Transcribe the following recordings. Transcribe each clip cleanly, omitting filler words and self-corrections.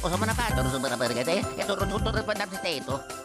cosa me ne faccio? Non so perché te, che sono tutto per darti tetto.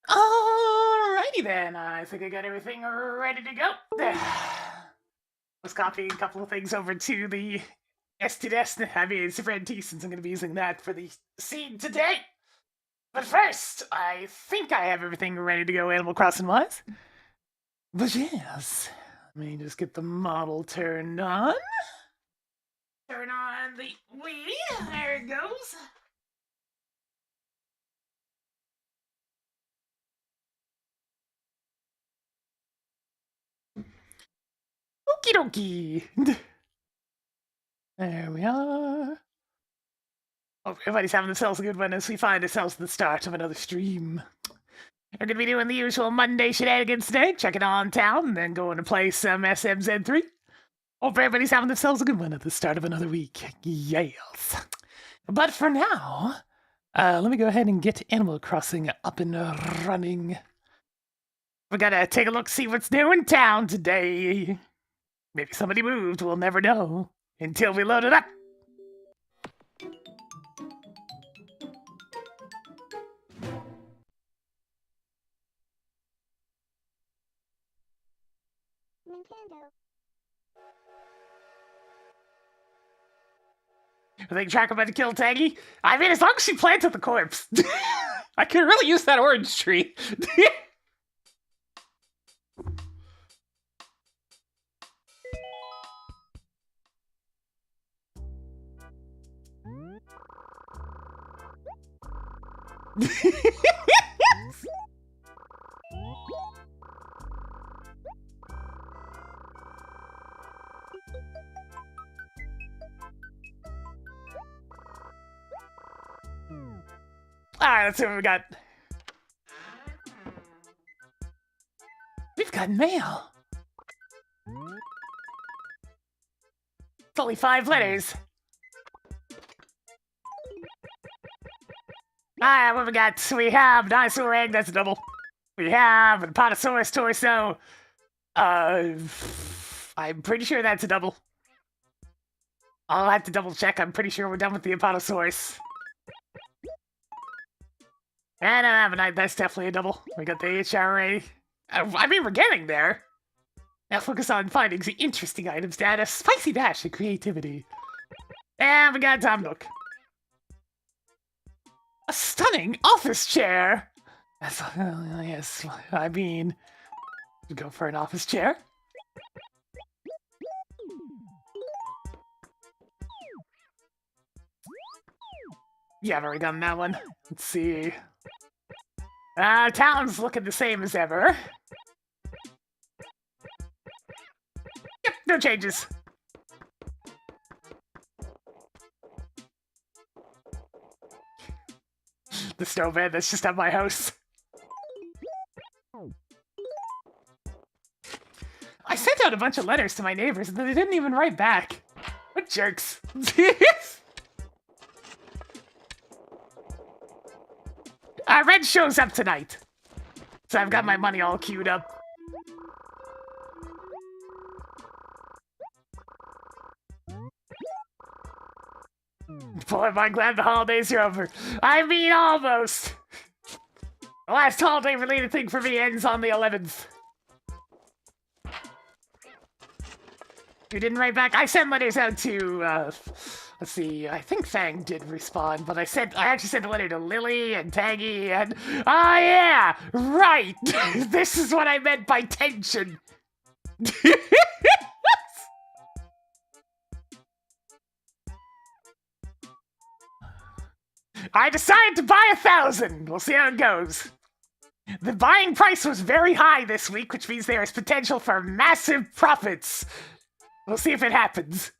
Alrighty then, I think I got everything ready to go. Let's copy a couple of things over to the S2S. I mean, spreadsheet, since I'm going to be using that for the scene today. But first, I think I have everything ready to go Animal Crossing wise. But yes, let me just get the model turned on. Turn on the Wii. There it goes. Okie dokie. There we are. Hope everybody's having themselves a good one as we find ourselves at the start of another stream. We're going to be doing the usual Monday shenanigans today, checking on town, and then going to play some SMZ3. Hope everybody's having themselves a good one at the start of another week. Yes. But for now, let me go ahead and get Animal Crossing up and running. We gotta take a look, see what's new in town today. Maybe somebody moved, we'll never know until we load it up. I think Track about to kill Taggy. I mean, as long as she planted the corpse. I could really use that orange tree. Alright, let's see what we got. We've got mail. It's only 5 letters. Alright, what we got? We have dinosaur egg, that's a double. We have an Apatosaurus torso. I'm pretty sure that's a double. I'll have to double check. I'm pretty sure we're done with the Apatosaurus. And Ammonite, that's definitely a double. We got the HRA. I mean, we're getting there. Now focus on finding the interesting items to add a spicy dash of creativity. And we got Tom Nook. A stunning office chair! That's, yes, I mean, go for an office chair. Yeah, I've already done that one. Let's see. Town's looking the same as ever. Yep, no changes. The snowman that's just at my house. I sent out a bunch of letters to my neighbors and they didn't even write back. What jerks. Red shows up tonight. So I've got my money all queued up. Boy, am I glad the holidays are over. I mean, almost. The last holiday-related thing for me ends on the 11th. You didn't write back? I sent letters out to, let's see, I think Fang did respond, but I actually sent a letter to Lily and Taggy and... Oh yeah! Right! This is what I meant by tension! I decided to buy 1,000! We'll see how it goes. The buying price was very high this week, which means there is potential for massive profits. We'll see if it happens.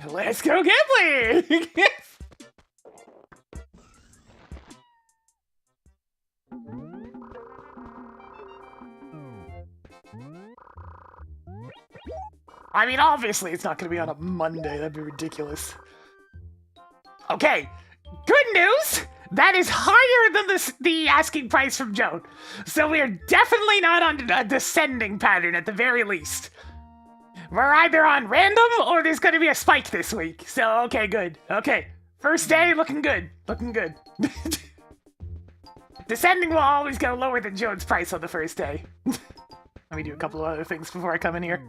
Let's go gambling! I mean, obviously it's not going to be on a Monday. That'd be ridiculous. Okay, good news! That is higher than the asking price from Joan. So we are definitely not on a descending pattern at the very least. We're either on random or there's going to be a spike this week. So, okay, good. Okay, First day, looking good. Looking good. Descending will always go lower than Joan's price on the first day. Let me do a couple of other things before I come in here.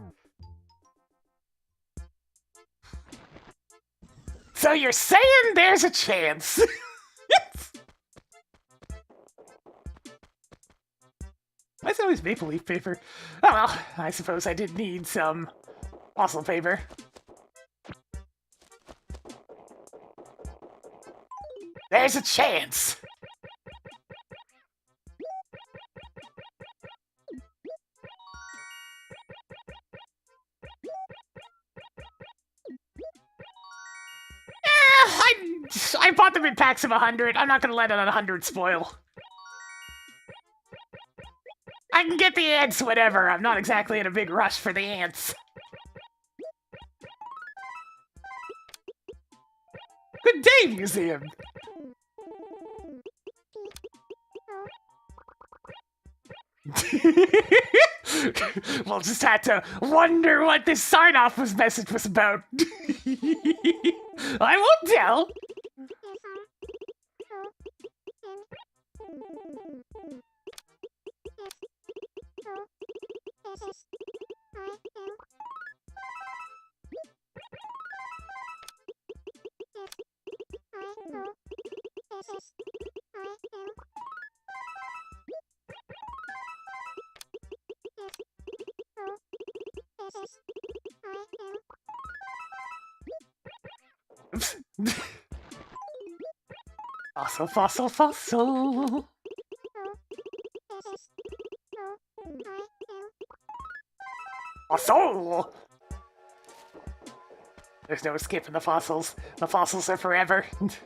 So you're saying there's a chance? Why is it always maple leaf paper? Oh well, I suppose I did need some fossil paper. There's a chance! I bought them in packs of 100. I'm not gonna let it on 100 spoil. I can get the ants whenever. I'm not exactly in a big rush for the ants. Good day, museum! We'll just have to wonder what this sign-off message was about. I won't tell! Fossil, fossil, fossil. Fossil! There's no escaping the fossils. The fossils are forever. Did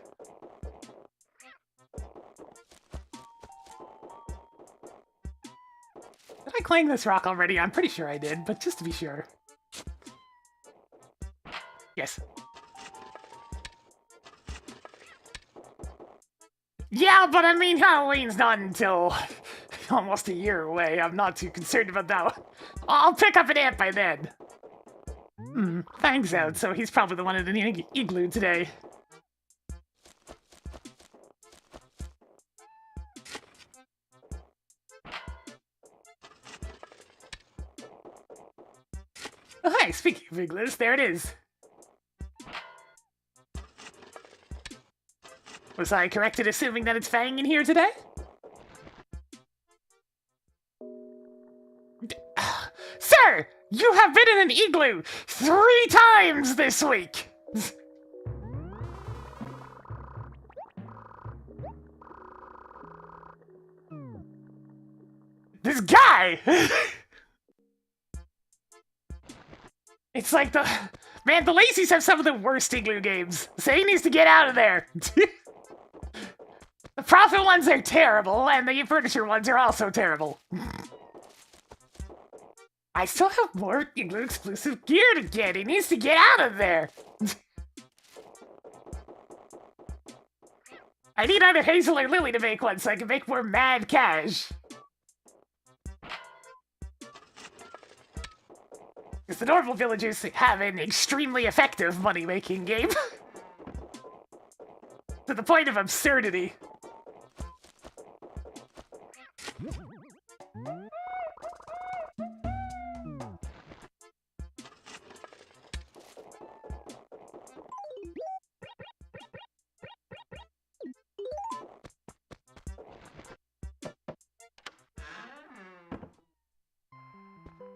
I claim this rock already? I'm pretty sure I did, but just to be sure. Yes. Yeah, but I mean, Halloween's not until almost a year away. I'm not too concerned about that one. I'll pick up an ant by then. Fang's out, so he's probably the one in the igloo today. Oh, hi, speaking of igloos, there it is. Was I correct in assuming that it's Fang in here today? Sir! You have been in an igloo 3 times this week! This guy! It's like the... Man, the Lazies have some of the worst igloo games. So he needs to get out of there. The profit ones are terrible, and the furniture ones are also terrible. I still have more igloo exclusive gear to get. He needs to get out of there. I need either Hazel or Lily to make one so I can make more mad cash. Because the normal villagers have an extremely effective money-making game. To the point of absurdity.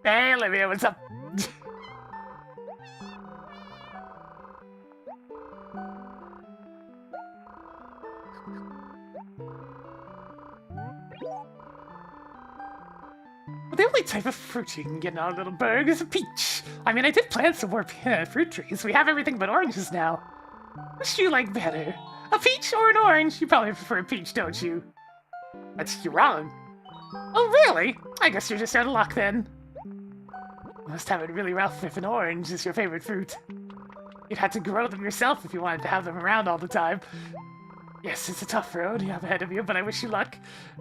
Hey, Olivia, what's up? The only type of fruit you can get in our little burg is a peach. I mean, I did plant some more fruit trees. We have everything but oranges now. Which do you like better? A peach or an orange? You probably prefer a peach, don't you? You're wrong. Oh, really? I guess you're just out of luck then. You must have it really rough if an orange is your favorite fruit. You'd have to grow them yourself if you wanted to have them around all the time. Yes, it's a tough road you have ahead of you, but I wish you luck.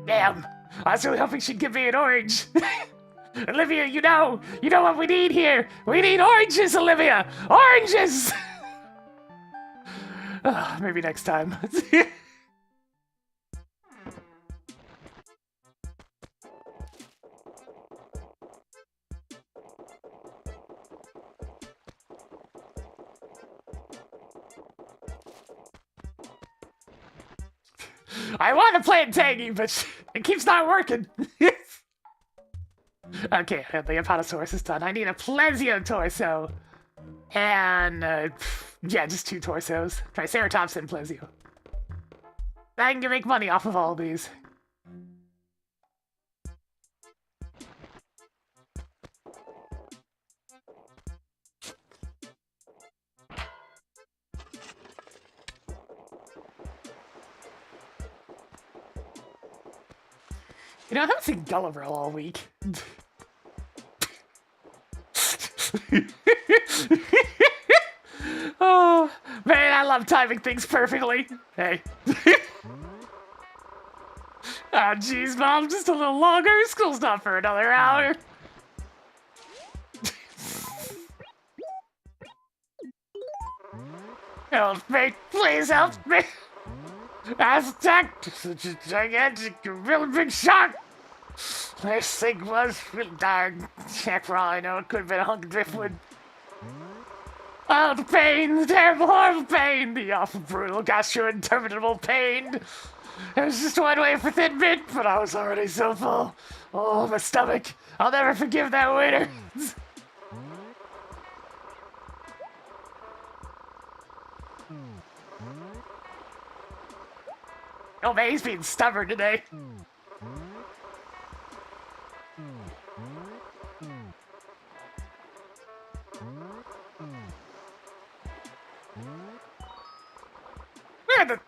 Damn, I was really hoping she'd give me an orange. Olivia, you know what we need here. We need oranges, Olivia. Oranges! Maybe next time. I want to play it tangy, but it keeps not working. Okay, the Apatosaurus is done. I need a Plesio torso. And, yeah, just 2 torsos. Triceratops and Plesio. I can make money off of all of these. You know, I haven't seen Gulliver all week. Oh, man, I love timing things perfectly. Hey. Oh, jeez, Mom, just a little longer. School's not for another hour. Help me, please help me. Aztec, such a gigantic, really big shark. This thing was really darn. Heck, for all I know, it could have been a hunk of driftwood. Oh, the pain, the terrible, horrible pain, the awful, brutal, gastro-interminable pain. It was just one way for Thin Mint, but I was already so full. Oh, my stomach. I'll never forgive that waiter. Oh, man, he's being stubborn today. Man, how'd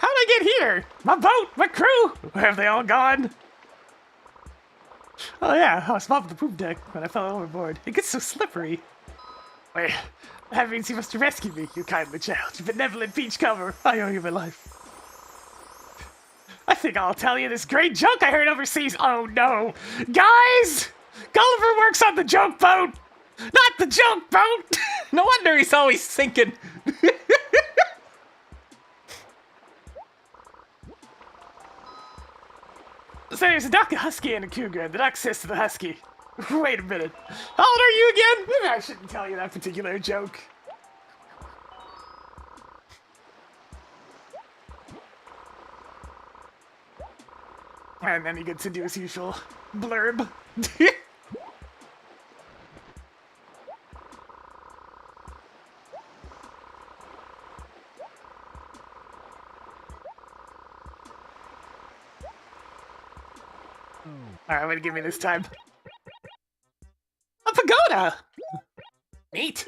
I get here? My boat, my crew, where have they all gone? Oh yeah, I was mopping the poop deck when I fell overboard. It gets so slippery. Wait, that means you must have rescued me, you kindly child, you benevolent peach cover. I owe you my life. I think I'll tell you this great joke I heard overseas. Oh no. Guys! Gulliver works on the joke boat! Not the joke boat! No wonder he's always sinking. So there's a duck, a husky, and a cougar, and the duck says to the husky, wait a minute, how old are you again? Maybe I shouldn't tell you that particular joke. And then he gets into his usual blurb. Alright, what do you give me this time? A pagoda! Neat!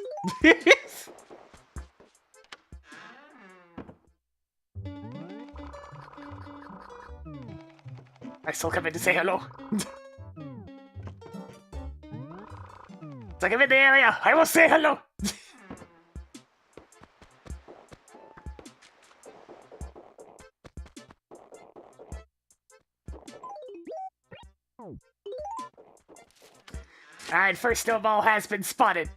I still come in to say hello. So I'm in the area, I will say hello! Alright, first snowball has been spotted.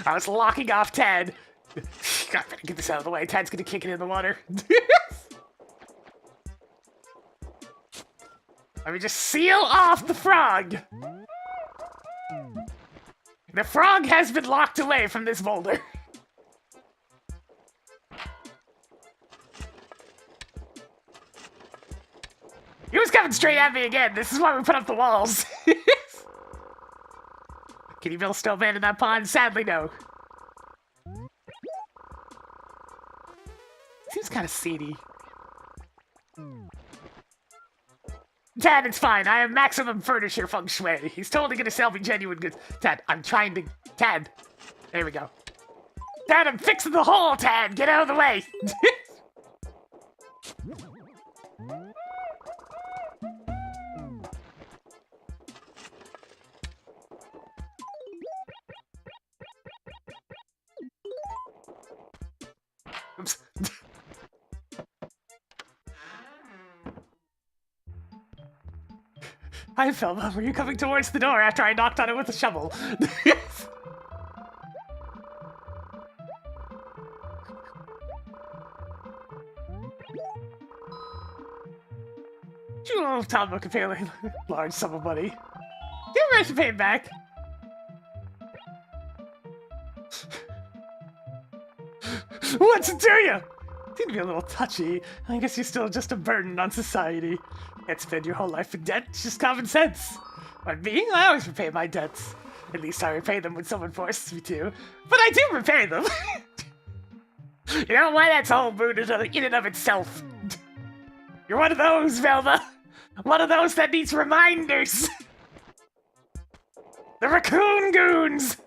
I was locking off Tad. God, better get this out of the way. Tad's gonna kick it in the water. Let me just seal off the frog. The frog has been locked away from this boulder. He was coming straight at me again. This is why we put up the walls. Can you build a snowman in that pond? Sadly, no. Seems kind of seedy. Tad, it's fine. I have maximum furniture feng shui. He's totally gonna sell me genuine goods. Tad, I'm trying to... Tad. There we go. Tad, I'm fixing the hole, Tad. Get out of the way. Oops. Hi, Velma. Were you coming towards the door after I knocked on it with a shovel? Oh, Tom could pay a large sum of money. You're ready to pay him back. What's it to you? Seem to be a little touchy. I guess you're still just a burden on society. Can't spend your whole life in debt. It's just common sense. But me, I always repay my debts. At least I repay them when someone forces me to. But I do repay them. You know why? That's a whole mood in and of itself. You're one of those, Velma. One of those that needs reminders. The raccoon goons.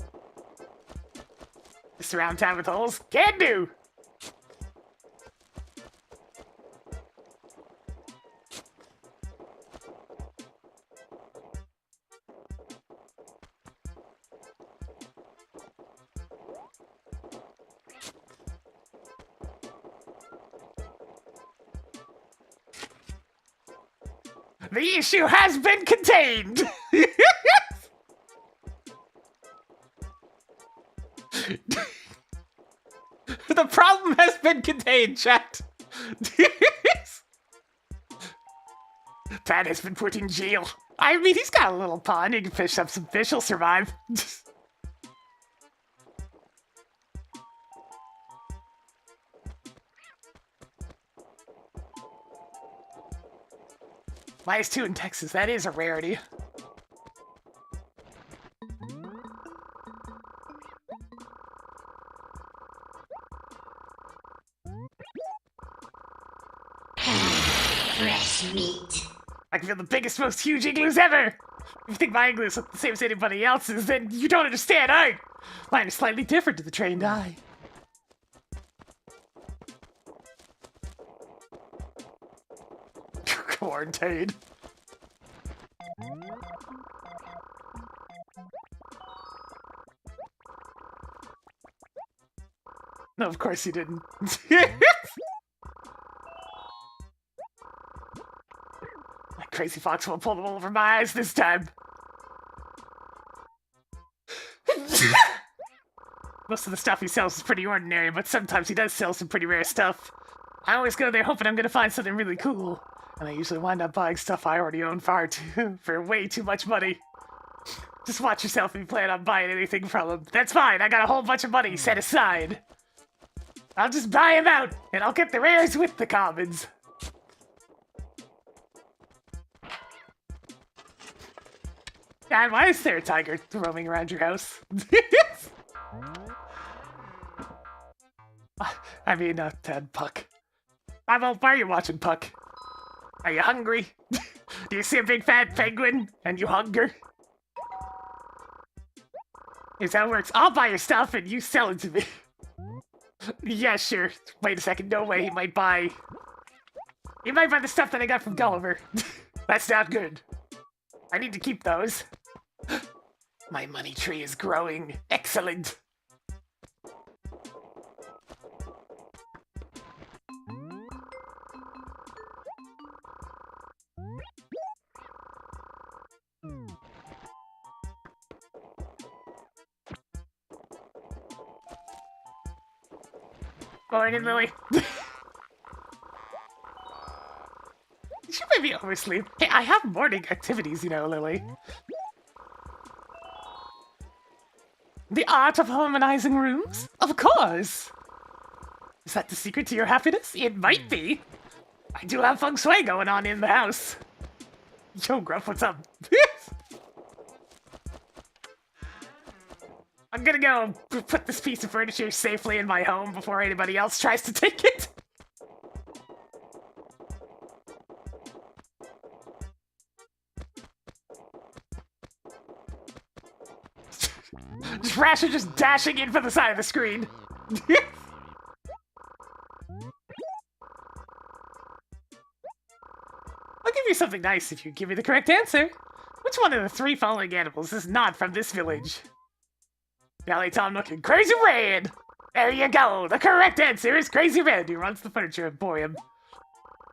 Just around town with holes. Can do. The issue has been contained! The problem has been contained, chat. Pat has been put in jail. I mean, he's got a little pond. He can fish up some fish. He'll survive. -2 in Texas. That is a rarity. Fresh meat. I can feel the biggest, most huge igloos ever! If you think my igloos look the same as anybody else's, then you don't understand, mine is slightly different to the trained eye. Quarantined. No, of course you didn't. That crazy fox won't pull the wool over my eyes this time. Most of the stuff he sells is pretty ordinary, but sometimes he does sell some pretty rare stuff. I always go there hoping I'm gonna find something really cool. And I usually wind up buying stuff I already own for way too much money. Just watch yourself if you plan on buying anything from him. That's fine, I got a whole bunch of money set aside. I'll just buy him out, and I'll get the rares with the commons. God, why is there a tiger roaming around your house? I mean, Puck. Why are you watching Puck? Are you hungry? Do you see a big fat penguin and you hunger? Here's how it works. I'll buy your stuff and you sell it to me. Yeah, sure. Wait a second. No way. He might buy the stuff that I got from Gulliver. That's not good. I need to keep those. My money tree is growing. Excellent. Morning, Lily. She might be oversleep. Hey, I have morning activities, you know, Lily. The art of harmonizing rooms? Of course! Is that the secret to your happiness? It might be. I do have feng shui going on in the house. Yo, Gruff, what's up? I'm gonna go put this piece of furniture safely in my home before anybody else tries to take it. Rasher just dashing in from the side of the screen. I'll give you something nice if you give me the correct answer. Which one of the 3 following animals is not from this village? Valley Tom Nook and Crazy Red! There you go! The correct answer is Crazy Red, who runs the furniture emporium.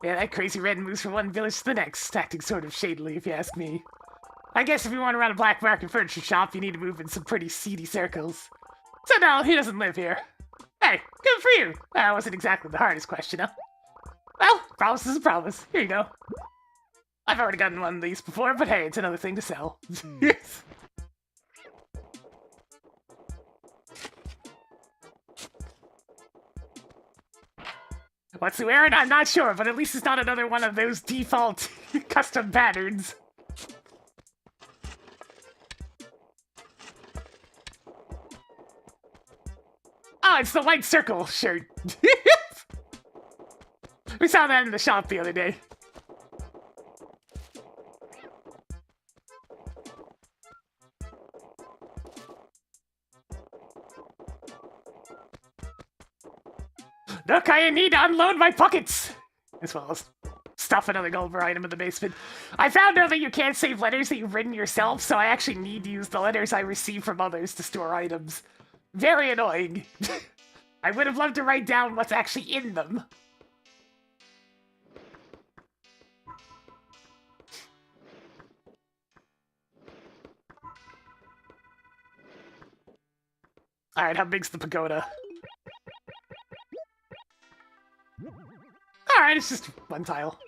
Yeah, that Crazy Red moves from one village to the next, acting sort of shadily if you ask me. I guess if you want to run a black market furniture shop, you need to move in some pretty seedy circles. So no, he doesn't live here. Hey, good for you. That wasn't exactly the hardest question, huh? Well, promise is a promise. Here you go. I've already gotten one of these before, but hey, it's another thing to sell. What's he wearing? I'm not sure, but at least it's not another one of those default custom patterns. Oh, it's the white circle shirt. We saw that in the shop the other day. Look, I need to unload my pockets! As well as stuff another Gulliver item in the basement. I found out that you can't save letters that you've written yourself, so I actually need to use the letters I receive from others to store items. Very annoying. I would have loved to write down what's actually in them. Alright, how big's the pagoda? Alright, it's just one tile.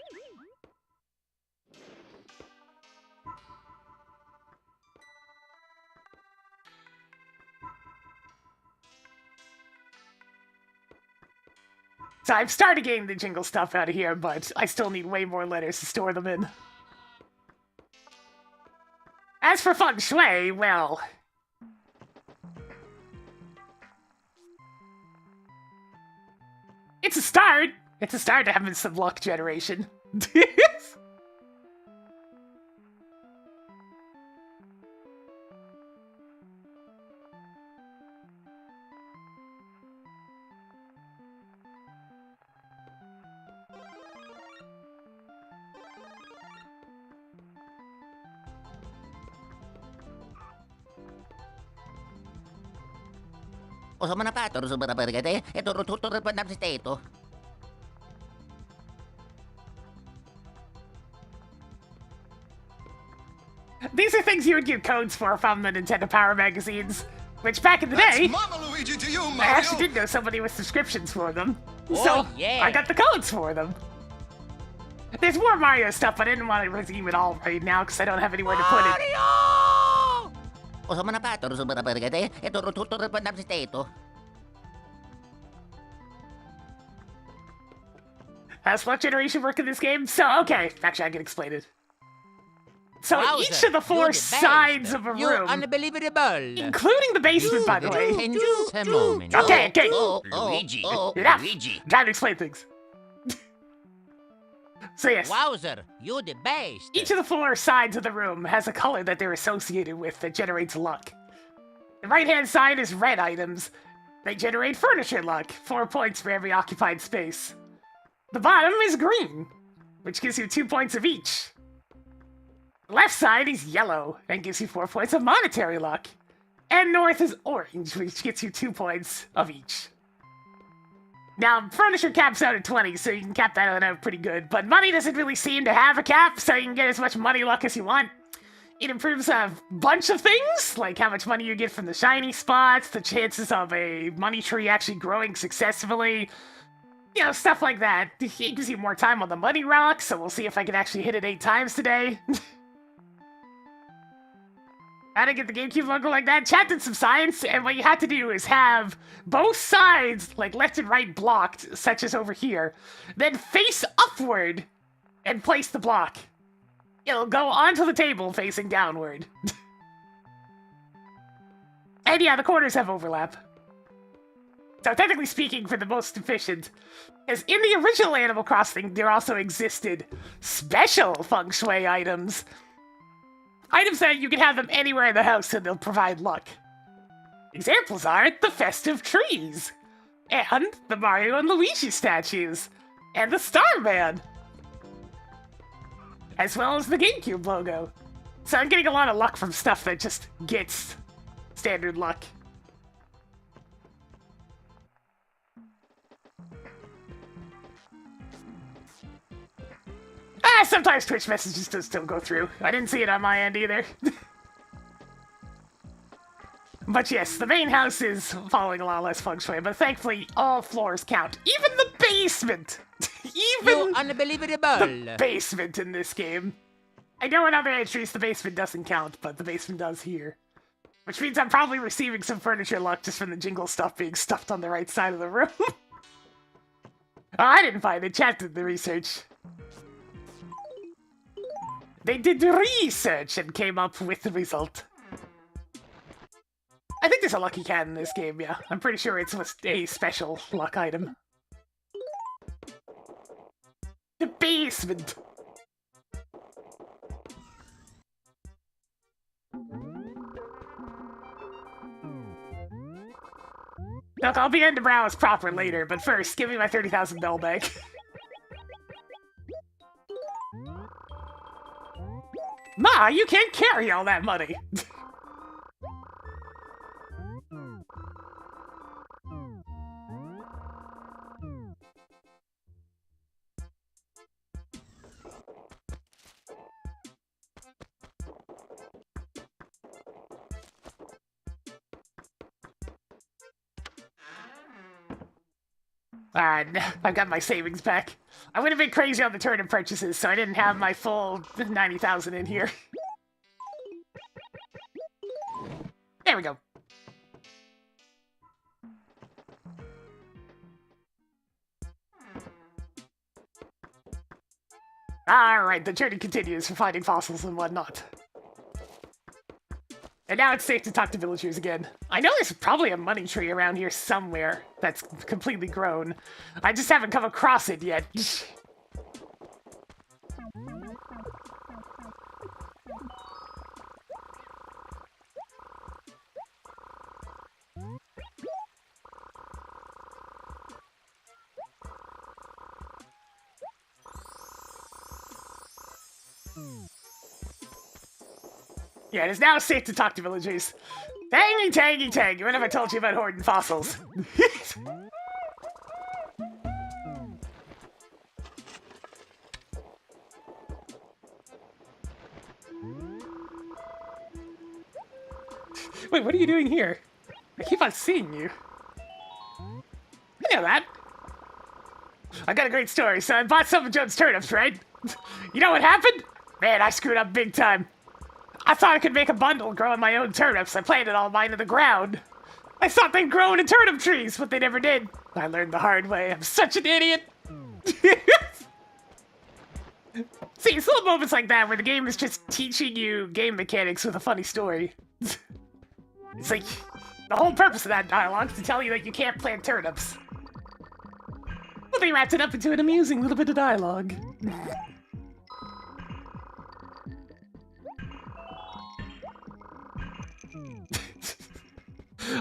So I've started getting the jingle stuff out of here, but I still need way more letters to store them in. As for feng shui, well... it's a start! It's a start to having some luck generation. Osa mo na pa, toro sa barabara ito tuturo pa si Teto. These are things you would get codes for from the Nintendo Power magazines, which back in the day, Mama Luigi to you, Mario. I actually did know somebody with subscriptions for them. So, yeah. I got the codes for them. There's more Mario stuff, but I didn't want to redeem it all right now because I don't have anywhere to put it. Mario! Osa mo na pa, toro sa barabara ito tuturo pa si Teto. How's luck generation work in this game? So, okay, actually I can explain it. So Wowza, each of the you're four the best. sides of a You're room, unbelievable. including the basement, by the way. a moment. Okay, okay. Luigi. Enough. Luigi. I'm trying to explain things. So yes, Wowzer, you the best. each of the four sides of the room has a color that they're associated with that generates luck. The right-hand side is red items. They generate furniture luck, 4 points for every occupied space. The bottom is green, which gives you 2 points of each. The left side is yellow and gives you 4 points of monetary luck. And north is orange, which gets you 2 points of each. Now, furniture caps out at 20, so you can cap that out pretty good, but money doesn't really seem to have a cap, so you can get as much money luck as you want. It improves a bunch of things, like how much money you get from the shiny spots, the chances of a money tree actually growing successfully, you know, stuff like that. It gives you more time on the money rock, so we'll see if I can actually hit it 8 times today. How to get the GameCube logo like that? Chat did some science, and what you have to do is have both sides, like left and right, blocked, such as over here, then face upward and place the block. It'll go onto the table facing downward. And yeah, the corners have overlap. So technically speaking, for the most efficient, as in the original Animal Crossing, there also existed special feng shui items. Items that you can have them anywhere in the house and they'll provide luck. Examples are the festive trees, and the Mario and Luigi statues, and the Starman, as well as the GameCube logo. So I'm getting a lot of luck from stuff that just gets standard luck. Sometimes Twitch messages does still go through. I didn't see it on my end either. But yes, the main house is following a lot less feng shui, but thankfully all floors count. Even the basement! Even unbelievable. the basement in this game. I know in other entries the basement doesn't count, but the basement does here. Which means I'm probably receiving some furniture luck just from the jingle stuff being stuffed on the right side of the room. Oh, I didn't find it, chat did the research. They did research and came up with the result. I think there's a lucky cat in this game, yeah. I'm pretty sure it's a special luck item. The basement! Look, I'll begin to browse proper later, but first, give me my 30,000 bell back. Ma, you can't carry all that money! I've got my savings back. I would have been crazy on the turnip purchases, so I didn't have my full 90,000 in here. There we go. Alright, the journey continues for finding fossils and whatnot. And now it's safe to talk to villagers again. I know there's probably a money tree around here somewhere that's completely grown. I just haven't come across it yet. Yeah, it is now safe to talk to villagers. Tangy, tangy, tangy. When have I told you about hoarding fossils? Wait, what are you doing here? I keep on seeing you. I know that. I got a great story, so I bought some of John's turnips, right? You know what happened? Man, I screwed up big time. I thought I could make a bundle growing my own turnips. I planted all mine in the ground. I thought they'd grow into turnip trees, but they never did. I learned the hard way. I'm such an idiot. See, it's little moments like that where the game is just teaching you game mechanics with a funny story. It's like, the whole purpose of that dialogue is to tell you that you can't plant turnips. Well, they wrapped it up into an amusing little bit of dialogue.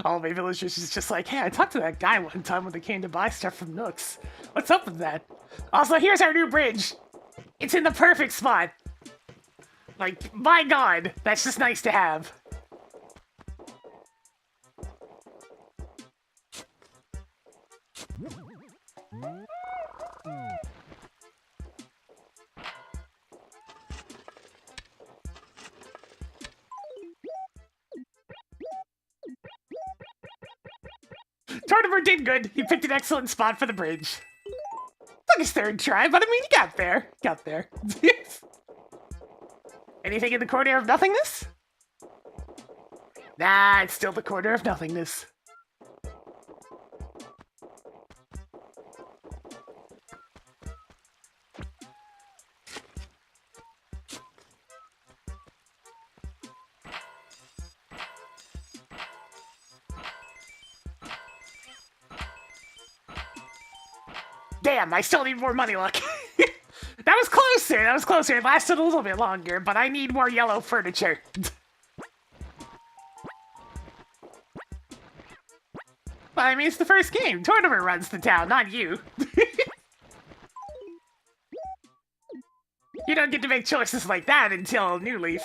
All my villagers is just like, hey, I talked to that guy one time when they came to buy stuff from Nooks. What's up with that? Also, here's our new bridge. It's in the perfect spot. Like, my god, that's just nice to have. Turnip did good. He picked an excellent spot for the bridge. Took his third try, but I mean, he got there. Got there. Anything in the corner of nothingness? Nah, it's still the corner of nothingness. Damn, I still need more money luck. That was closer, that was closer. It lasted a little bit longer, but I need more yellow furniture. Well, I mean, it's the first game. Turnip runs the town, not you. You don't get to make choices like that until New Leaf.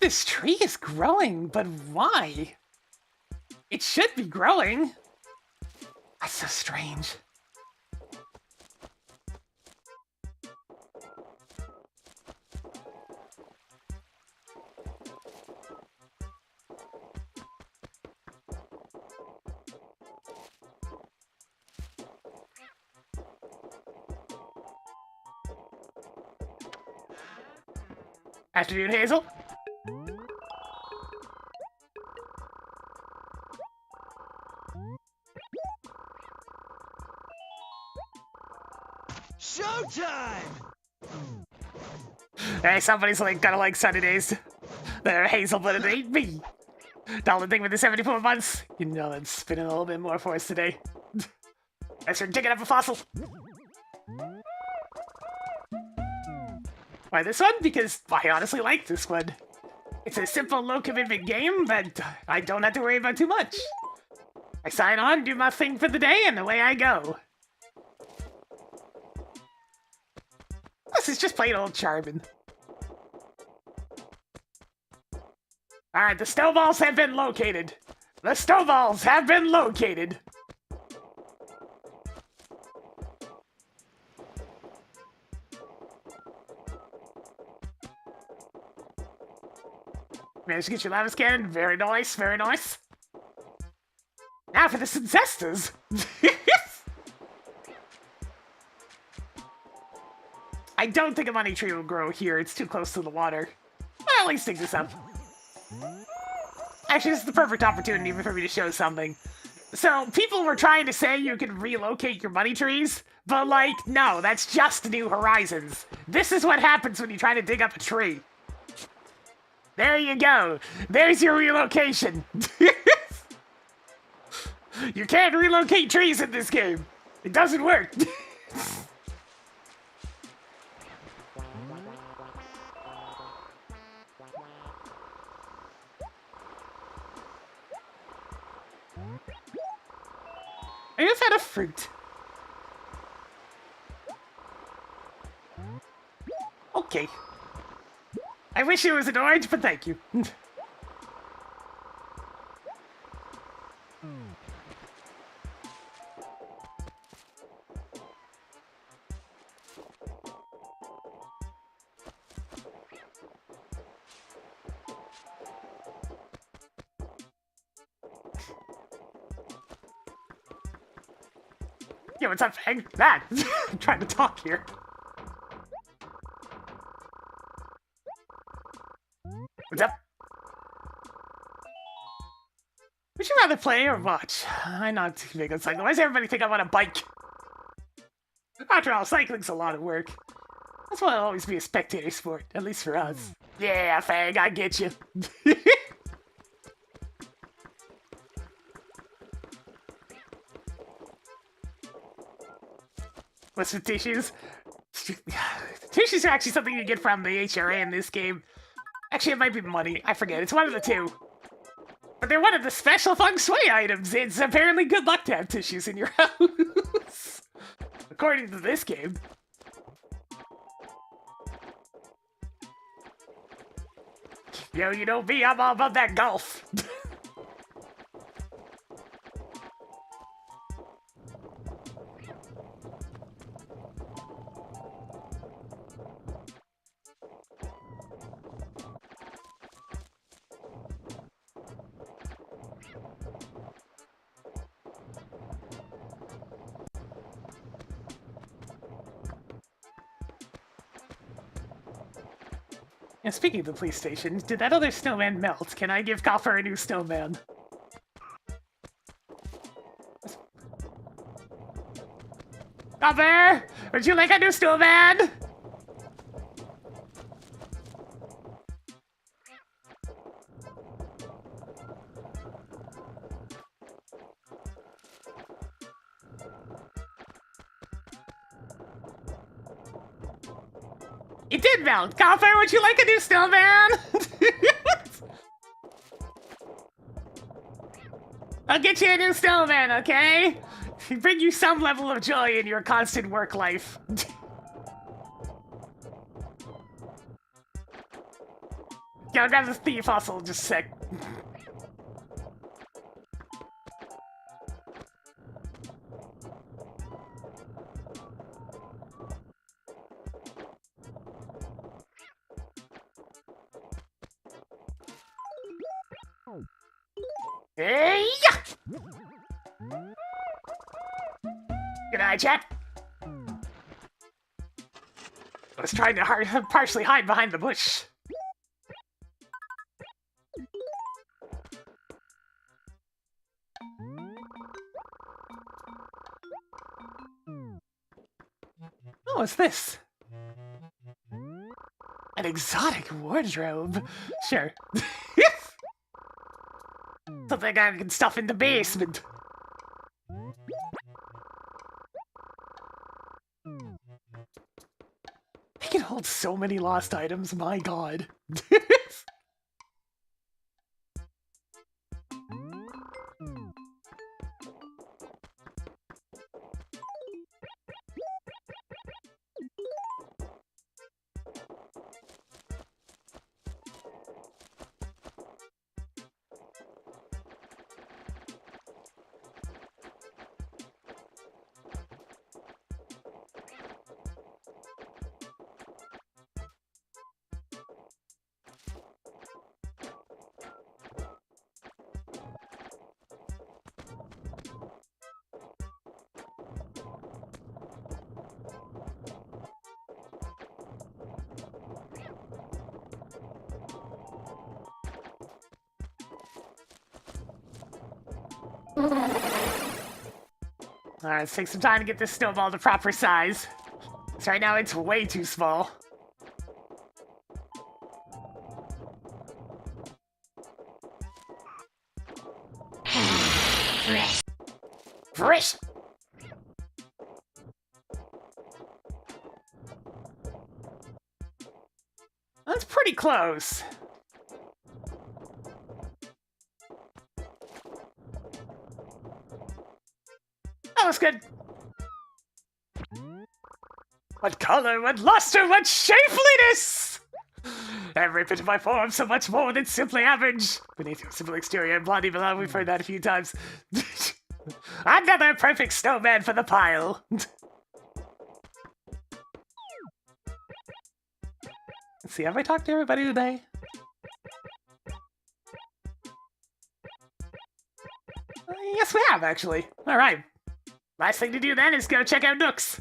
this tree is growing, but why? It should be growing. That's so strange. Afternoon, Hazel. Showtime! Hey, somebody's like gotta like sunny days. There, Hazel, but it ain't me. The only thing with the 74 months, you know, it's spinning a little bit more for us today. Thanks for digging up a fossil. Why this one? Because I honestly like this one. It's a simple, low-commitment game, but I don't have to worry about too much. I sign on, do my thing for the day, and away I go. This is just plain old charming. Alright, the snowballs have been located. The snowballs have been located. Managed to get your lava cannon. Very nice, very nice. Now for the ancestors. I don't think a money tree will grow here. It's too close to the water. Well, at least dig this up. Actually, this is the perfect opportunity for me to show something. So, people were trying to say you could relocate your money trees, but like, no, that's just New Horizons. This is what happens when you try to dig up a tree. There you go. There's your relocation. You can't relocate trees in this game. It doesn't work. I just had a fruit. Okay. I wish it was an orange, but thank you. Yo, what's up, Fang? That! I'm trying to talk here. What's up? Would you rather play or watch? I'm not too big on cycling. Why does everybody think I want a bike? After all, cycling's a lot of work. That's why it'll always be a spectator sport, at least for us. Yeah, Fang, I get you. What's with tissues? Tissues are actually something you get from the HRA in this game. Actually, it might be money. I forget. It's one of the two. But they're one of the special feng shui items. It's apparently good luck to have tissues in your house. According to this game. Yo, you know me, I'm all about that golf. And speaking of the police station, did that other snowman melt? Can I give Copper a new snowman? Copper! Would you like a new snowman? It did melt! Copper, would you like a new snowman? I'll get you a new snowman, okay? Bring you some level of joy in your constant work life. Gotta grab this thief fossil just a sec. Hey! Good eye, chat. I was trying to partially hide behind the bush. Oh, what's this? An exotic wardrobe. Sure. Something I can stuff in the basement. It can hold so many lost items, my god. Alright, let's take some time to get this snowball to proper size. So right now it's way too small. Fresh! That's pretty close. That was good. What color, what luster, what shapeliness! Every bit of my form so much more than simply average. Beneath your simple exterior and blondie below, we've heard that a few times. Another perfect snowman for the pile. Let's see, have I talked to everybody today? Yes, we have, actually. Alright. Last thing to do then is go check out Nook's.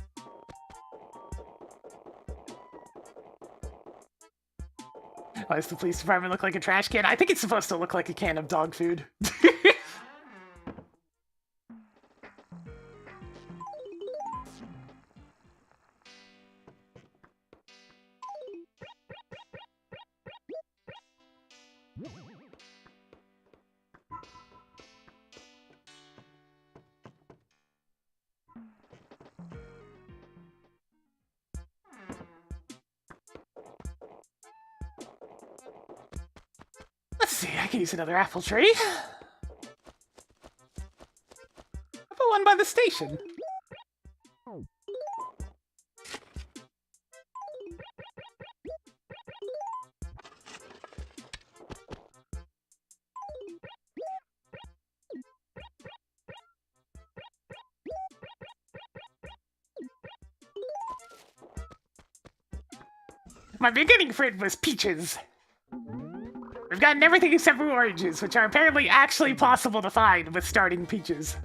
Why does the police department look like a trash can? I think it's supposed to look like a can of dog food. Let's see, I can use another apple tree. How about one by the station? My beginning friend was peaches. We've gotten everything except for oranges, which are apparently actually possible to find with starting peaches.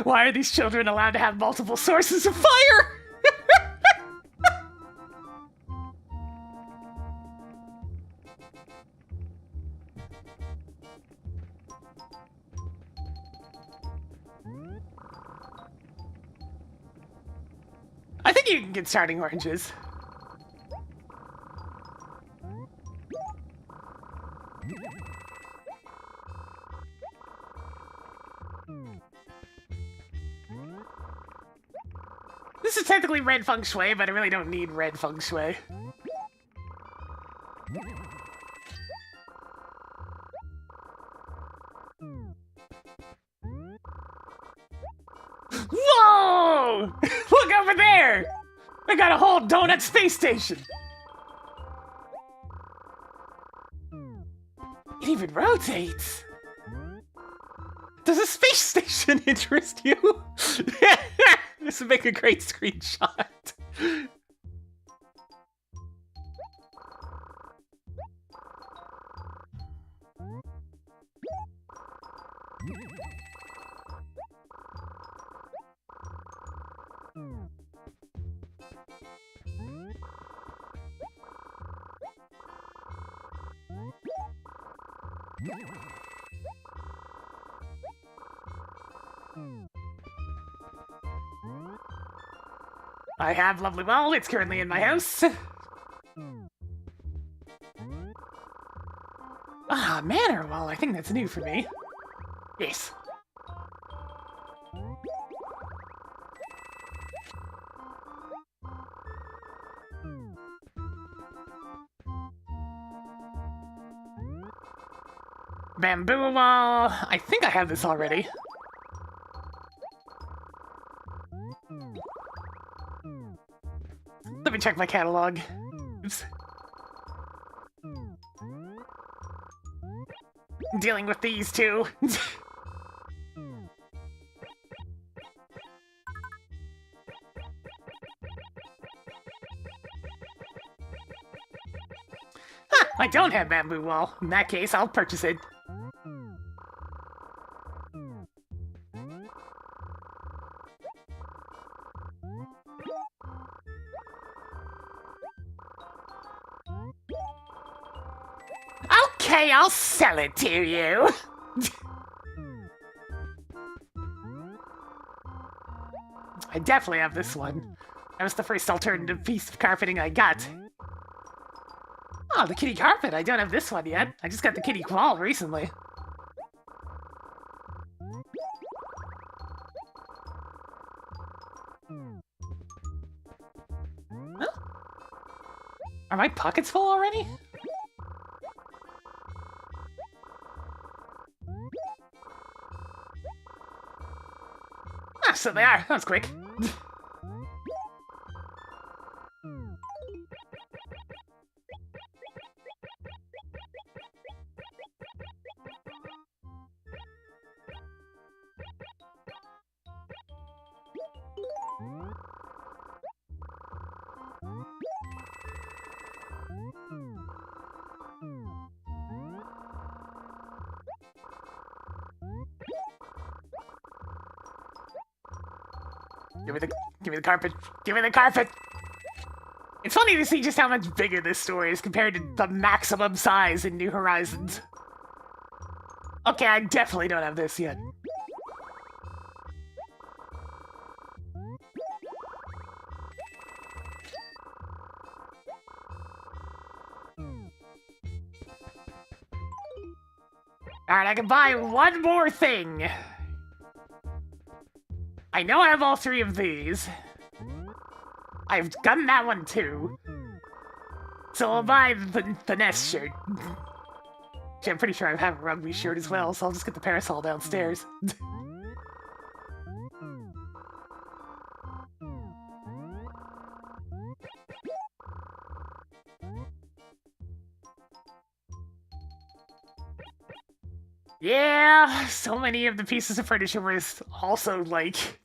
Why are these children allowed to have multiple sources of fire? I think you can get starting oranges. This is technically red feng shui, but I really don't need red feng shui. Whoa! Whoa! Look over there! I got a whole donut space station! It even rotates! Does a space station interest you? This would make a great screenshot. I have lovely ball. It's currently in my house. Ah, manor wall. I think that's new for me. Yes. Bamboo wall. I think I have this already. Let me check my catalog. Oops. Dealing with these two. I don't have bamboo wall. In that case, I'll purchase it. Okay, I'll sell it to you. I definitely have this one. That was the first alternative piece of carpeting I got. Oh, the kitty carpet. I don't have this one yet. I just got the kitty wall recently. Huh? Are my pockets full already? Ah, so they are. That was quick. Give me the carpet. Give me the carpet. It's funny to see just how much bigger this store is compared to the maximum size in New Horizons. Okay, I definitely don't have this yet. Alright, I can buy one more thing. I know I have all three of these. I've gotten that one too. So I'll buy the Nest shirt. Actually, I'm pretty sure I have a rugby shirt as well, so I'll just get the parasol downstairs. Yeah, so many of the pieces of furniture was also like...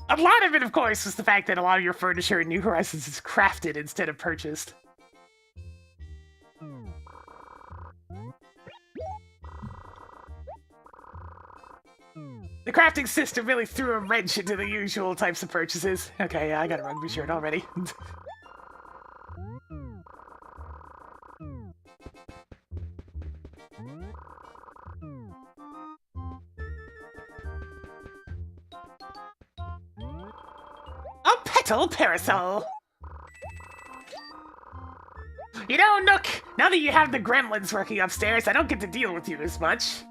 A lot of it, of course, was the fact that a lot of your furniture in New Horizons is crafted instead of purchased. The crafting system really threw a wrench into the usual types of purchases. Okay, yeah, I got a rugby shirt already. A petal parasol! You know, Nook, now that you have the gremlins working upstairs, I don't get to deal with you as much.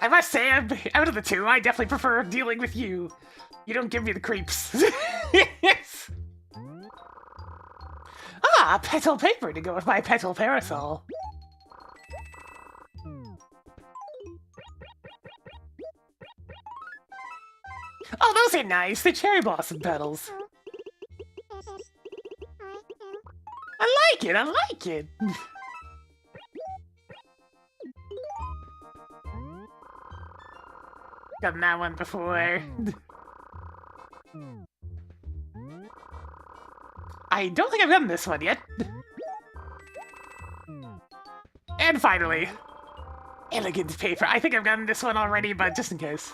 I must say, out of the two, I definitely prefer dealing with you. You don't give me the creeps. Yes. Ah, petal paper to go with my petal parasol. Oh, those are nice. The cherry blossom petals. I like it. I like it. Gotten that one before. I don't think I've gotten this one yet. And finally, elegant paper. I think I've gotten this one already, but just in case.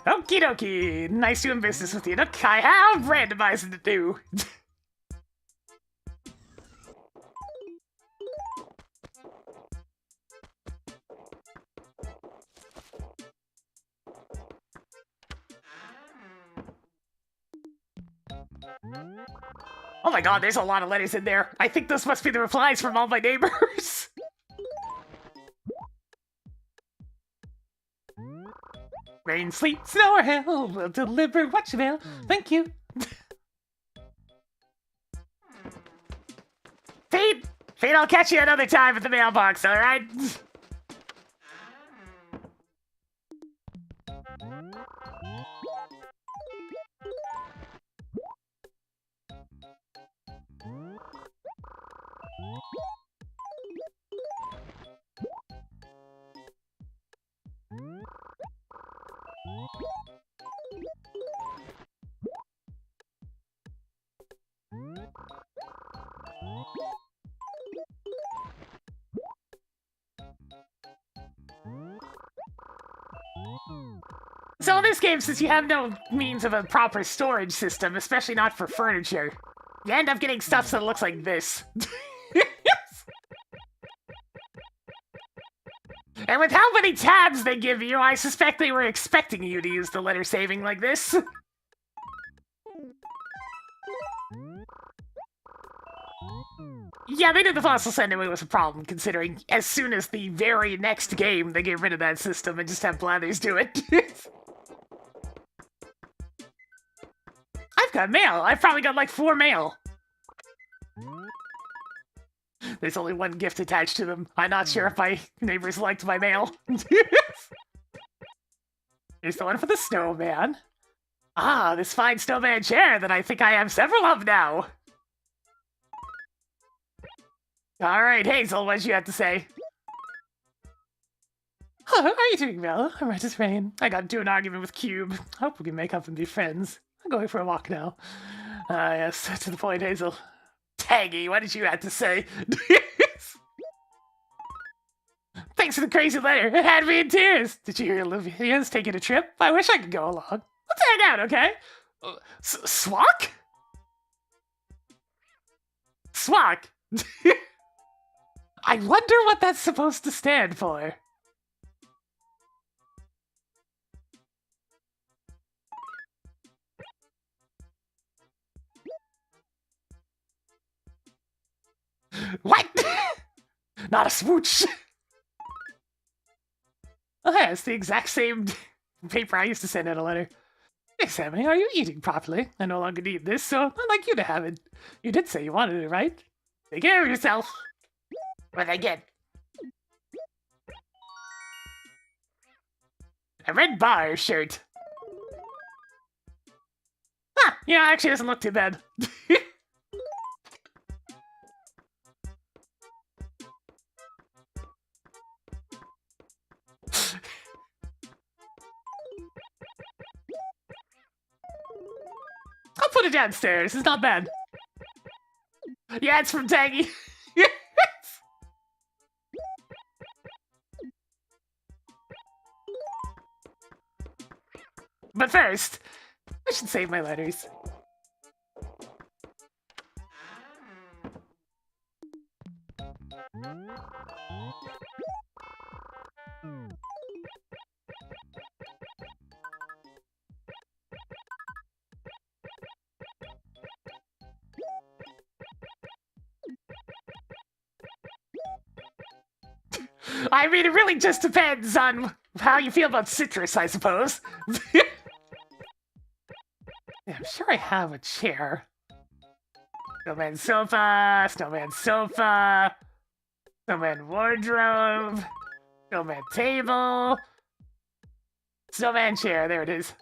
Okie dokie. Nice doing business with you, Nook. I have randomizing to do. Oh my god, there's a lot of letters in there. I think those must be the replies from all my neighbors. Rain, sleet, snow, or hail, will deliver what you mail. Thank you. Fate, I'll catch you another time at the mailbox, alright? So in this game, since you have no means of a proper storage system, especially not for furniture, you end up getting stuff that looks like this. And with how many tabs they give you, I suspect they were expecting you to use the letter saving like this. Yeah, they knew the fossil send anyway was a problem, considering as soon as the very next game, they get rid of that system and just have blathers do it. I've got mail. I've probably got like 4 mail. There's only one gift attached to them. I'm not sure if my neighbors liked my mail. Here's the one for the snowman. Ah, this fine snowman chair that I think I have several of now. Alright, Hazel, what did you have to say? Oh, how are you doing, Mel? I'm right as rain. I got into an argument with Cube. Hope we can make up and be friends. I'm going for a walk now. Ah, yes, to the point, Hazel. Taggy, what did you have to say? Thanks for the crazy letter. It had me in tears. Did you hear Olivia's taking a trip? I wish I could go along. Let's hang out, okay? Swak? Swak? I wonder what that's supposed to stand for. What? Not a smooch. Oh, yeah, it's the exact same paper I used to send out a letter. Hey, Sammy, are you eating properly? I no longer need this, so I'd like you to have it. You did say you wanted it, right? Take care of yourself. What'd I get? A red bar shirt. Huh, yeah, actually doesn't look too bad. I'll put it downstairs. It's not bad. Yeah, it's from Taggy. But first, I should save my letters. I mean, it really just depends on how you feel about citrus, I suppose. Yeah, I'm sure I have a chair. Snowman sofa, snowman sofa, snowman wardrobe, snowman table, snowman chair, there it is.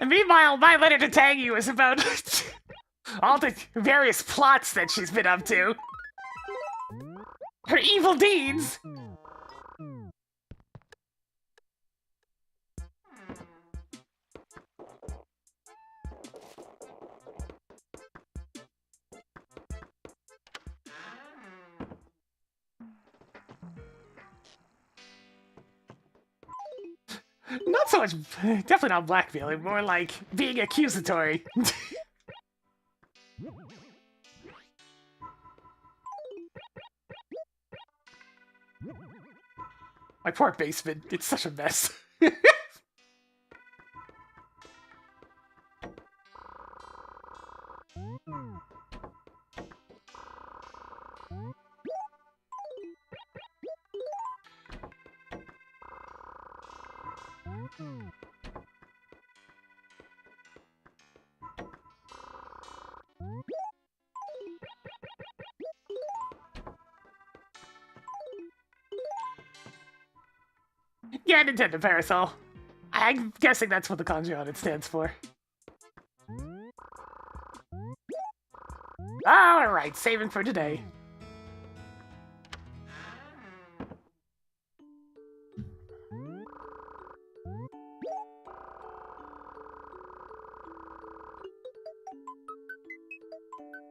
And meanwhile, my letter to Tangy was about all the various plots that she's been up to. Her evil deeds. Not so much, definitely not blackmailing, more like being accusatory. My poor basement, it's such a mess. Yeah, Nintendo Parasol. I'm guessing that's what the kanji on it stands for. Alright, saving for today.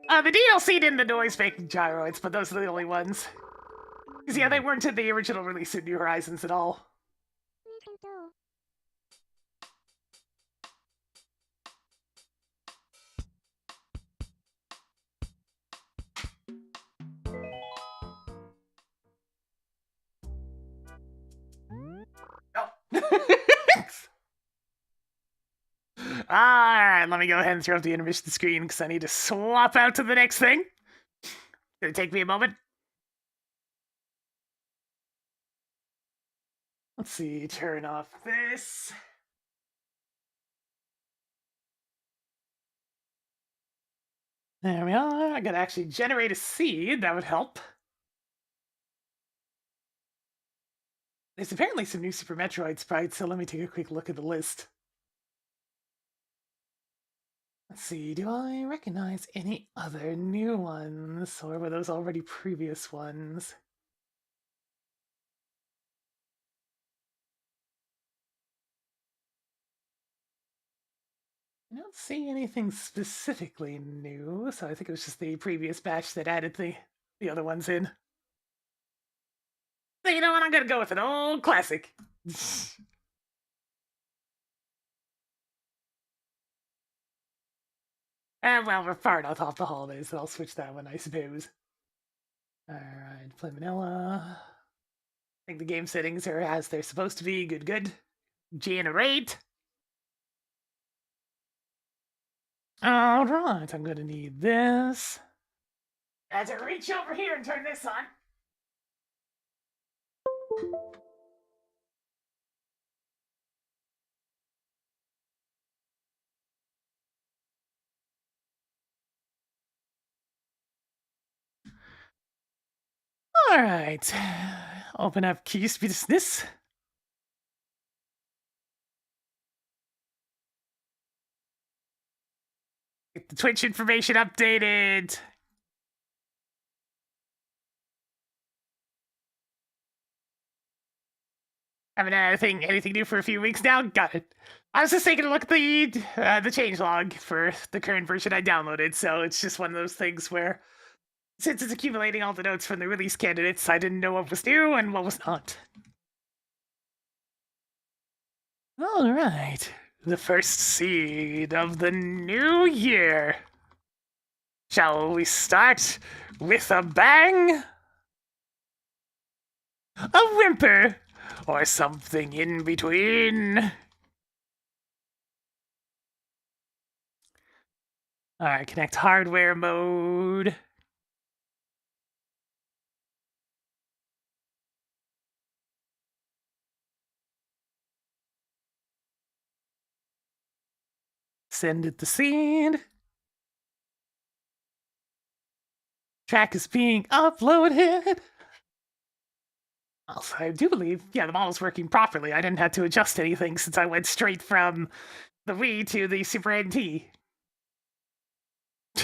The DLC did the noise-making gyroids, but those are the only ones. Because, yeah, they weren't in the original release of New Horizons at all. Alright, let me go ahead and throw up the intermission screen because I need to swap out to the next thing. Gonna take me a moment. Let's see, turn off this. There we are. I gotta actually generate a seed, that would help. There's apparently some new Super Metroid sprites, so let me take a quick look at the list. Let's see, do I recognize any other new ones, or were those already previous ones? I don't see anything specifically new, so I think it was just the previous batch that added the other ones in. So you know what, I'm gonna go with an old classic. Well, we're far enough off the holidays, so I'll switch that one, I suppose. Alright, play vanilla. I think the game settings are as they're supposed to be. Good, good. Generate. Alright, I'm gonna need this. I have to reach over here and turn this on. Alright. Open up keys business. Get the Twitch information updated. Haven't had anything new for a few weeks now. Got it. I was just taking a look at the changelog for the current version I downloaded, so it's just one of those things where, since it's accumulating all the notes from the release candidates, I didn't know what was new and what was not. All right, the first seed of the new year. Shall we start with a bang? A whimper! Or something in between. Alright, connect hardware mode. Send it to seed. Track is being uploaded. Also, I do believe, yeah, the model's working properly. I didn't have to adjust anything since I went straight from the Wii to the Super NT.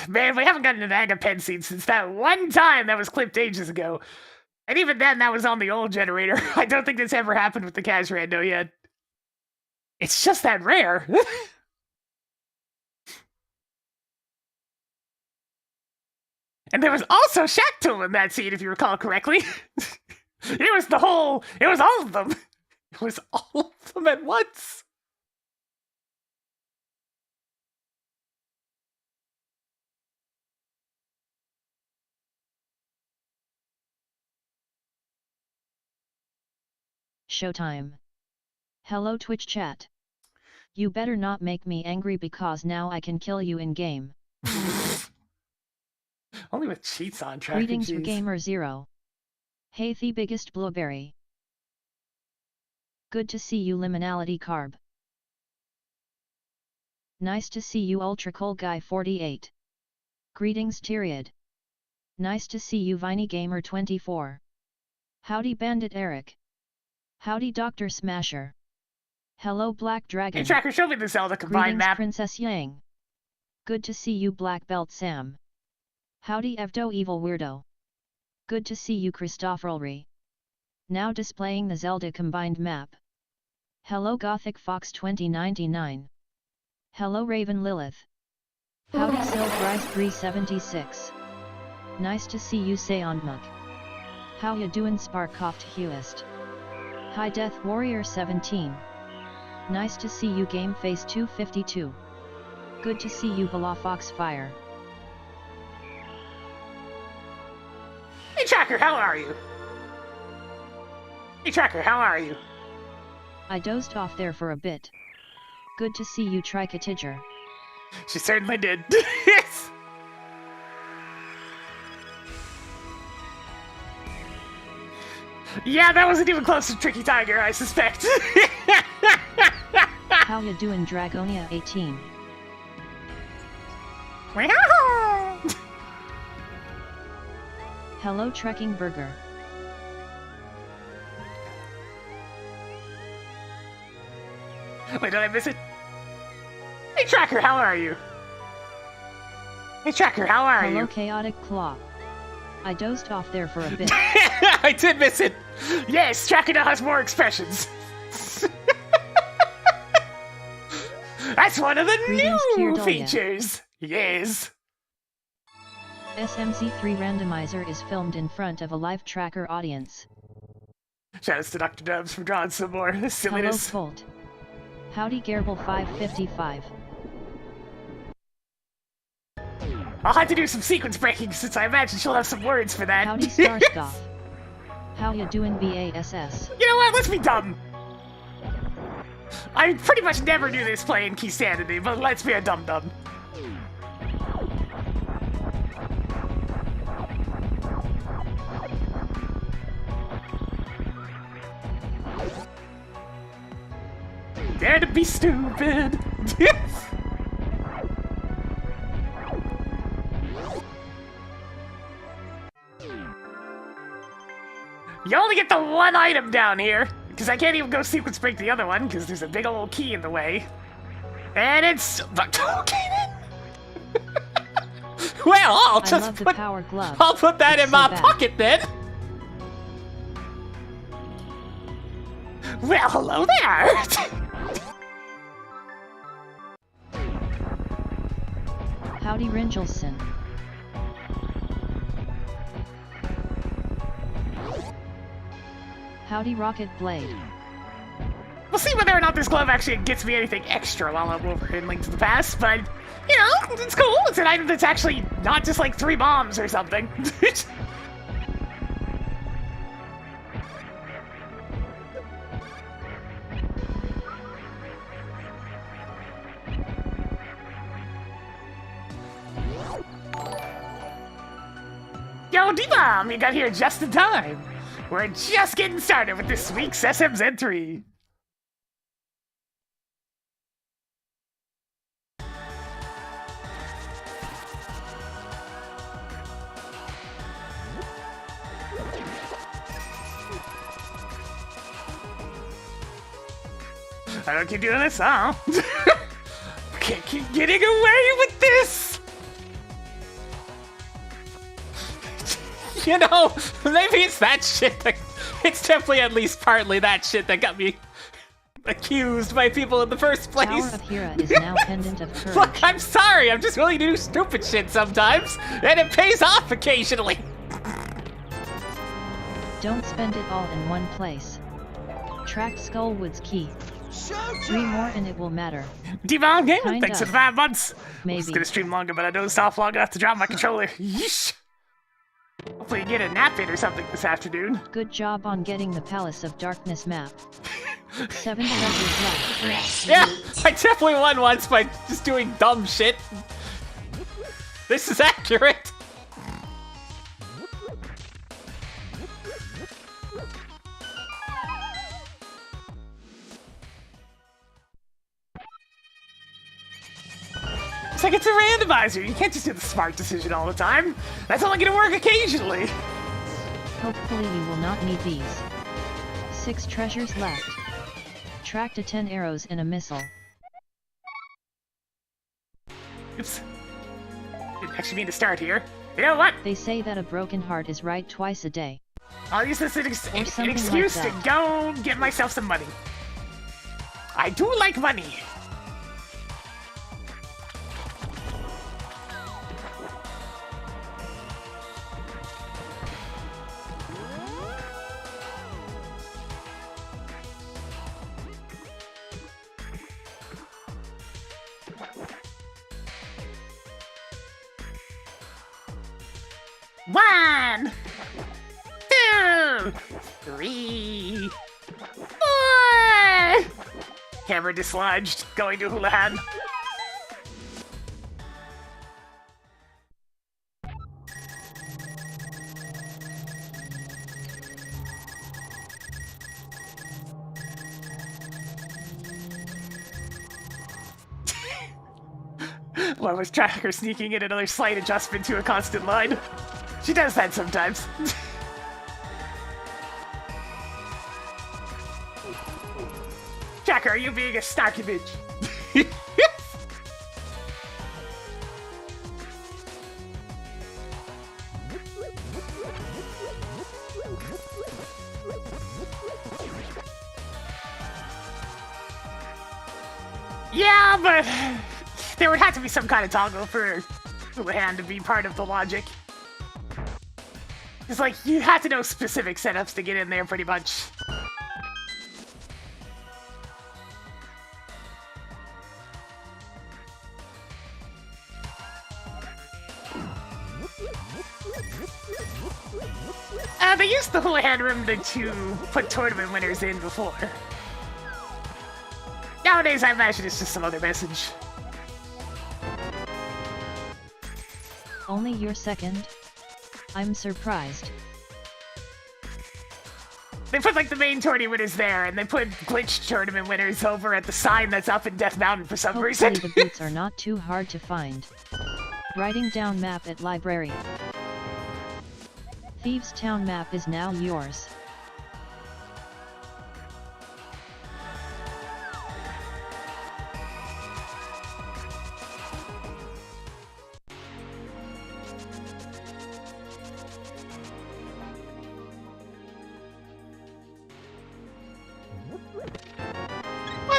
Man, we haven't gotten an Aga pen scene since that one time that was clipped ages ago. And even then, that was on the old generator. I don't think this ever happened with the Cash Rando yet. It's just that rare. And there was also Shacktool in that scene, if you recall correctly. It was all of them. It was all of them at once. Showtime. Hello Twitch chat. You better not make me angry because now I can kill you in game. Only with cheats on track. Greetings Gamer Zero. Hey the biggest blueberry. Good to see you Liminality Carb. Nice to see you Ultra Cool Guy 48. Greetings Tyriad. Nice to see you Viney Gamer 24. Howdy Bandit Eric. Howdy Dr. Smasher. Hello Black Dragon. Hey Tracker, show me the Zelda combined Greetings map. Princess Yang. Good to see you Black Belt Sam. Howdy Evdo Evil Weirdo. Good to see you Christopher Ulry. Now displaying the Zelda combined map. Hello Gothic Fox 2099. Hello Raven Lilith. Howdy Silk Rice 376. Nice to see you Seonmuk. How ya doin' Sparkoft Hewist. Hi Death Warrior 17. Nice to see you Gameface 252. Good to see you Bala Foxfire. Hey Tracker, how are you? Hey Tracker, how are you? I dozed off there for a bit. Good to see you Tricatiger. She certainly did. Yeah, that wasn't even close to Tricky Tiger, I suspect. How ya doin' Dragonia 18? Hello Trekking Burger. Wait, did I miss it? Hey Tracker, how are you? Hey Tracker, how are Hello you? Chaotic Claw. I dozed off there for a bit. I did miss it! Yes, Tracker now has more expressions. That's one of the Greetings, new Kirdolia. features. Yes. SMZ3 Randomizer is filmed in front of a live tracker audience. Shoutouts to Dr. Dubs for drawing some more Hello silliness. Colt. Howdy Garble 555. I'll have to do some sequence breaking since I imagine she'll have some words for that. Howdy Starscoff. How ya doin' BASS? You know what? Let's be dumb. I pretty much never do this playing Key Sanity, but let's be a dum-dum. Dare to be stupid. You only get the one item down here, because I can't even go sequence break the other one, because there's a big old key in the way. And it's... Okay, well, I'll I just love the put... power glove. I'll put that It's in so my bad. pocket then. Well, hello there. Howdy Ringelson. Howdy Rocket Blade. We'll see whether or not this glove actually gets me anything extra while I'm over in Link to the Past, but, you know, it's cool. It's an item that's actually not just like 3 bombs or something. D-Bomb, you got here just in time. We're just getting started with this week's SMZ3. I don't keep doing this, huh? Can't keep getting away with this! You know, maybe it's that shit that... It's definitely at least partly that shit that got me accused by people in the first place. Power of Hera is now pendant of courage. Look, I'm sorry, I'm just willing to do stupid shit sometimes, and it pays off occasionally. Don't spend it all in one place. Track Skullwood's key. 3 more and it will matter. D-Bomb Gamer, Kinda. thanks for the 5 months. Maybe. I was gonna stream longer, but I dozed off long enough to drop my controller. Yeesh. Hopefully you get a nap in or something this afternoon. Good job on getting the Palace of Darkness map. 7 treasures left. Yeah, I definitely won once by just doing dumb shit. This is accurate. It's like it's a randomizer. You can't just do the smart decision all the time. That's only gonna work occasionally. Hopefully you will not need these. 6 treasures left. Track to 10 arrows and a missile. Oops. Didn't actually mean to start here. You know what? They say that a broken heart is right twice a day. I'll use this as Or an something excuse like to that. go get myself some money. I do like money. One, 2, 3, 4. Camera dislodged. Going to Houlihan. Why was Tracker sneaking in another slight adjustment to a constant line? She does that sometimes. Tracker, are you being a snarky bitch? Yeah, but there would have to be some kind of toggle for Houlihan to be part of the logic. It's like, you have to know specific setups to get in there, pretty much. They used the Houlihan room to put tournament winners in before. Nowadays, I imagine it's just some other message. Only your second? I'm surprised. They put like the main tourney winners there, and they put glitched tournament winners over at the sign that's up in Death Mountain for some Hopefully reason. the boots are not too hard to find. Writing down map at library. Thieves Town map is now yours.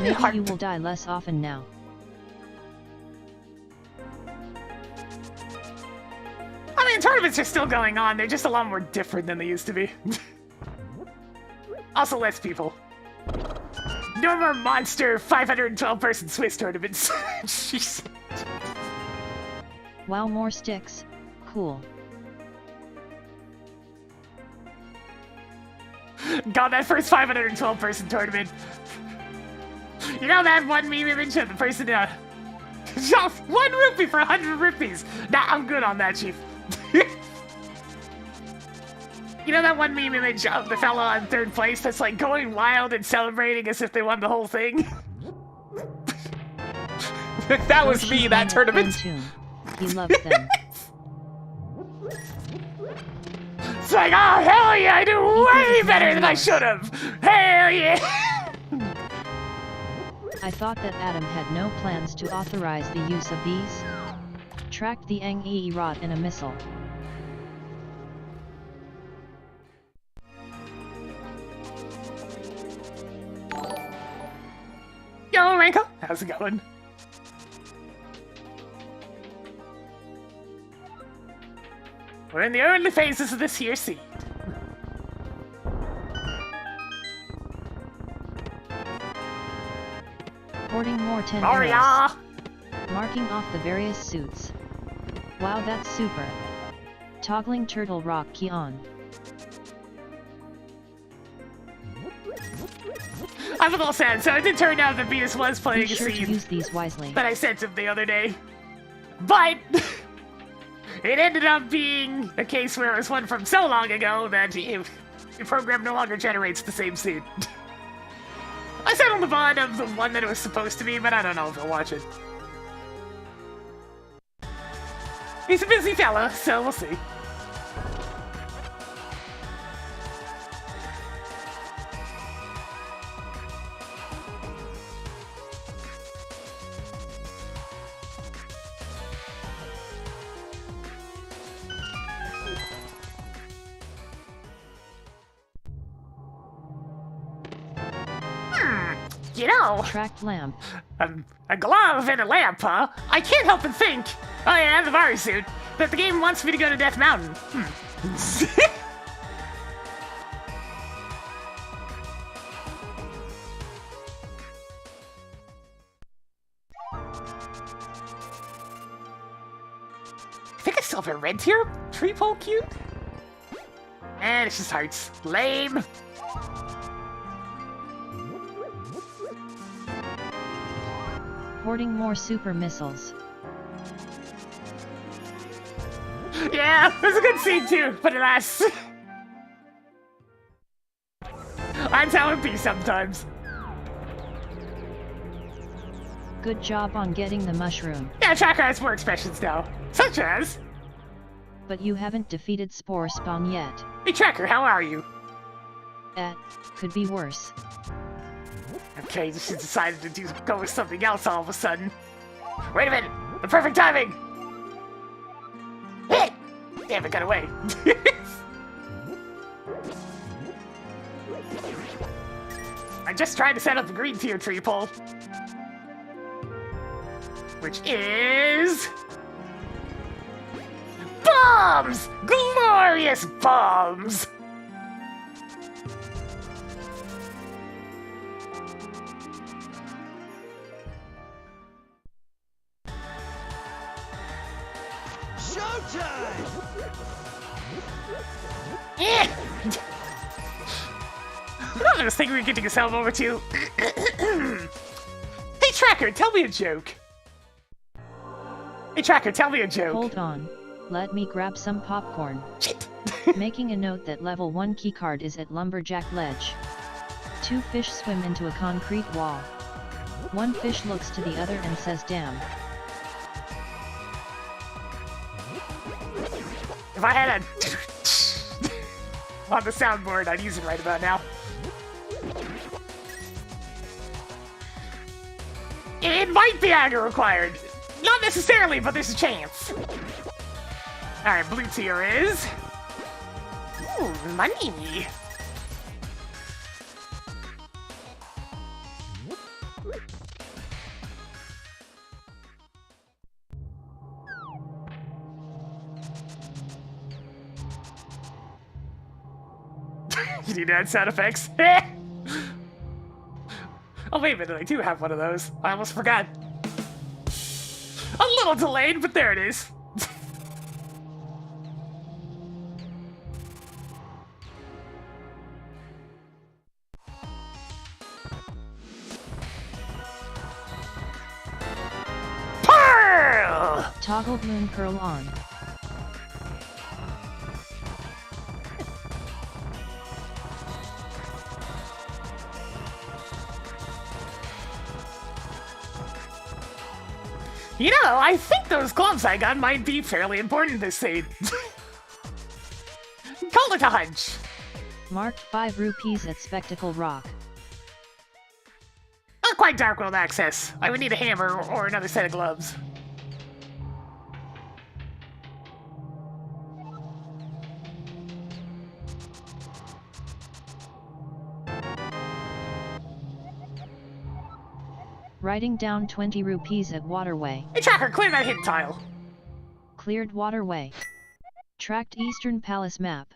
Maybe you will die less often now. I mean, tournaments are still going on. They're just a lot more different than they used to be. Also, less people. No more monster 512-person Swiss tournaments. Jeez. Wow, more sticks. Cool. Got that first 512-person tournament. You know that one meme image of the person, 1 rupee for 100 rupees. Nah, I'm good on that, Chief. You know that one meme image of the fella in third place that's like going wild and celebrating as if they won the whole thing? That was me, that tournament. He loves them. It's like, oh, hell yeah, I do way better than I should have! Hell yeah! I thought that Adam had no plans to authorize the use of these. Tracked the Ang Ee rot in a missile. Yo, Ranko, how's it going? We're in the early phases of this here seed. Hoarding more 10 Oh arrows. yeah! Marking off the various suits. Wow, that's super. Toggling turtle rock key on. I'm a little sad, so it did turn out that Venus was playing Be a sure to scene use these wisely. that I sent him the other day. But it ended up being a case where it was one from so long ago that the program no longer generates the same scene. I sent him the VOD of the one that it was supposed to be, but I don't know if he'll watch it. He's a busy fella, so we'll see. You know, Tracked lamp. a glove and a lamp, huh? I can't help but think, oh yeah, the Vari suit, that the game wants me to go to Death Mountain. I think I still have a red tier tree pole cube. And it's just hearts. Lame. Hoarding more super missiles. Yeah, it was a good scene too, but alas. That's how it be sometimes. Good job on getting the mushroom. Yeah, Tracker has more expressions now. Such as... But you haven't defeated Spore Spawn yet. Hey Tracker, how are you? Could be worse. Okay, she decided to go with something else all of a sudden. Wait a minute! The perfect timing! Hey! Damn, it got away. I'm just trying to set up the green tier tree pole. Which is... bombs! Glorious bombs! Eh. I was thinking we were getting yourself over to... Hey Tracker, tell me a joke. Hey Tracker, tell me a joke. Hold on. Let me grab some popcorn. Shit. Making a note that level 1 keycard is at Lumberjack Ledge. 2 fish swim into a concrete wall. 1 fish looks to the other and says damn. If I had a... on the soundboard, I'd use it right about now. It might be aggro required. Not necessarily, but there's a chance. Alright, blue tier is... Ooh, money. You need to add sound effects. Oh, wait a minute, I do have one of those. I almost forgot. A little delayed, but there it is. Pearl! Toggled moon curl on. You know, I think those gloves I got might be fairly important this scene. Call it a hunch. Marked 5 rupees at Spectacle Rock. Not quite Dark World access. I would need a hammer or another set of gloves. Writing down 20 rupees at Waterway. Hey Tracker, clear that hidden tile. Cleared Waterway. Tracked Eastern Palace map.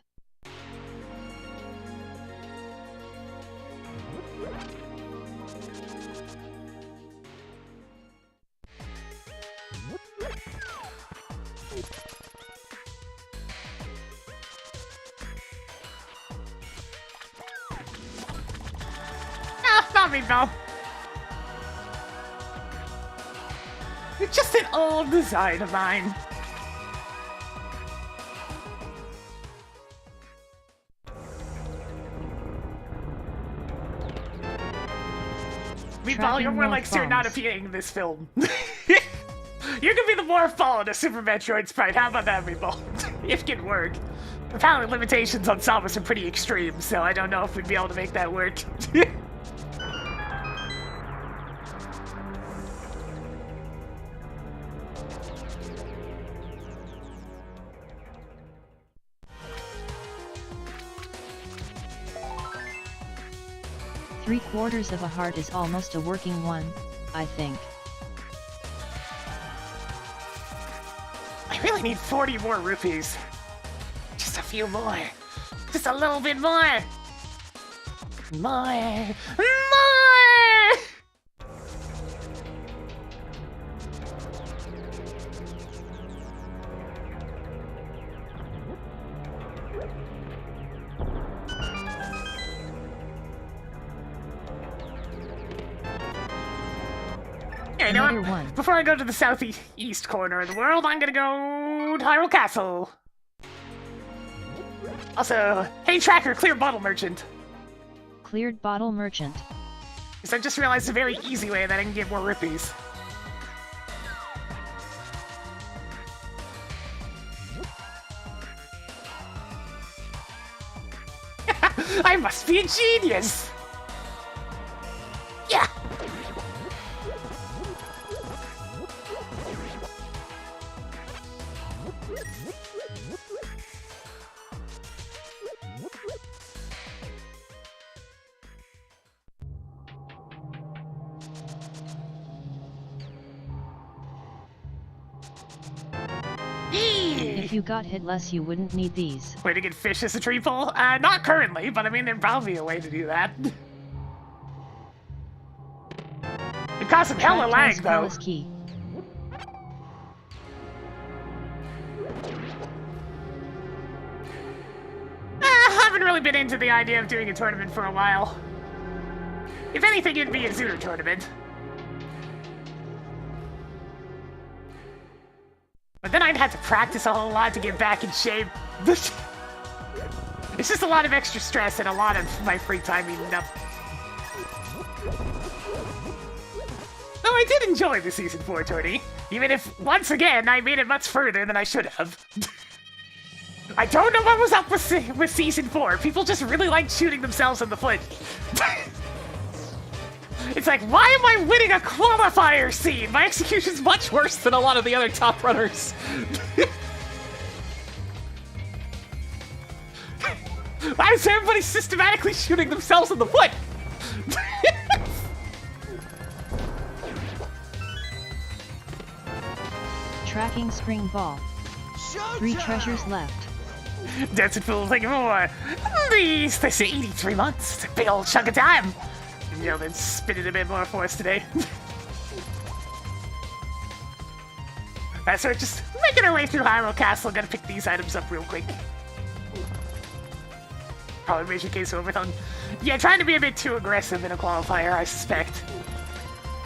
Ah, not me, Bell. It's just an old design of mine. Meanwhile, you're more like Sir not appearing in this film. You can be the Morphball in a Super Metroid sprite. How about that, Meatball? If it can work. Apparently limitations on Samus are pretty extreme, so I don't know if we'd be able to make that work. Three-quarters of a heart is almost a working one, I think. I really need 40 more rupees. Just a few more. Just a little bit more. More. You know Another what? one. Before I go to the southeast corner of the world, I'm gonna go to Hyrule Castle. Also, hey Tracker, clear bottle merchant. Cleared Bottle Merchant. Because I just realized a very easy way that I can get more rupees. I must be a genius! Yeah! If you got hit less you wouldn't need these. Way to get fish as a tree pole? Not currently, but I mean, there'd probably be a way to do that. It costs some hella lag, though. Palace Key. I haven't really been into the idea of doing a tournament for a while. If anything, it'd be a Zooter tournament. But then I'd have to practice a whole lot to get back in shape. It's just a lot of extra stress and a lot of my free time eaten up. Though I did enjoy the Season 4 tourney, even if, once again, I made it much further than I should have. I don't know what was up with Season 4. People just really like shooting themselves in the foot. It's like, why am I winning a qualifier scene? My execution's much worse than a lot of the other top runners. Why is everybody systematically shooting themselves in the foot? Tracking Spring Ball. 3 treasures left. Dancing fool, thinking more. They say 83 months. It's a big old chunk of time. You know, then spin it a bit more for us today. Alright, so we're just making our way through Hyrule Castle. Gotta pick these items up real quick. Probably major case of overthrown. Yeah, trying to be a bit too aggressive in a qualifier, I suspect.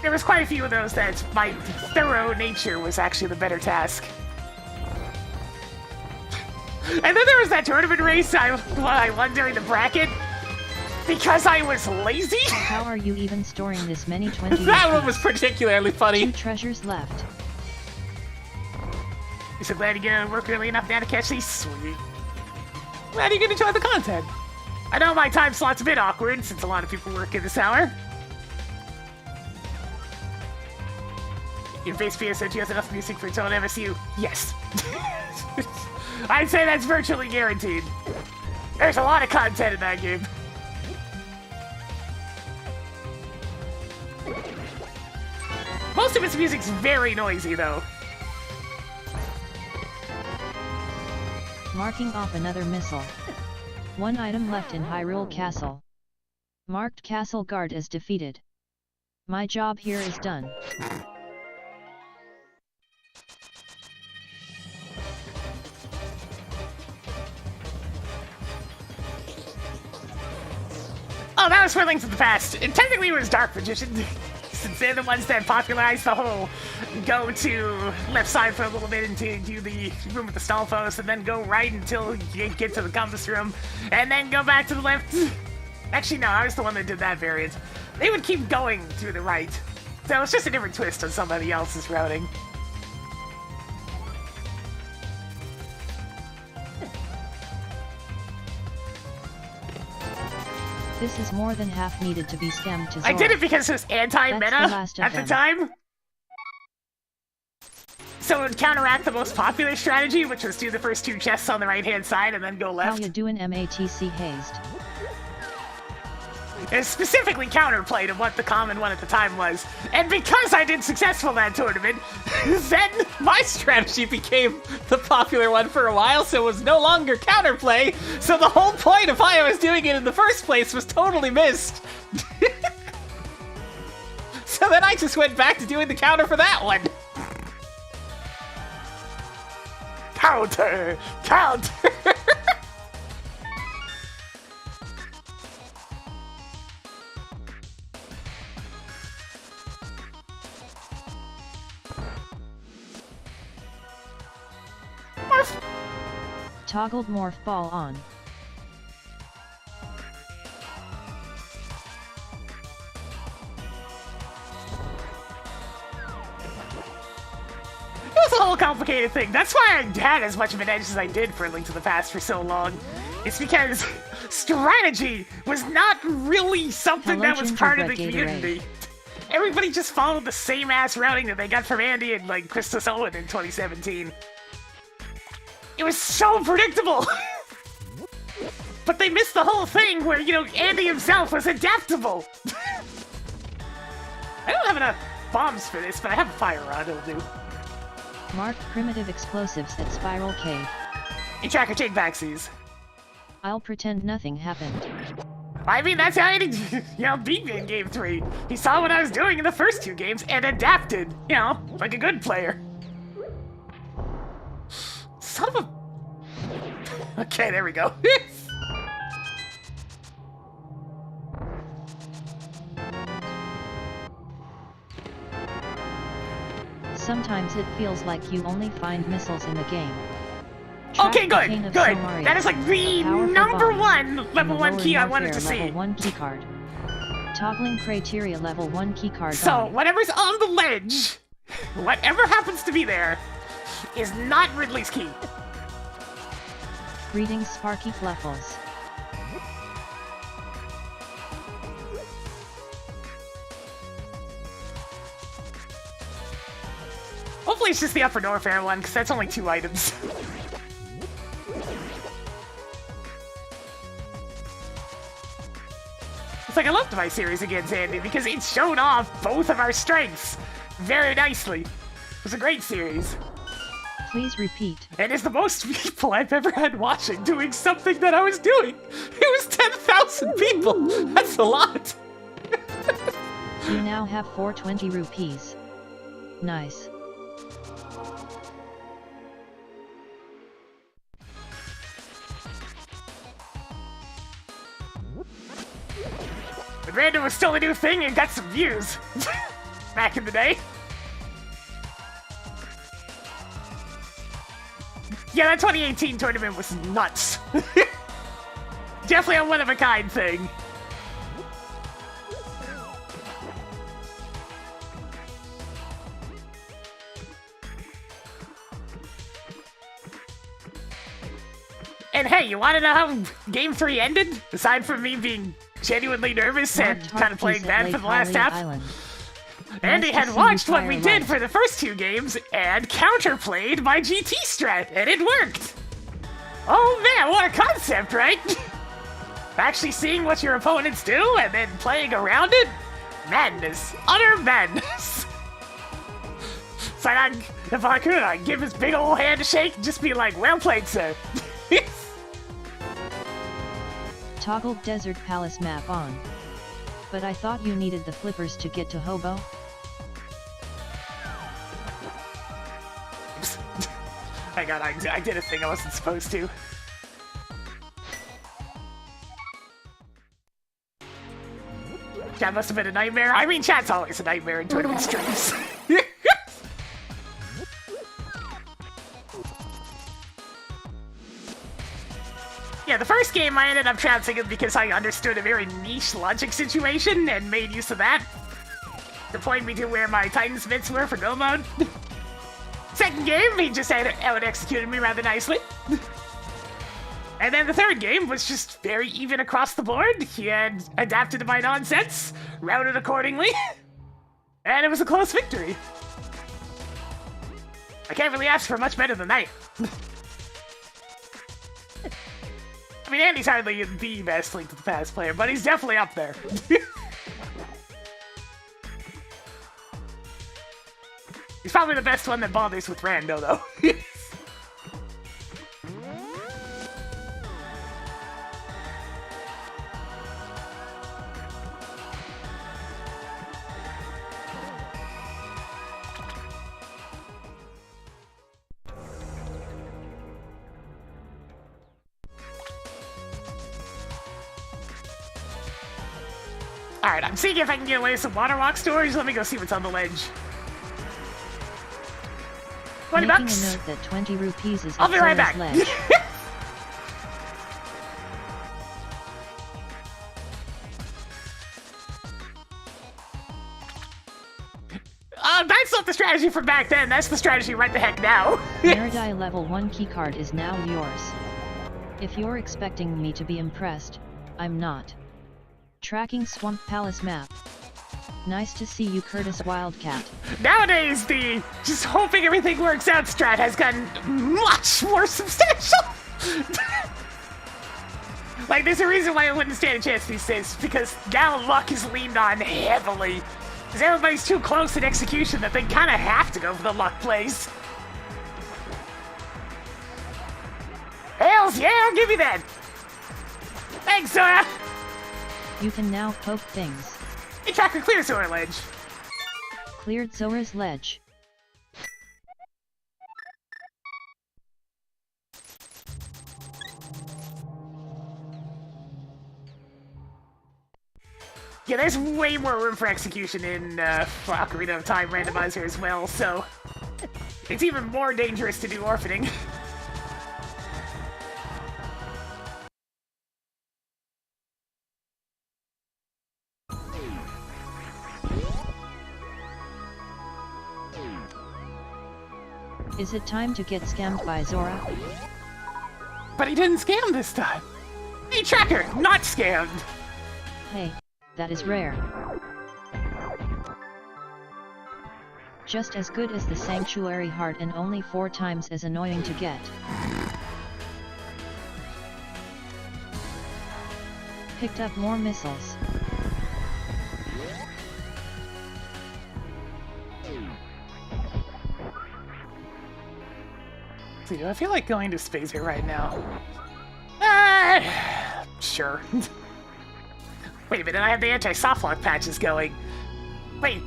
There was quite a few of those that my thorough nature was actually the better task. And then there was that tournament race I won during the bracket because I was lazy. How are you even storing this many 20 That one rupees? was particularly funny. 2 treasures left. You're so glad you get out of work early enough now to catch these? Sweet. Glad you can enjoy the content. I know my time slot's a bit awkward since a lot of people work in this hour. Your base PSO2 has enough music for its own MSU. Yes. I'd say that's virtually guaranteed. There's a lot of content in that game. Most of its music's very noisy, though. Marking off another missile. One item left in Hyrule Castle. Marked Castle Guard as defeated. My job here is done. Oh, that was for Link to the Past. And technically it was Dark Magician, since they're the ones that popularized the whole go to left side for a little bit into do the room with the Stalfos, and then go right until you get to the compass room, and then go back to the left. Actually, no, I was the one that did that variant. They would keep going to the right. So it's just a different twist on somebody else's routing. This is more than half needed to be scammed to Zora. I did it because it was anti-meta at the time. So it would counteract the most popular strategy, which was do the first two chests on the right-hand side and then go left. How you doing, MATC hazed? It specifically counterplayed of what the common one at the time was. And because I did successful that tournament, then My strategy became the popular one for a while, so it was no longer counterplay, so the whole point of why I was doing it in the first place was totally missed. So then I just went back to doing the counter for that one. counter, counter. Toggled morph ball on. It was a whole complicated thing. That's why I had as much of an edge as I did for Link to the Past for so long. It's because strategy was not really something that was part of the community. Everybody just followed the same ass routing that they got from Andy and like Christos Owen in 2017. It was so predictable! But they missed the whole thing where, you know, Andy himself was adaptable! I don't have enough bombs for this, but I have a fire rod, it'll do. Marked primitive explosives at Spiral Cave. You tracker chain backsies. I'll pretend nothing happened. I mean, that's how he, you know, beat me in Game 3. He saw what I was doing in the first two games and adapted, you know, like a good player. Son of a... Okay, there we go. Sometimes it feels like you only find missiles in the game. Okay, Track good, the good. cane of Somaria. That is like the Powerful number bomb. one level In 1 Lower key I wanted Warfare, to see. Level 1 keycard. Toggling criteria level 1 keycard So, on. whatever's on the ledge, whatever happens to be there, is not Ridley's key. Greetings, Sparky Fluffles. Hopefully it's just the Upper Norfair one, because that's only 2 items. It's like I loved my series against Andy, because it showed off both of our strengths very nicely. It was a great series. Please repeat. And it's the most people I've ever had watching doing something that I was doing. It was 10,000 people. That's a lot. You now have 420 rupees. Nice. But Random was still a new thing and got some views. Back in the day. Yeah, that 2018 tournament was nuts. Definitely a one-of-a-kind thing. And hey, you want to know how Game 3 ended? Aside from me being genuinely nervous and kind of playing bad for the last half? Andy had watched what we did for the first 2 games and counterplayed my GT strat, and it worked! Oh man, what a concept, right? Actually seeing what your opponents do and then playing around it? Madness. Utter madness. It's like, if I could, I'd give his big old hand a shake and just be like, well played, sir. Toggle Desert Palace map on. But I thought you needed the flippers to get to Hobo? Oops. Hang on, I did a thing I wasn't supposed to. Chat must have been a nightmare. I mean, chat's always a nightmare in tournament streams. Yeah, the first game I ended up trouncing it because I understood a very niche logic situation and made use of that to point me to where my Titan's bits were for go mode. Second game, he just out-executed me rather nicely. And then the third game was just very even across the board. He had adapted to my nonsense, routed accordingly, and it was a close victory. I can't really ask for much better than that. I mean, Andy's hardly the best Link to the Past player, but he's definitely up there. He's probably the best one that bothers with Rando, though. Alright, I'm seeing if I can get away with some water walk stories. Let me go see what's on the ledge. 20 Making bucks? a note that 20 rupees is I'll be right back. ledge. That's not the strategy from back then. That's the strategy right the heck now. Meridai level 1 keycard is now yours. If you're expecting me to be impressed, I'm not. Tracking Swamp Palace map. Nice to see you, Curtis Wildcat. Nowadays, the just hoping everything works out strat has gotten much more substantial. Like, there's a reason why I wouldn't stand a chance these days, because now luck is leaned on heavily. Because everybody's too close in execution that they kind of have to go for the luck plays. Hells yeah, I'll give you that. Thanks, Zora. You can now poke things. Hey, tracker, clear Zora ledge. Cleared Zora's ledge. Yeah, there's way more room for execution in Ocarina of Time Randomizer as well, so it's even more dangerous to do orphaning. Is it time to get scammed by Zora? But he didn't scam this time. Hey, tracker, not scammed. Hey, that is rare. Just as good as the Sanctuary Heart and only 4 times as annoying to get. Picked up more missiles. Do I feel like going to Spacer right now? Sure. Wait a minute, I have the anti-softlock patches going. Wait,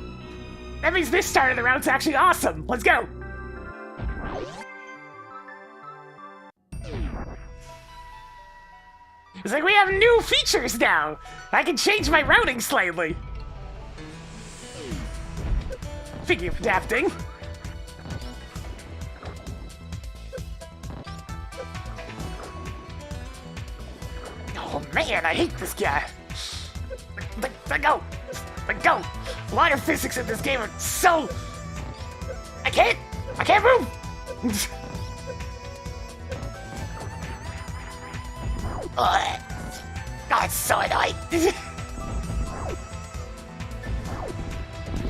that means this start of the route's actually awesome. Let's go. It's like we have new features now. I can change my routing slightly. Speaking of adapting. Oh man, I hate this guy. Let go! Let go! Water physics in this game are so... I can't move! Oh, it's so annoying.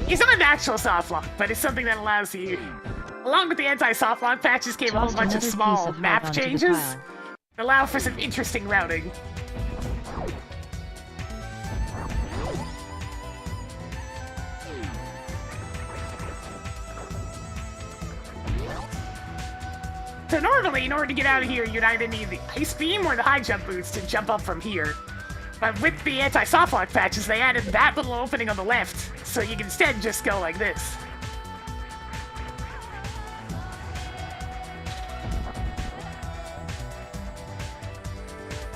It's not an actual soft lock, but it's something that allows you. Along with the anti-soft lock patches came a whole bunch of small map changes that allow for some interesting routing. So normally, in order to get out of here, you'd either need the ice beam or the high jump boots to jump up from here. But with the anti-soft lock patches, they added that little opening on the left, so you can instead just go like this.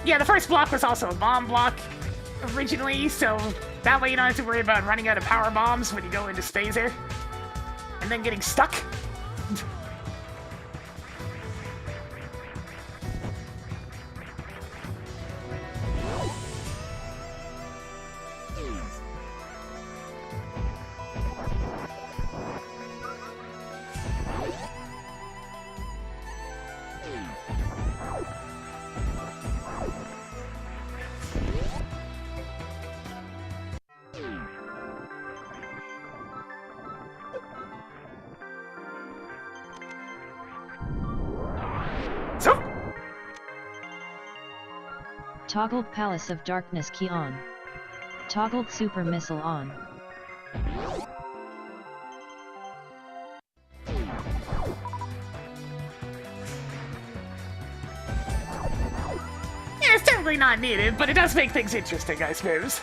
Yeah, the first block was also a bomb block originally, so that way you don't have to worry about running out of power bombs when you go into Phaser. And then getting stuck. Toggled Palace of Darkness key on. Toggled Super Missile on. Yeah, it's technically not needed, but it does make things interesting, I suppose.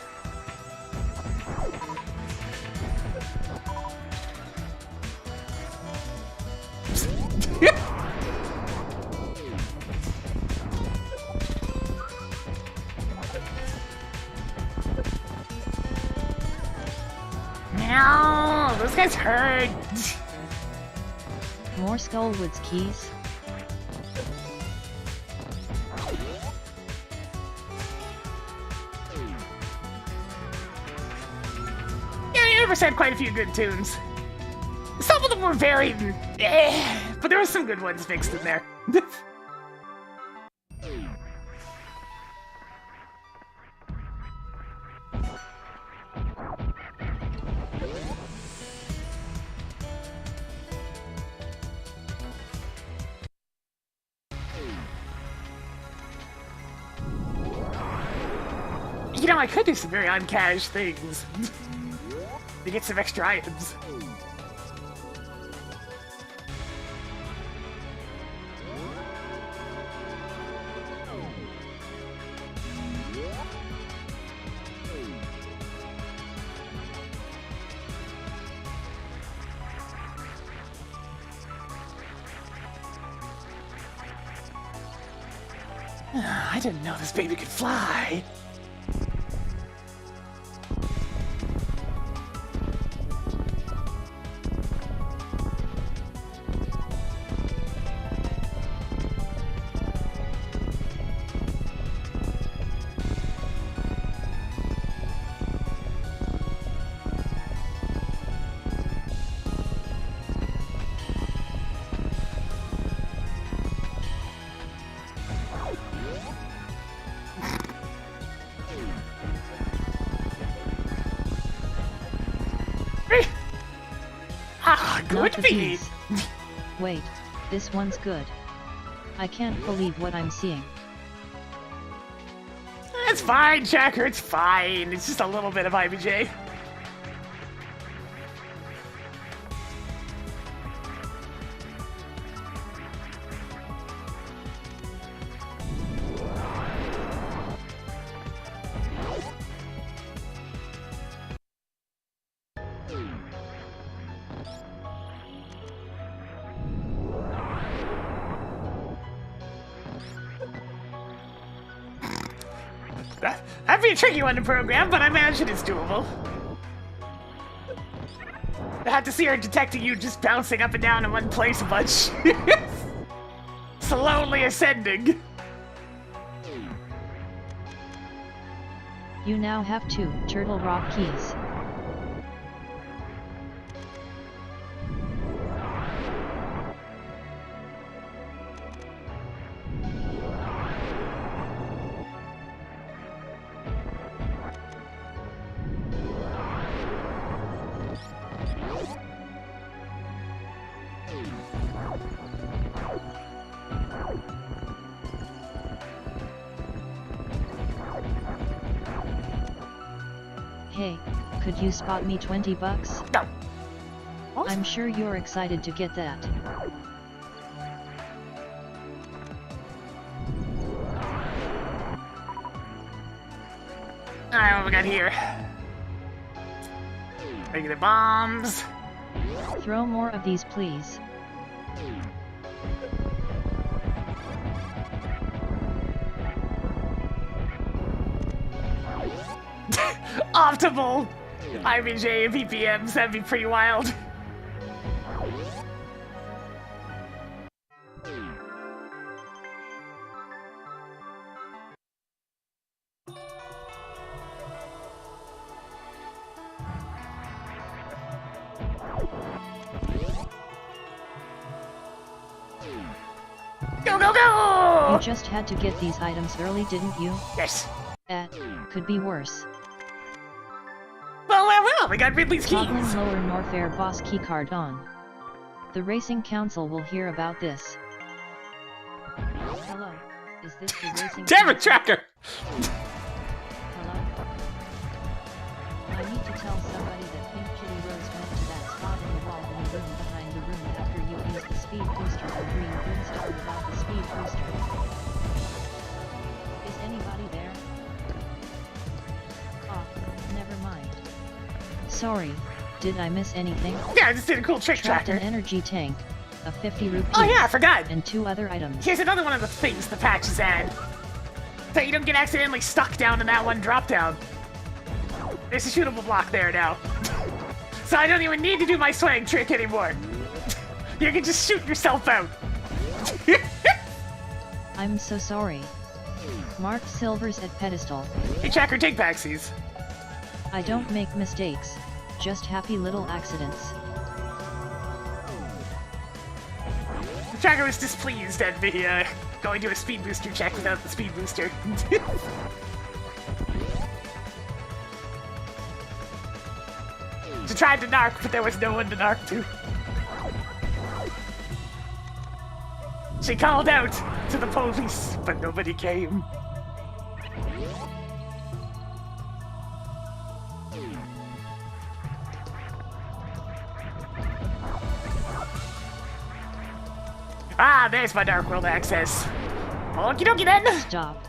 No, those guys hurt. More Skullwoods keys. Yeah, Universe had quite a few good tunes. Some of them were very but there were some good ones mixed in there. You know, I could do some very uncash things to get some extra items. I didn't know this baby could fly. Not the Good keys. Wait, this one's good. I can't believe what I'm seeing. It's fine, Jacker, it's fine. It's just a little bit of IBJ. That'd be a tricky one to program, but I imagine it's doable. I have to see her detecting you just bouncing up and down in one place a bunch. Slowly ascending. You now have 2 Turtle Rock keys. Hey, could you spot me 20 bucks? No. What? I'm sure you're excited to get that. Alright, what we got here? Regular bombs. Throw more of these, please. Optimal IBJ and PPMs, that'd be pretty wild. Go, go, go! You just had to get these items early, didn't you? Yes. Could be worse. Well, we got Ridley's keys. Toggling lower Norfair boss keycard on. The Racing Council will hear about this. Hello, is this the Racing Damn it, Council? Tracker! Hello? I need to tell somebody that PinkKittyRose went to that spot in the wall in the room behind the room after you used the speed booster or green star without the speed booster. Is anybody there? Oh, never mind. Sorry, did I miss anything? Yeah, I just did a cool trick Trapped tracker. an energy tank, a 50 rupee, Oh yeah, I forgot. and 2 other items. Here's another one of the things the patches add. So you don't get accidentally stuck down in that one drop down. There's a shootable block there now. So I don't even need to do my swag trick anymore. You can just shoot yourself out. I'm so sorry. Marked silvers at pedestal. Hey, Tracker, take backsies. I don't make mistakes, just happy little accidents. The Tracker was displeased at me going to a speed booster check without the speed booster. She tried to narc, but there was no one to narc to. She called out to the police, but nobody came. Ah, there's my Dark World access. Okie dokie then. Stop.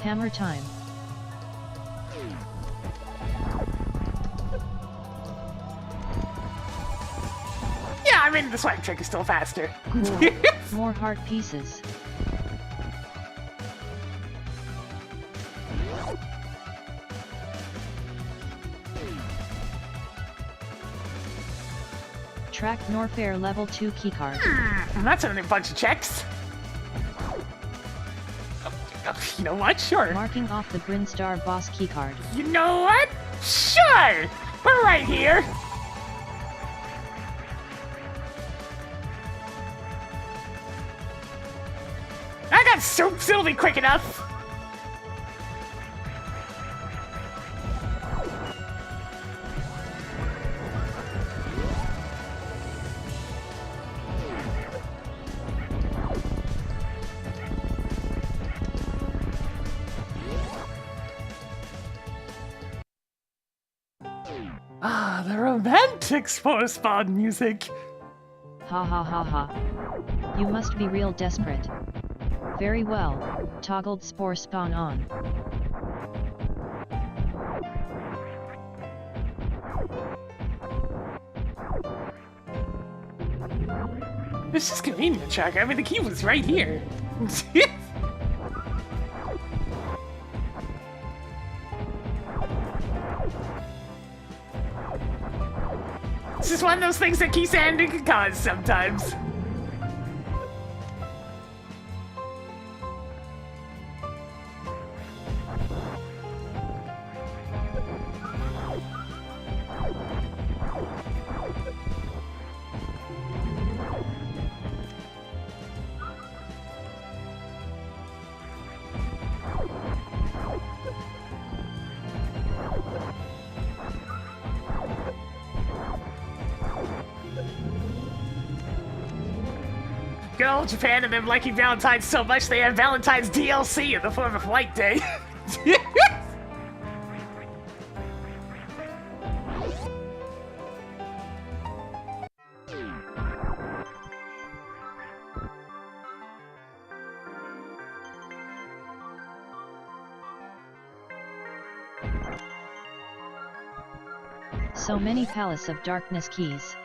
Hammer time. Yeah, I mean, the swag trick is still faster. Cool. More heart pieces. Track Norfair level 2 keycard. That's a bunch of checks. You know what? Sure. Marking off the Brinstar boss keycard. You know what? Sure! We're right here. I got soups, it'll be quick enough. Ah, the romantic spore spawn music. Ha ha ha ha. You must be real desperate. Very well, toggled spore spawn on. It's just convenient, Tracker. I mean, the key was right here. It's just one of those things that key sanding can cause sometimes. Good old Japan and them liking Valentine's so much they have Valentine's DLC in the form of White Day. So many Palace of Darkness keys.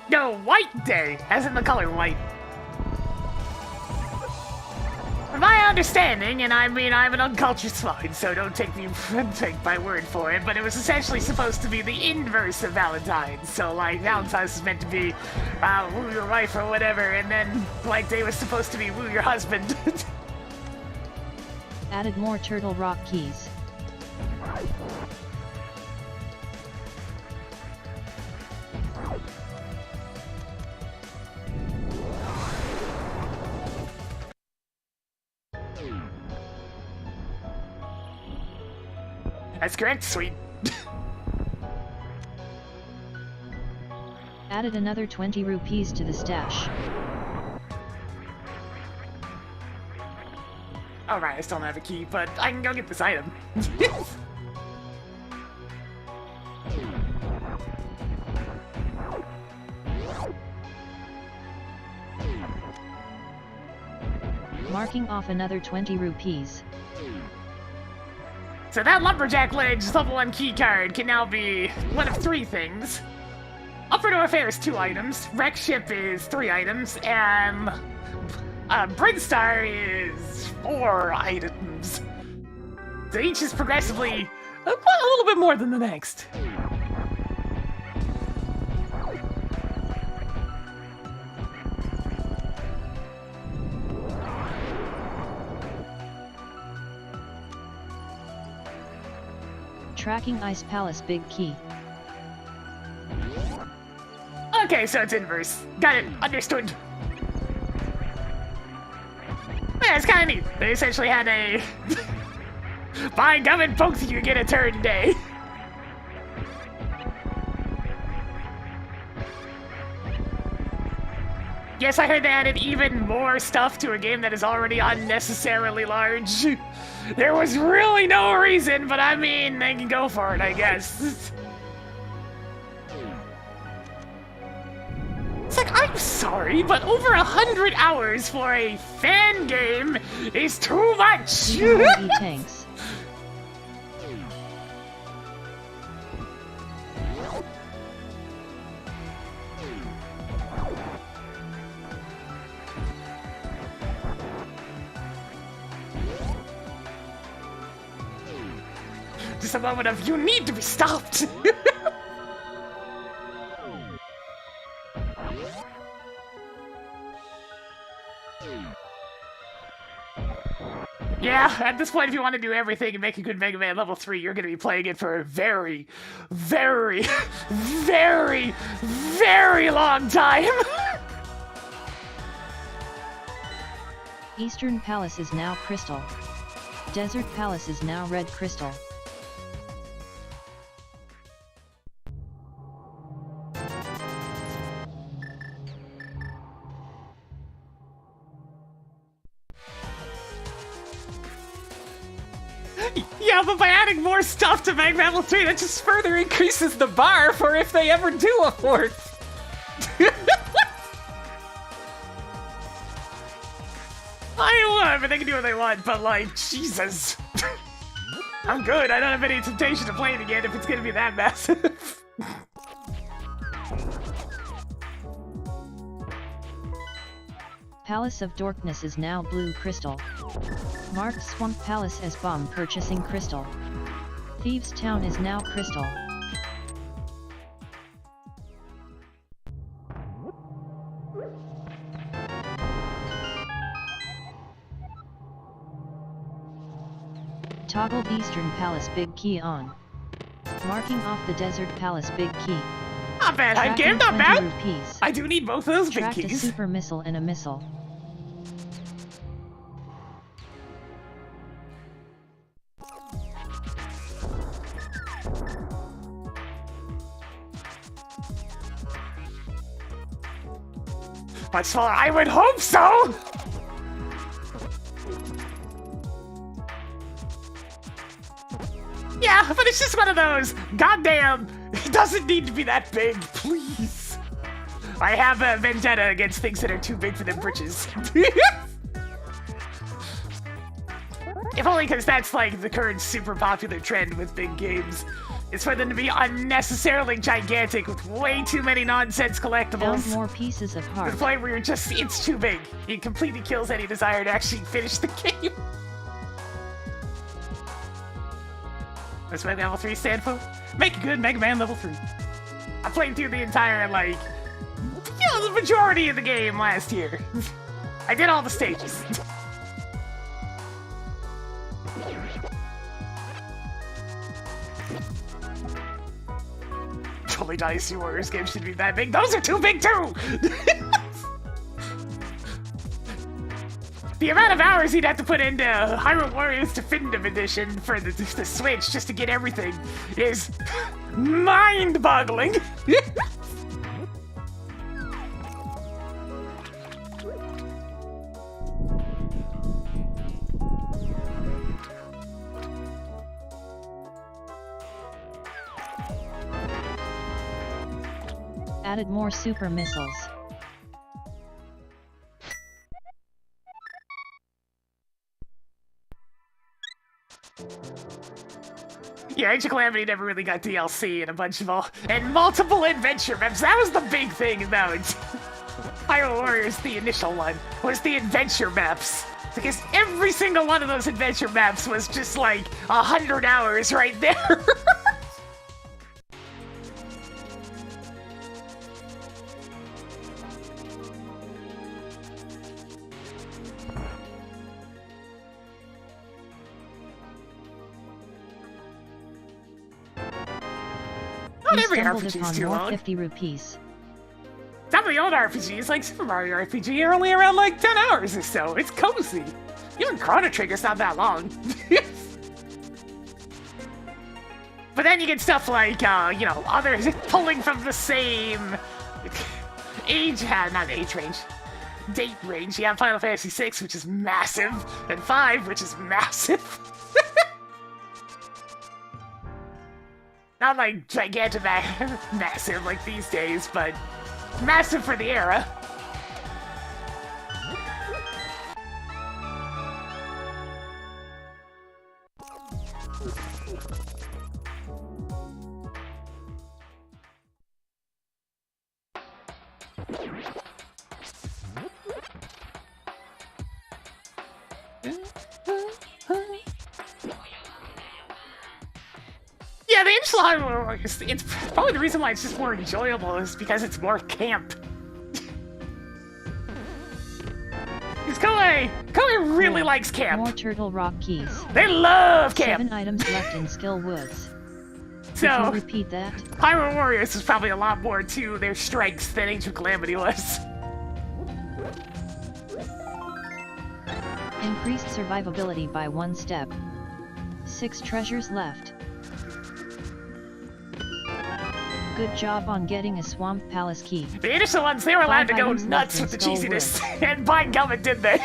No, White Day, as in the color white. From my understanding, and I mean I'm an uncultured swine, so don't take my word for it, but it was essentially supposed to be the inverse of Valentine's. So like Valentine's is meant to be woo your wife or whatever, and then White Day was supposed to be woo your husband. Added more Turtle Rock keys. That's correct, sweet. Added another 20 rupees to the stash. Alright, I still don't have a key, but I can go get this item. Marking off another 20 rupees. So that Lumberjack Ledge level 1 key card can now be one of 3 things. Upper Door Fair is 2 items, Wreck Ship is 3 items, and Bridstar is 4 items. So each is progressively a little bit more than the next. Tracking Ice Palace big key. Okay, so it's inverse. Got it. Understood. Yeah, it's kind of neat. They essentially had a by gum and pokes you get a turn day. Yes, I heard they added even more stuff to a game that is already unnecessarily large. There was really no reason, but I mean, they can go for it, I guess. It's like, I'm sorry, but over 100 hours for a fan game is too much! Even more E-tanks. Just a moment of, you need to be stopped! Yeah, at this point, if you want to do everything and make a good Mega Man level 3, you're going to be playing it for a very, very, very, very long time! Eastern Palace is now crystal. Desert Palace is now red crystal. Yeah, but by adding more stuff to Mega Man level 3, that just further increases the bar for if they ever do a fourth. They can do what they want, but like, Jesus. I'm good, I don't have any temptation to play it again if it's gonna be that massive. Palace of Darkness is now blue crystal. Marked Swamp Palace as bomb purchasing crystal. Thieves Town is now crystal. Toggle Eastern Palace big key on. Marking off the Desert Palace big key. Not bad, hype game, not bad! I do need both of those big Tracked a keys. super missile and a missile. Much smaller, I would hope so! Yeah, but it's just one of those, goddamn, it doesn't need to be that big, please. I have a vendetta against things that are too big for them britches. If only because that's like the current super popular trend with big games. It's for them to be unnecessarily gigantic with way too many nonsense collectibles. Found more pieces of To heart. the point where you're just, it's too big. It completely kills any desire to actually finish the game. What's my level 3 stand for? Make a good Mega Man level 3. I played through the entire, like, the majority of the game last year. I did all the stages. Only Dynasty Warriors games should be that big. Those are too big too! The amount of hours he'd have to put into Hyrule Warriors Definitive Edition for the Switch just to get everything is mind-boggling. Added more super missiles. Yeah, Age of Calamity never really got DLC and a bunch of and multiple adventure maps. That was the big thing about Hyrule Warriors, the initial one, was the adventure maps. Because every single one of those adventure maps was just like 100 hours right there. Not every Stumbled RPG is upon too more long. 50 rupees. Some of the old RPGs, like Super Mario RPG, are only around like 10 hours or so. It's cozy. Even Chrono Trigger's not that long. But then you get stuff like, others pulling from the same date range. You have Final Fantasy VI, which is massive, and 5, which is massive. Not like massive like these days, but massive for the era. Yeah, the initial Hyrule Warriors, it's probably the reason why it's just more enjoyable is because it's more camp. Because Koei really likes camp. More Turtle Rock keys. They love camp. 7 items left in Skill Woods. Could So, you repeat that? Hyrule Warriors is probably a lot more to their strengths than Age of Calamity was. Increased survivability by 1 step. 6 treasures left. Good job on getting a Swamp Palace key. The initial ones, they were allowed to 5 go items nuts with left the in Skull cheesiness, and by gummit did they.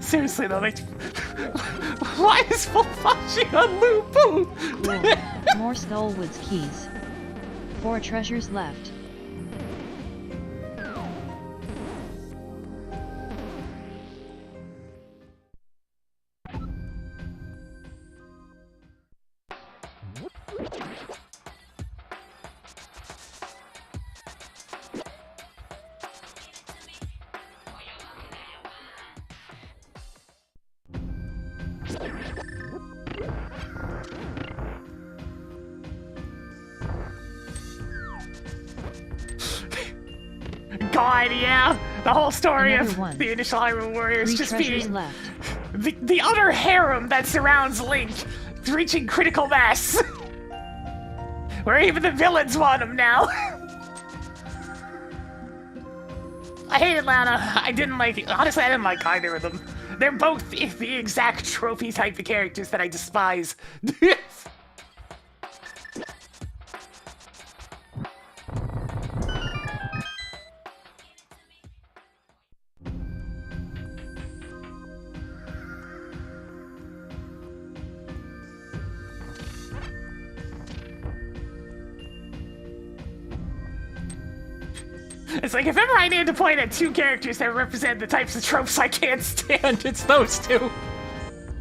Seriously though, why is Fulfashi on Lupu? More Skullwoods keys. 4 treasures left. God, yeah! The whole story Another of one. the initial Hyrule Warriors 3 just treasures being left. the utter harem that surrounds Link, reaching critical mass. Where even the villains want him now. I hated Lana. Honestly, I didn't like either of them. They're both the exact trophy type of characters that I despise. It's like if ever I need to point at 2 characters that represent the types of tropes I can't stand, It's those two.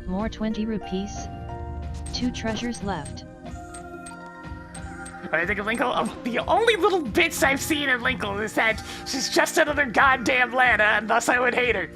More 20 rupees. 2 treasures left. But I think of Linkle, the only little bits I've seen in Linkle is that she's just another goddamn Lana, and thus I would hate her.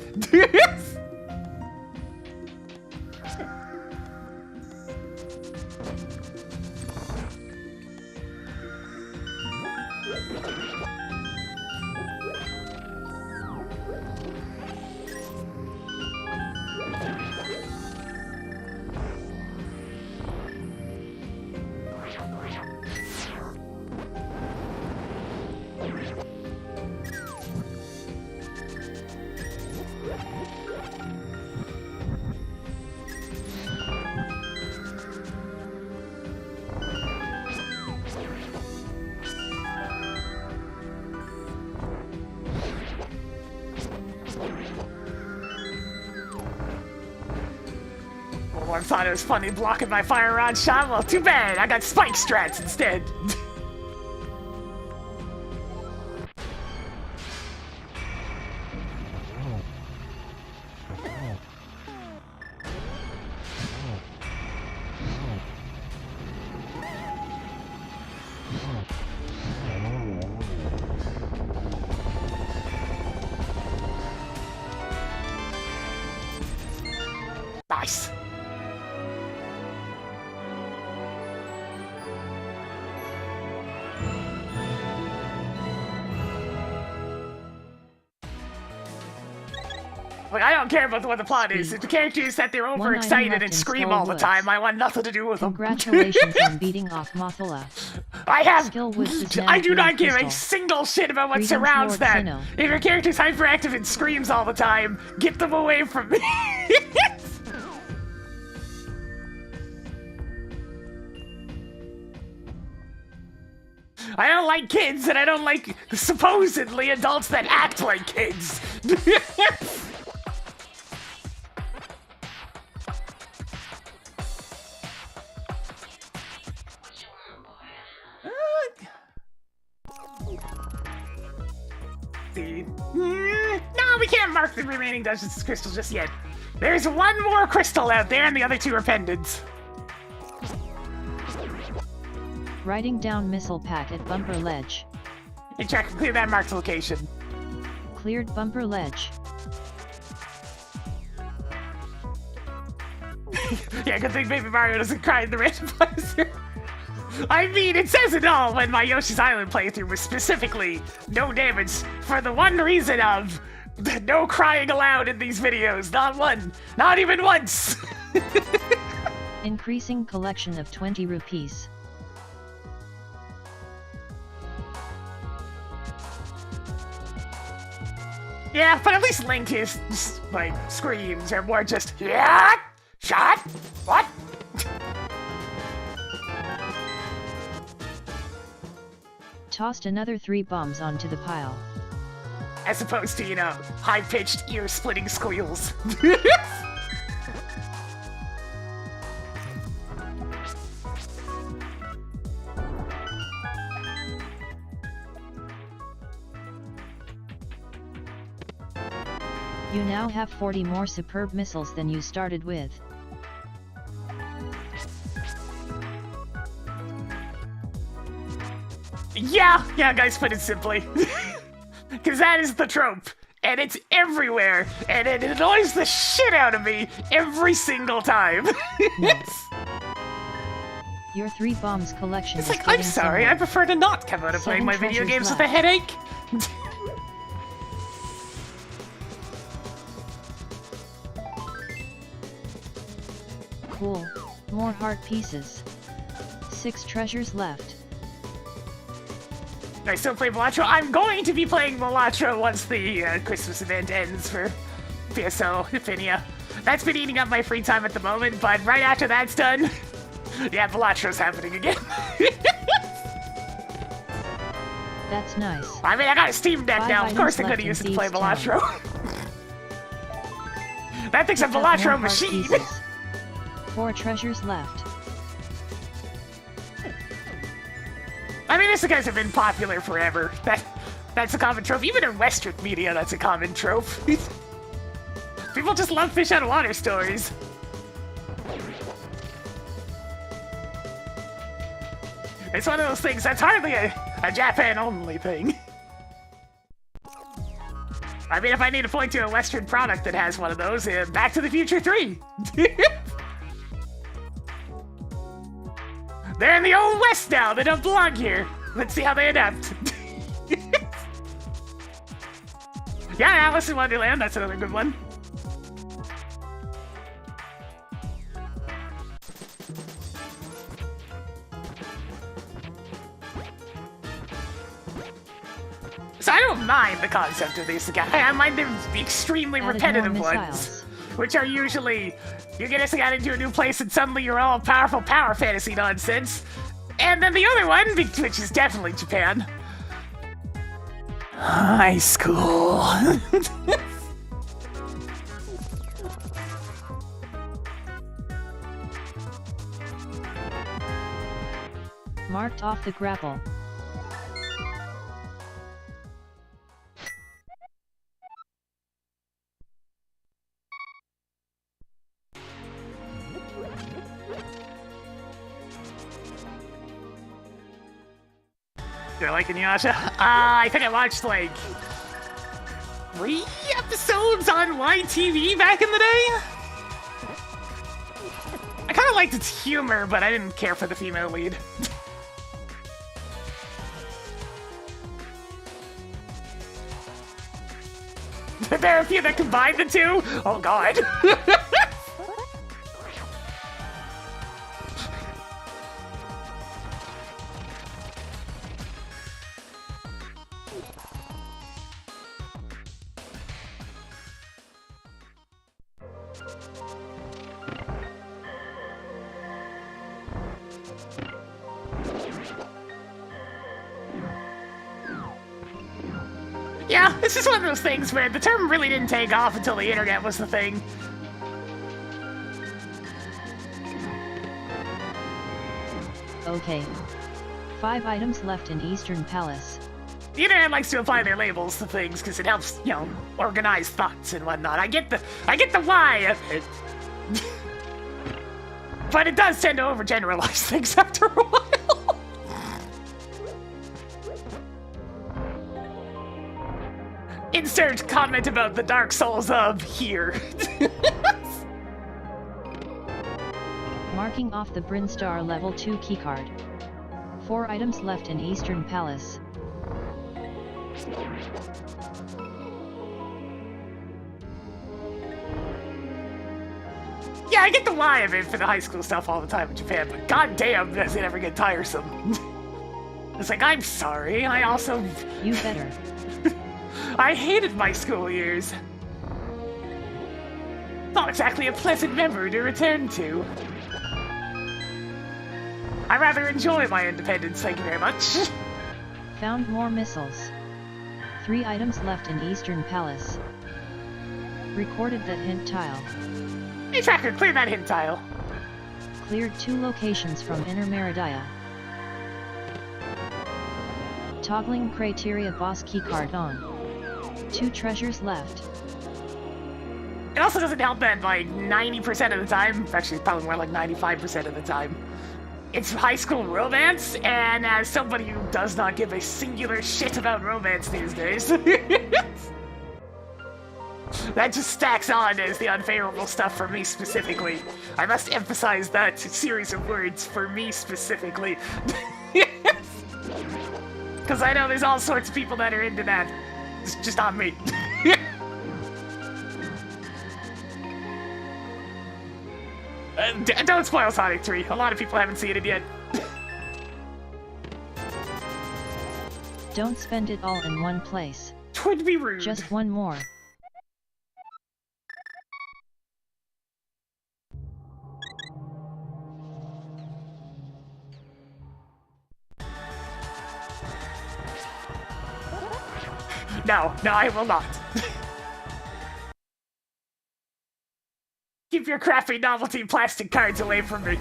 I thought it was funny blocking my fire rod shot. Well, too bad. I got spike strats instead. Nice. Like, I don't care about what the plot is. If the character is that they're overexcited and scream all the time, I want nothing to do with them. Congratulations on beating off Mothula. I have. Skill with the I do not give a crystal. single shit about what Freedom's surrounds Lord that. Sinnoh. If your character's hyperactive and screams all the time, get them away from me. I don't like kids, and I don't like supposedly adults that act like kids. No, we can't mark the remaining dungeons as crystals just yet. There's one more crystal out there, and the other 2 are pendants. Writing down missile pack at bumper ledge. You check and clear that marked location. Cleared bumper ledge. Yeah, good thing Baby Mario doesn't cry in the randomizer. I mean, it says it all when my Yoshi's Island playthrough was specifically no damage for the one reason of no crying aloud in these videos. Not one. Not even once. Increasing collection of 20 rupees. Yeah, but at least Link is, like, screams are more just, yeah, shot, what? Tossed another 3 bombs onto the pile. As opposed to, you know, high-pitched, ear-splitting squeals. You now have 40 more superb missiles than you started with. Yeah, guys, put it simply. Because that is the trope. And it's everywhere. And it annoys the shit out of me every single time. Nice. Your 3 bombs collection It's is like, I'm getting sorry, somewhere. I prefer to not come out of playing 7 my video treasures games with a left. headache. Cool. More heart pieces. 6 treasures left. I still play Balatro. I'm going to be playing Balatro once the Christmas event ends for PSO Infinia. That's been eating up my free time at the moment, but right after that's done, yeah, Balatro's happening again. That's nice. I mean, I got a Steam Deck 5 now. Of items course I left could have in used it to play Thieves' Town. Balatro. That thing's a Pick up more Balatro heart machine. pieces. 4 treasures left. I mean, these guys have been popular forever. That's a common trope. Even in Western media, that's a common trope. People just love fish out of water stories. It's one of those things that's hardly a Japan-only thing. I mean, if I need to point to a Western product that has one of those, Back to the Future 3. They're in the Old West now. They don't belong here. Let's see how they adapt. Yeah, Alice in Wonderland. That's another good one. So I don't mind the concept of these. I mind the extremely repetitive ones, which are usually you get us out into a new place and suddenly you're all powerful power fantasy nonsense. And then the other one, which is definitely Japan. High school. Marked off the grapple. Do I like Inuyasha? I think I watched like 3 episodes on YTV back in the day. I kind of liked its humor, but I didn't care for the female lead. There are a few that combine the two? Oh god. Yeah, it's just one of those things where the term really didn't take off until the internet was the thing. Okay. 5 items left in Eastern Palace. The internet likes to apply their labels to things because it helps, you know, organize thoughts and whatnot. I get the why of it. But it does tend to overgeneralize things after a while. Insert comment about the Dark Souls of here. Marking off the Brinstar level 2 keycard. 4 items left in Eastern Palace. Yeah, I get the why of it for the high school stuff all the time in Japan, but goddamn, does it ever get tiresome. It's like, I'm sorry, I also... You better. I hated my school years. Not exactly a pleasant memory to return to. I rather enjoy my independence, thank you very much. Found more missiles. 3 items left in Eastern Palace. Recorded that hint tile. Hey Tracker, clear that hint tile. Cleared 2 locations from Inner Meridia. Toggling criteria boss keycard on. 2 treasures left. It also doesn't help that like 90% of the time, actually probably more like 95% of the time, it's high school romance, and as somebody who does not give a singular shit about romance these days, that just stacks on as the unfavorable stuff for me specifically. I must emphasize that series of words, for me specifically. Because I know there's all sorts of people that are into that. It's just not me. Don't spoil Sonic 3. A lot of people haven't seen it yet. Don't spend it all in one place. Twould be rude. Just one more. No, I will not. Keep your crappy novelty plastic cards away from me.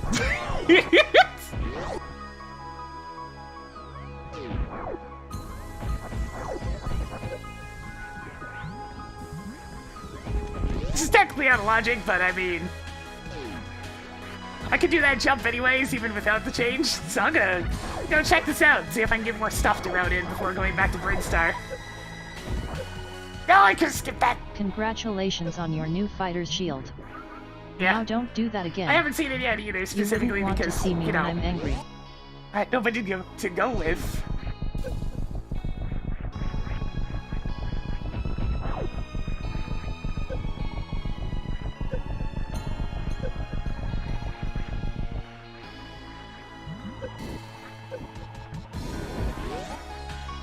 Which is technically out of logic, but I mean... I could do that jump anyways, even without the change. So I'm gonna go check this out and see if I can get more stuff to route in before going back to Brinstar. No, I could skip that! Congratulations on your new fighter's shield. Yeah. Now don't do that again. I haven't seen it yet either, specifically you wouldn't want because, to see me you know... when I'm angry. I had nobody to go with.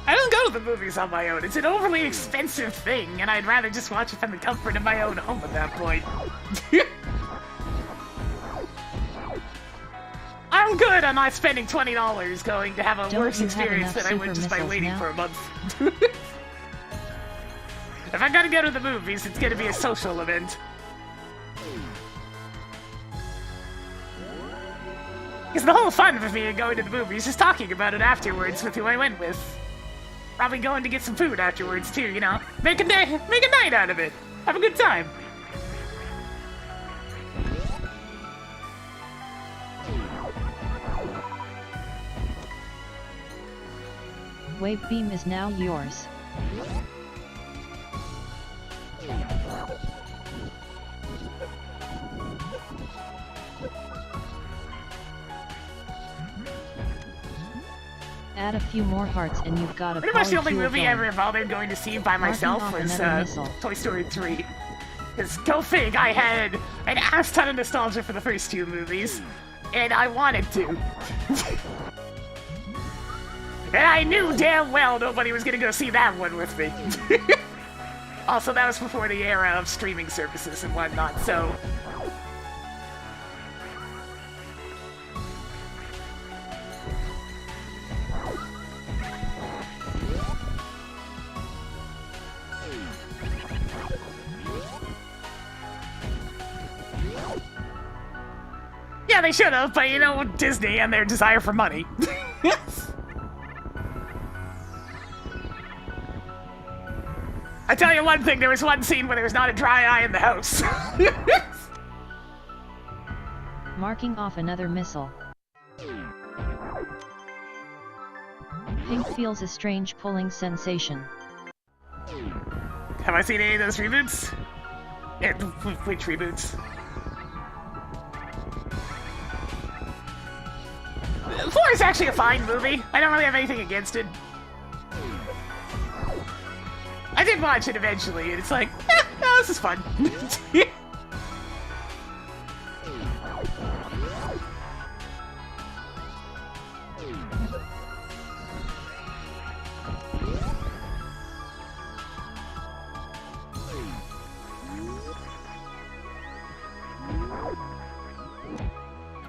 I don't go to the movies on my own. It's an overly expensive thing, and I'd rather just watch it from the comfort of my own home at that point. I'm good on not spending $20 going to have a worse experience than I would just by waiting for a month. If I gotta go to the movies, it's gonna be a social event. Because the whole fun of me going to the movies is talking about it afterwards with who I went with. Probably going to get some food afterwards too, you know? Make a night out of it. Have a good time. Wave beam is now yours. Add a few more hearts and you've got a pretty much the only polycule movie I going. ever bothered going to see by myself was Toy Story 3. Because go fig, I had an ass ton of nostalgia for the first two movies, and I wanted to. And I knew damn well nobody was gonna go see that one with me. Also, that was before the era of streaming services and whatnot, so... Yeah, they should have, but you know, Disney and their desire for money. I tell you one thing, there was one scene where there was not a dry eye in the house. Marking off another missile. Pink feels a strange pulling sensation. Have I seen any of those reboots? Yeah, which reboots? 4 is actually a fine movie. I don't really have anything against it. I did watch it eventually, and it's like, no, this is fun.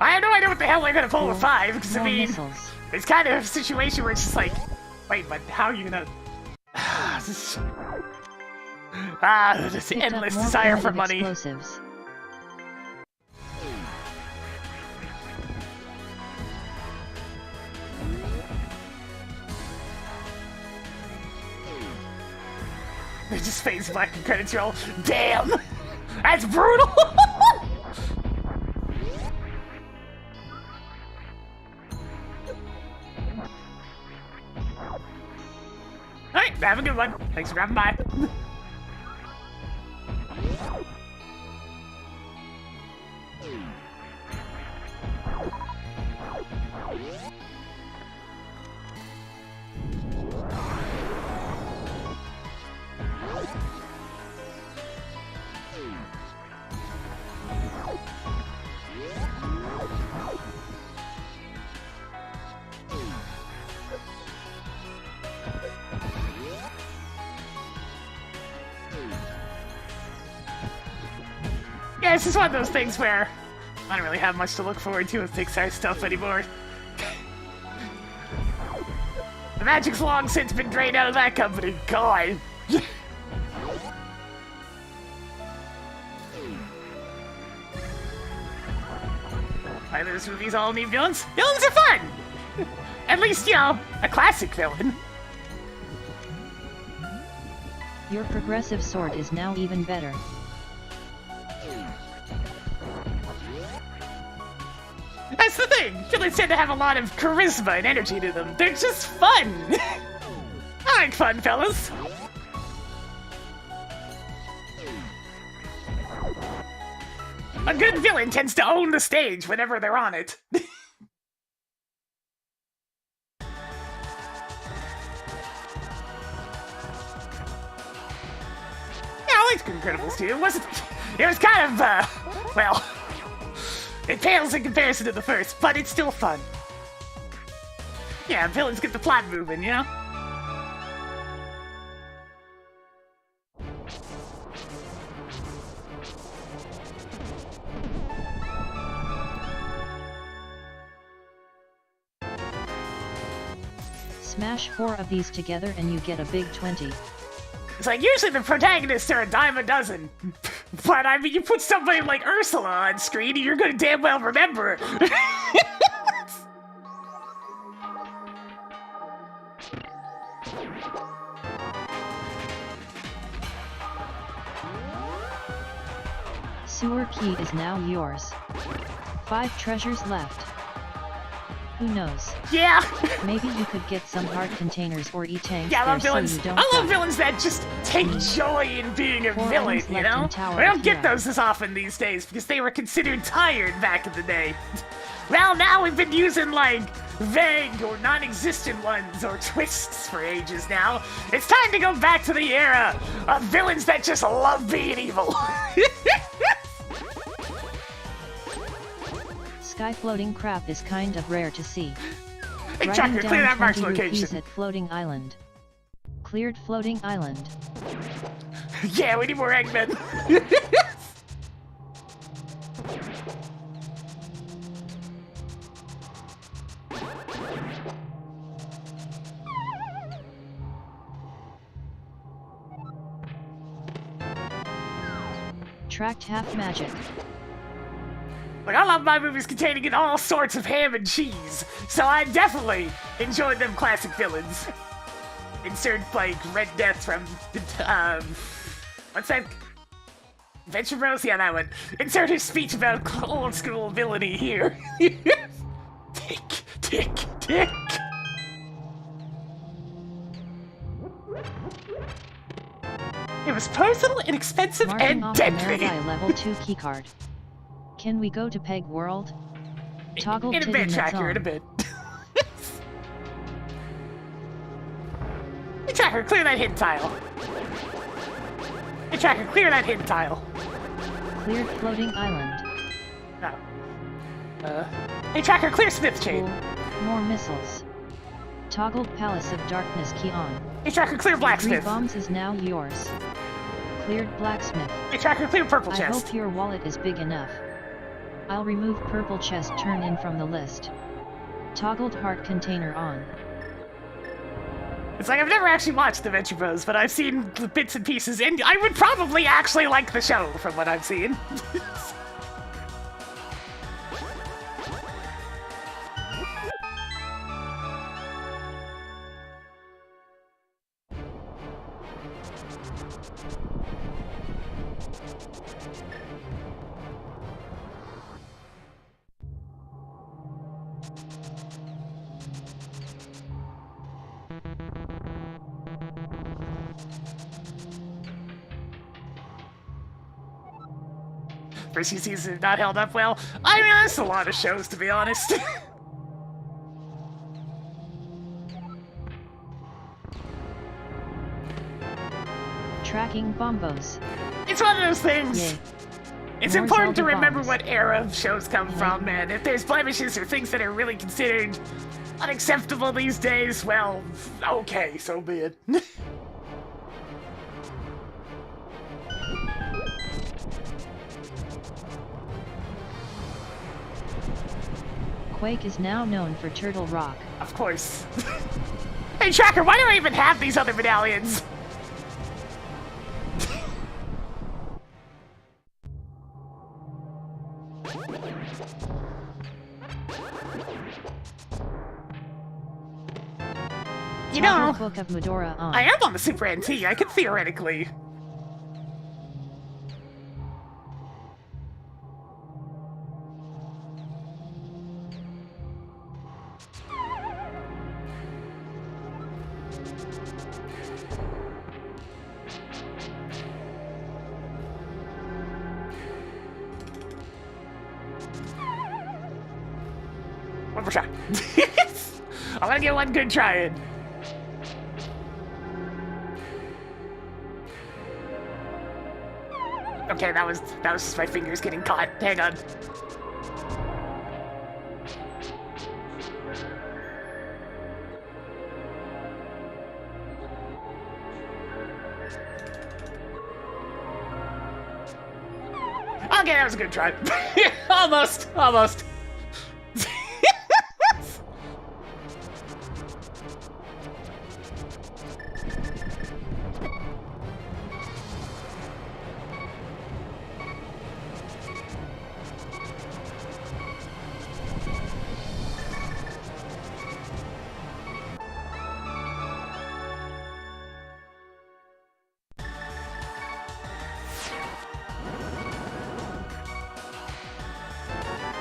I have no idea what the hell they're gonna pull with 5, because I mean, it's kind of a situation where it's just like, wait, but how are you gonna... this endless desire for money. Explosives. They just face black and credits roll. Damn! That's brutal! Alright, have a good one. Thanks for dropping by. Yeah, it's just one of those things where I don't really have much to look forward to with Pixar stuff anymore. The magic's long since been drained out of that company. God. Why those movies all need villains? Villains are fun! At least, you know, a classic villain. Your progressive sword is now even better. That's the thing. Villains tend to have a lot of charisma and energy to them. They're just fun. I like fun, fellas. A good villain tends to own the stage whenever they're on it. Yeah, I liked Incredibles too. It was kind of, well, it pales in comparison to the first, but it's still fun. Yeah, villains get the plot moving, you know? Smash 4 of these together and you get a big 20. It's like, usually the protagonists are a dime a dozen. But, I mean, you put somebody like Ursula on screen, and you're gonna damn well remember her. Sewer key is now yours. 5 treasures left. Who knows? Yeah. Maybe you could get some heart containers or E-tanks. Yeah, I love there villains. So you don't I love die. villains that just take joy in being a 4 villain, items you left know? in Tower We don't of get Hero. those as often these days because they were considered tired back in the day. Well, now we've been using, like, vague or non-existent ones or twists for ages now. It's time to go back to the era of villains that just love being evil. Sky floating crap is kind of rare to see. Hey, Writing Tracker, down clear that mark's 20 rupees location. at Floating Island. Cleared Floating Island. Yeah, we need more Eggmen. Tracked half magic. Like, I love my movies containing all sorts of ham and cheese, so I definitely enjoyed them classic villains. Insert, like, Red Death from, what's that? Adventure Bros? Yeah, that one. Insert his speech about old school villainy here. Tick, tick, tick. It was personal, inexpensive, Marking and off deadly. Ameridi level 2 keycard. Can we go to Peg World? Toggle In a titty bit, nuts Tracker, in a on. bit. Hey, Tracker, clear that hidden tile. Hey, Tracker, clear that hidden tile. Cleared Floating Island. Oh. Hey, Tracker, clear Smith Chain. Cool. More missiles. Toggled Palace of Darkness key on. Hey, Tracker, clear 3 Blacksmith. bombs is now yours. Cleared Blacksmith. Hey, Tracker, clear Purple I Chest. hope your wallet is big enough. I'll remove purple chest turn in from the list. Toggled heart container on. It's like I've never actually watched the Venture Bros, but I've seen the bits and pieces, and I would probably actually like the show from what I've seen. First few seasons have not held up well. I mean, that's a lot of shows, to be honest. Tracking bombos. It's one of those things. Yay. It's More important to Zelda remember bombs. what era of shows come from, and if there's blemishes or things that are really considered unacceptable these days, well, okay, so be it. Quake is now known for Turtle Rock. Of course. Hey, Tracker, why do I even have these other medallions? You know, Toggle Book of Medora on. I am on the Super NT. I could theoretically. One more try. I'm gonna get one good try in. Okay, that was my fingers getting caught. Hang on. Okay, that was a good try. Almost.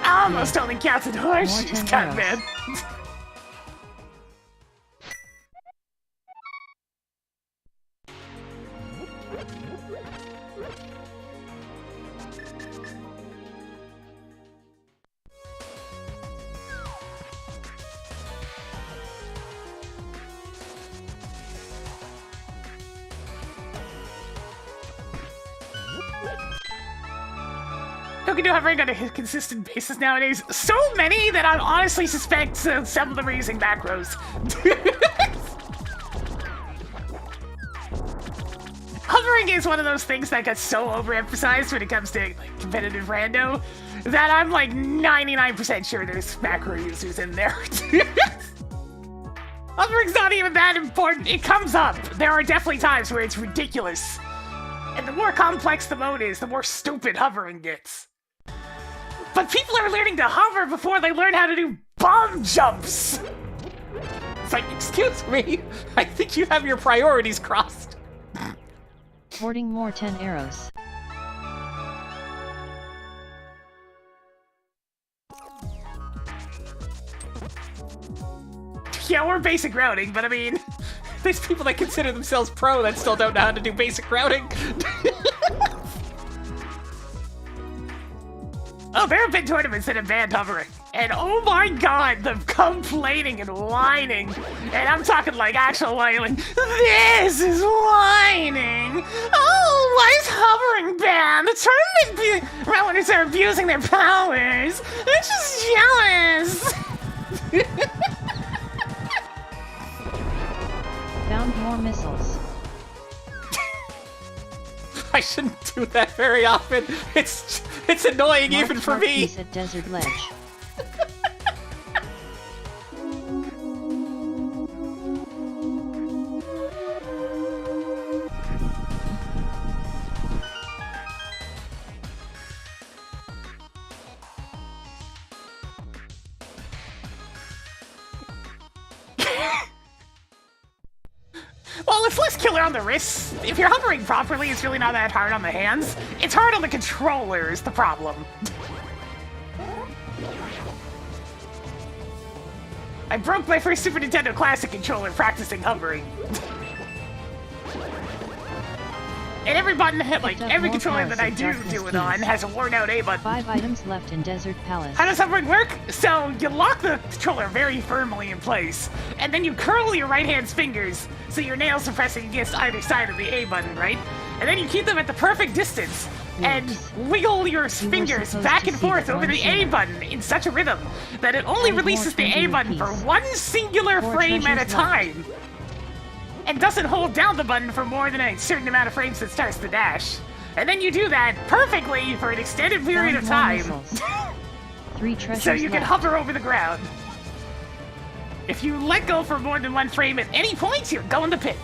Almost only counts in horse. She's cut, man. Who can do hovering on a consistent basis nowadays? So many that I honestly suspect some of them are using macros. Hovering is one of those things that gets so overemphasized when it comes to like, competitive rando that I'm like 99% sure there's macro users in there. Hovering's not even that important. It comes up. There are definitely times where it's ridiculous. And the more complex the mode is, the more stupid hovering gets. But people are learning to hover before they learn how to do bomb jumps! It's like, excuse me, I think you have your priorities crossed. Hoarding more 10 arrows. Yeah, we're basic routing, but I mean... There's people that consider themselves pro that still don't know how to do basic routing. Oh, there have been tournaments that have banned hovering. And oh my god, the complaining and whining. And I'm talking like actual whining. This is whining. Oh, why is hovering banned? The tournament runners are abusing their powers. I'm just jealous. Found more missiles. I shouldn't do that very often. It's annoying Marked even for heart me. piece at Desert Ledge. Well, it's less killer on the wrists. If you're hovering properly, it's really not that hard on the hands. It's hard on the controller is the problem. I broke my first Super Nintendo Classic controller practicing hovering. And every button, like every controller that I do it on has a worn out A button. 5 items left in Desert Palace. How does hovering work? So you lock the controller very firmly in place, and then you curl your right hand's fingers so your nails are pressing against either side of the A button, right? And then you keep them at the perfect distance and wiggle your fingers back and forth over the A button in such a rhythm that it only releases the A button for one singular frame at a time. And doesn't hold down the button for more than a certain amount of frames that starts the dash. And then you do that perfectly for an extended period of time. 3 treasures So you can left. hover over the ground. If you let go for more than one frame at any point, you'll go in the pit.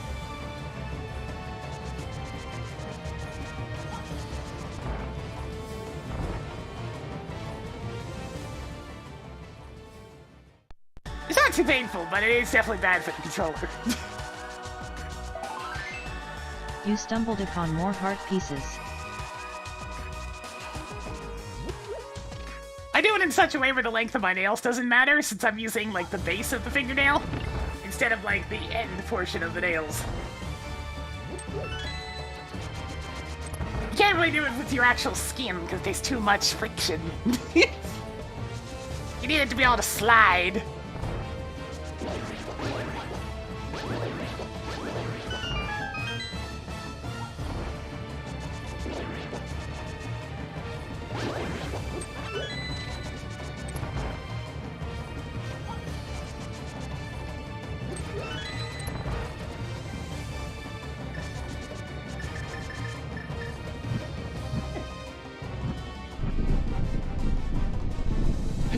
It's not too painful, but it is definitely bad for the controller. You stumbled upon more heart pieces. I do it in such a way where the length of my nails doesn't matter, since I'm using, like, the base of the fingernail instead of like the end portion of the nails. You can't really do it with your actual skin because there's too much friction. You need it to be able to slide.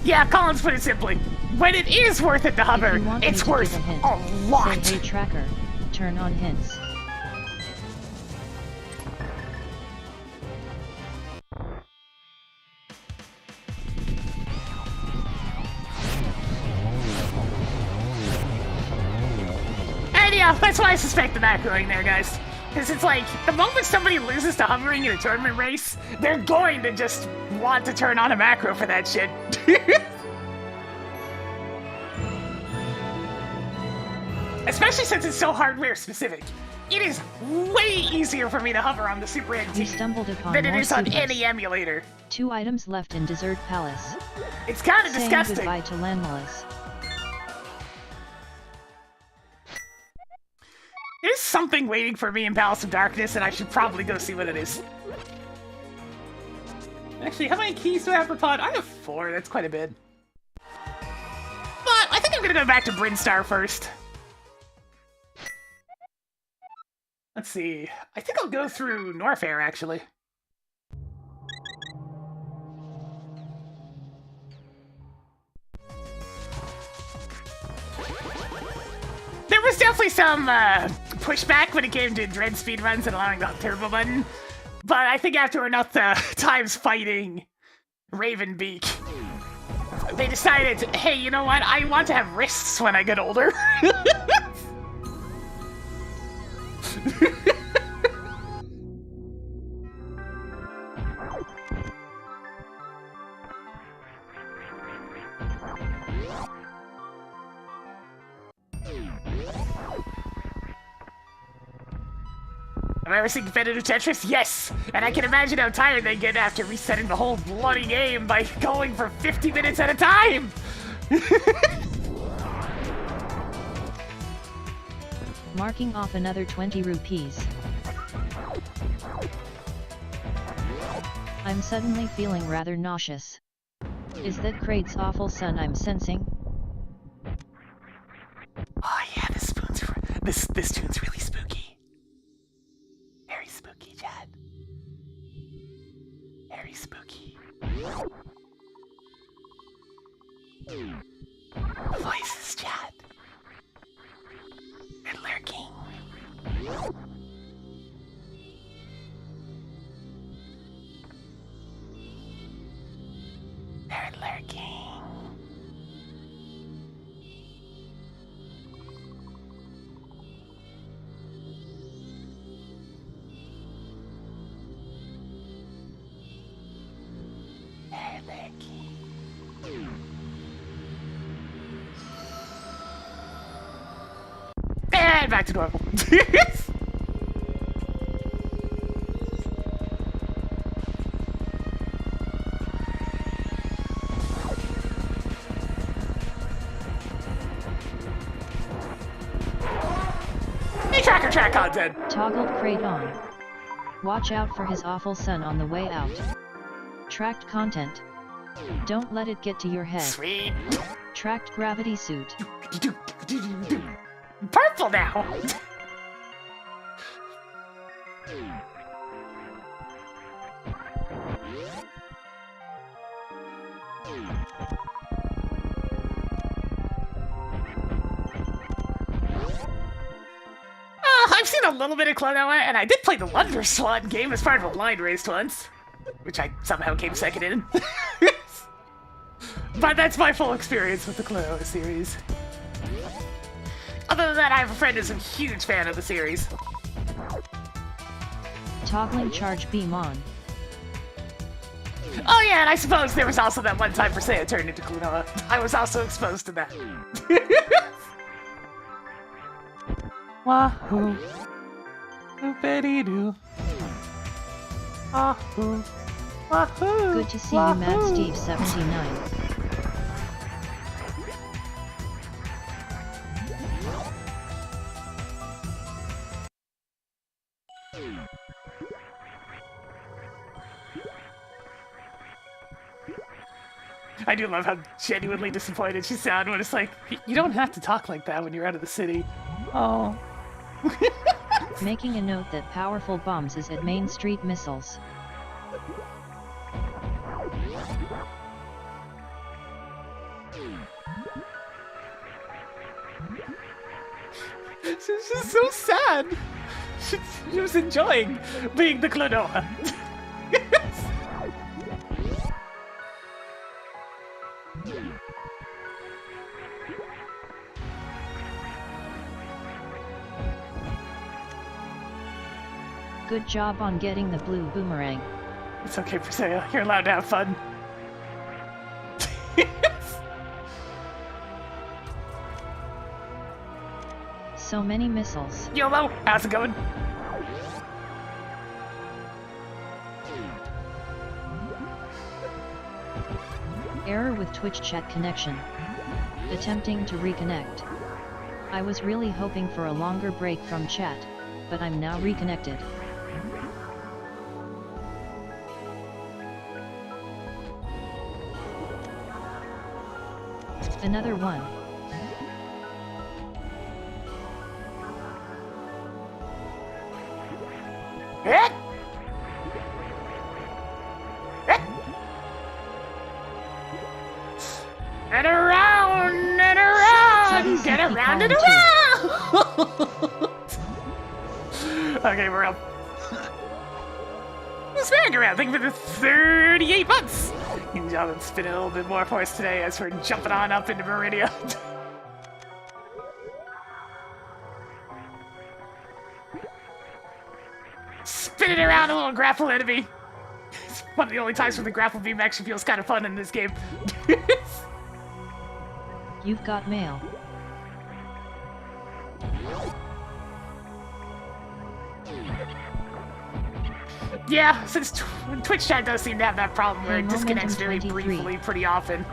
Yeah, Collins put it simply. When it is worth it to hover, it's worth a lot. Say, hey tracker, turn on hints. And yeah, that's why I suspect the macroing there, guys. Because it's like, the moment somebody loses to hovering in a tournament race, they're going to just want to turn on a macro for that shit. Especially since it's so hardware specific. It is way easier for me to hover on the Super We NT stumbled upon than it more is on suitors. any emulator. 2 items left in Dessert Palace. It's kind of Saying disgusting. goodbye to Landless. There's something waiting for me in Palace of Darkness, and I should probably go see what it is. Actually, how many keys do I have per pod? I have 4, that's quite a bit. But I think I'm gonna go back to Brinstar first. Let's see. I think I'll go through Norfair, actually. There was definitely some pushback when it came to Dread speedruns and allowing the turbo button, but I think after enough times fighting Ravenbeak, they decided, hey, you know what? I want to have wrists when I get older. Have I ever seen competitive Tetris? Yes! And I can imagine how tired they get after resetting the whole bloody game by going for 50 minutes at a time! Marking off another 20 rupees. I'm suddenly feeling rather nauseous. Is that Crate's awful son I'm sensing? Oh yeah, this tune's really spooky. Very spooky, Chad. Very spooky. Voices, Chad. They're lurking. They're lurking. They're lurking. And back to normal. Hey, track content. Toggled Crate on. Watch out for his awful son on the way out. Tracked content. Don't let it get to your head. Sweet. Tracked gravity suit. Purple now. I've seen a little bit of Klonoa, and I did play the Wonder Swan game as part of a blind race once, which I somehow came second in. But that's my full experience with the Klonoa series. Other than that, I have a friend who's a huge fan of the series. Toggling charge beam on. Oh yeah, and I suppose there was also that one time Persea turned into Klonoa. I was also exposed to that. Wahoo. Doopity-doo. Wahoo. Wahoo. Good to see you, Mad Steve 79. I do love how genuinely disappointed she sounded when it's like, you don't have to talk like that when you're out of the city. Oh. Making a note that powerful bombs is at Main Street Missiles. She's just so sad. She was enjoying being the Clonoa. Good job on getting the blue boomerang. It's okay, Priscilla. You're allowed to have fun. So many missiles. YOLO! How's it going? Error with Twitch chat connection. Attempting to reconnect. I was really hoping for a longer break from chat, but I'm now reconnected. Another one. And around and around, get around and around. Okay, we're up. Merry-go-round, thank you for the 38 months. Good job on spinning a little bit more for us today as we're jumping on up into Meridia. Spin it around a little grapple enemy. It's one of the only times when the grapple beam actually feels kind of fun in this game. You've got mail. Yeah, since Twitch chat does seem to have that problem where Hey, it disconnects very Momentum 23. briefly pretty often.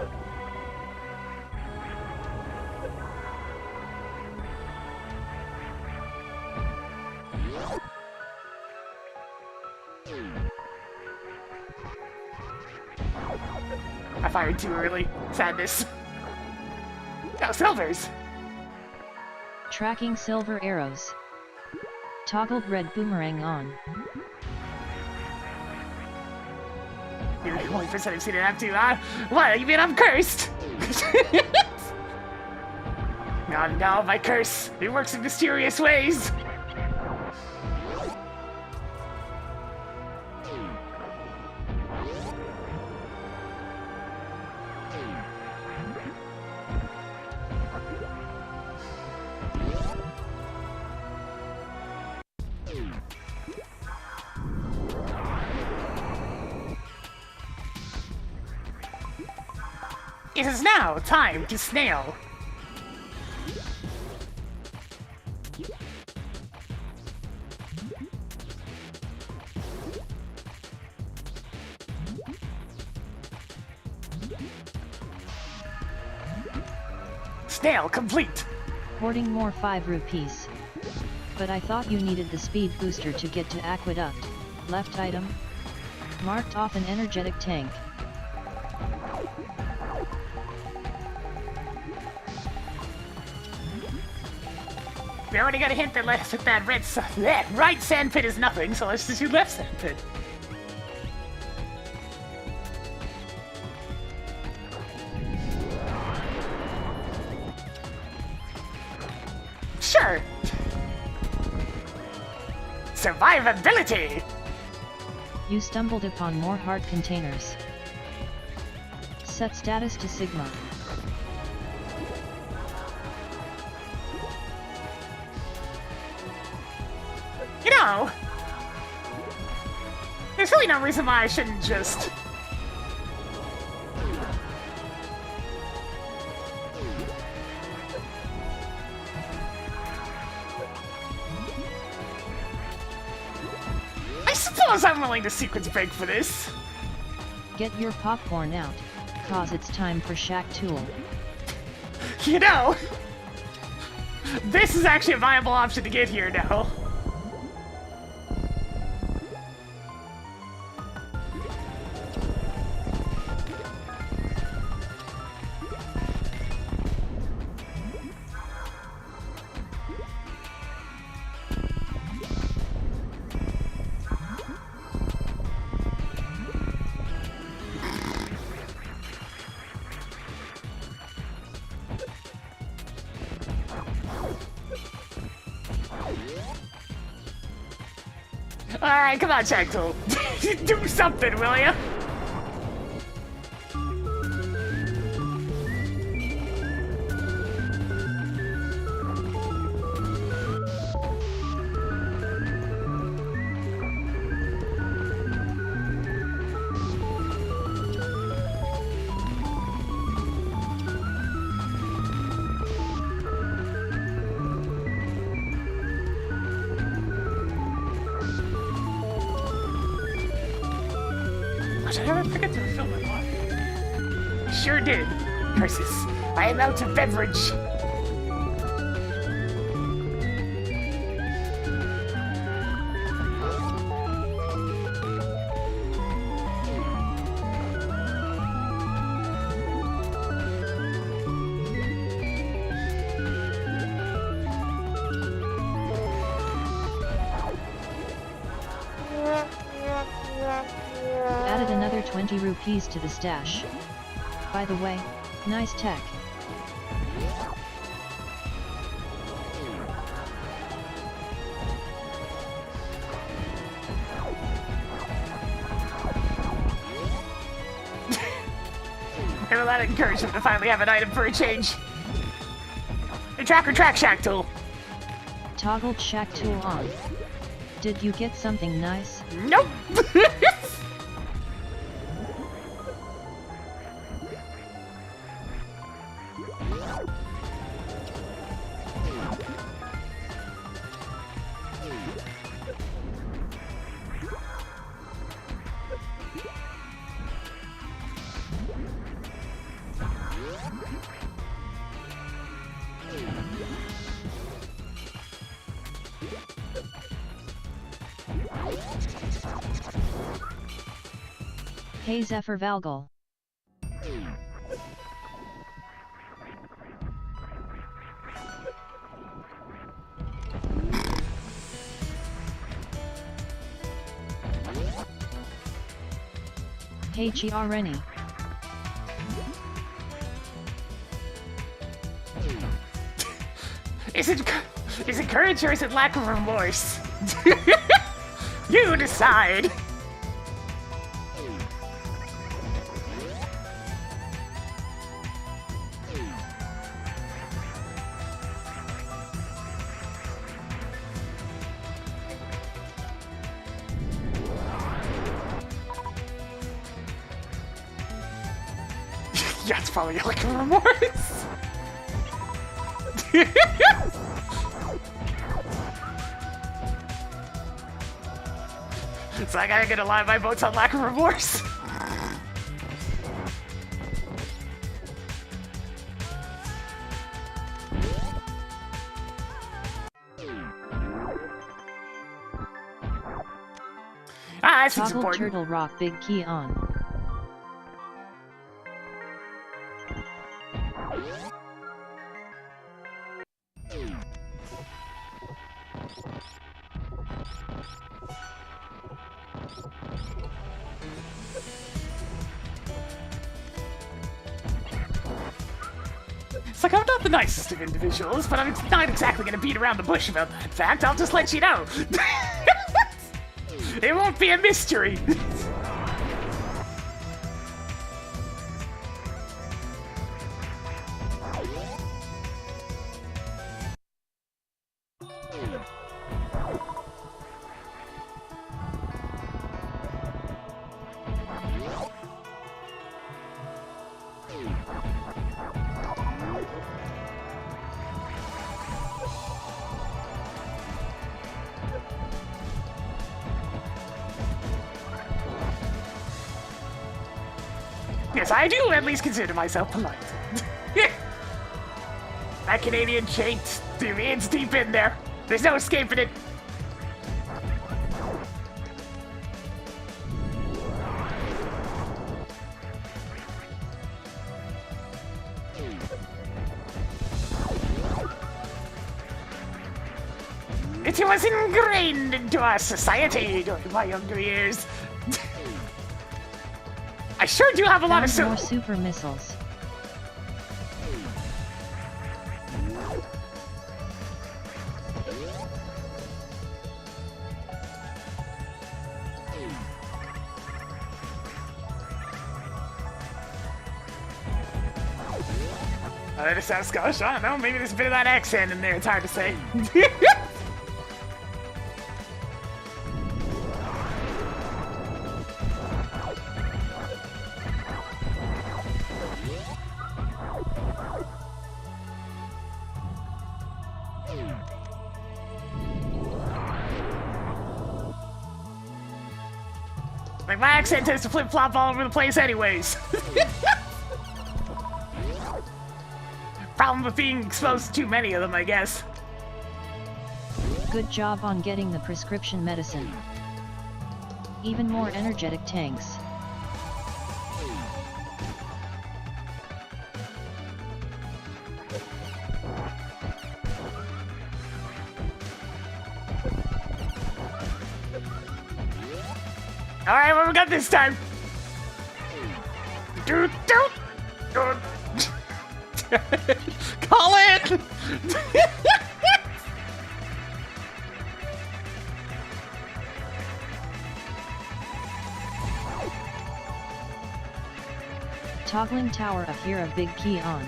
I fired too early. Sadness. Oh, silvers! Tracking silver arrows. Toggled red boomerang on. You're the only person I've seen it have to, huh? What, you mean I'm cursed? No, my curse. It works in mysterious ways. It is now time to snail. Snail complete. Hoarding more 5 rupees. But I thought you needed the speed booster to get to Aqueduct. Left item. Marked off an energetic tank. We already got a hint that that right sandpit is nothing, so let's just do left sandpit. Sure. Survivability. You stumbled upon more heart containers. Set status to Sigma. You know, there's really no reason why I shouldn't just... suppose I'm willing to sequence break for this. Get your popcorn out, cause it's time for Shack Tool. You know, this is actually a viable option to get here now. Alright, come on, Shack Tool. Do something, will ya? Did I ever forget to refill my water? Sure did. Curses. I am out of beverage. Added another 20 rupees to the stash. By the way, nice tech. And a lot of encouragement to finally have an item for a change. A track Shack Tool. Toggled Shack Tool on. Did you get something nice? Nope. Hey Zephyr Valgal. Hey Chiareni. Is it courage or is it lack of remorse? You decide. Yeah, it's probably lack of remorse. It's like I gotta lie, my vote's on lack of remorse. I see Toggle support. Turtle Rock Big Key on. It's like I'm not the nicest of individuals, but I'm not exactly gonna beat around the bush about that fact. I'll just let you know. It won't be a mystery. Yes, I do at least consider myself polite. That Canadian chained, dude, it's deep in there. There's no escaping it. It was ingrained into our society during my younger years. I sure do have a lot of Found more super missiles. That sounds Scottish. I don't know. Maybe there's a bit of that accent in there. It's hard to say. Like, my accent tends to flip-flop all over the place anyways. Problem with being exposed to too many of them, I guess. Good job on getting the prescription medicine. Even more energetic tanks. Alright, what we got this time? Dude, dude. Call it! Toggling tower of fear of big key on.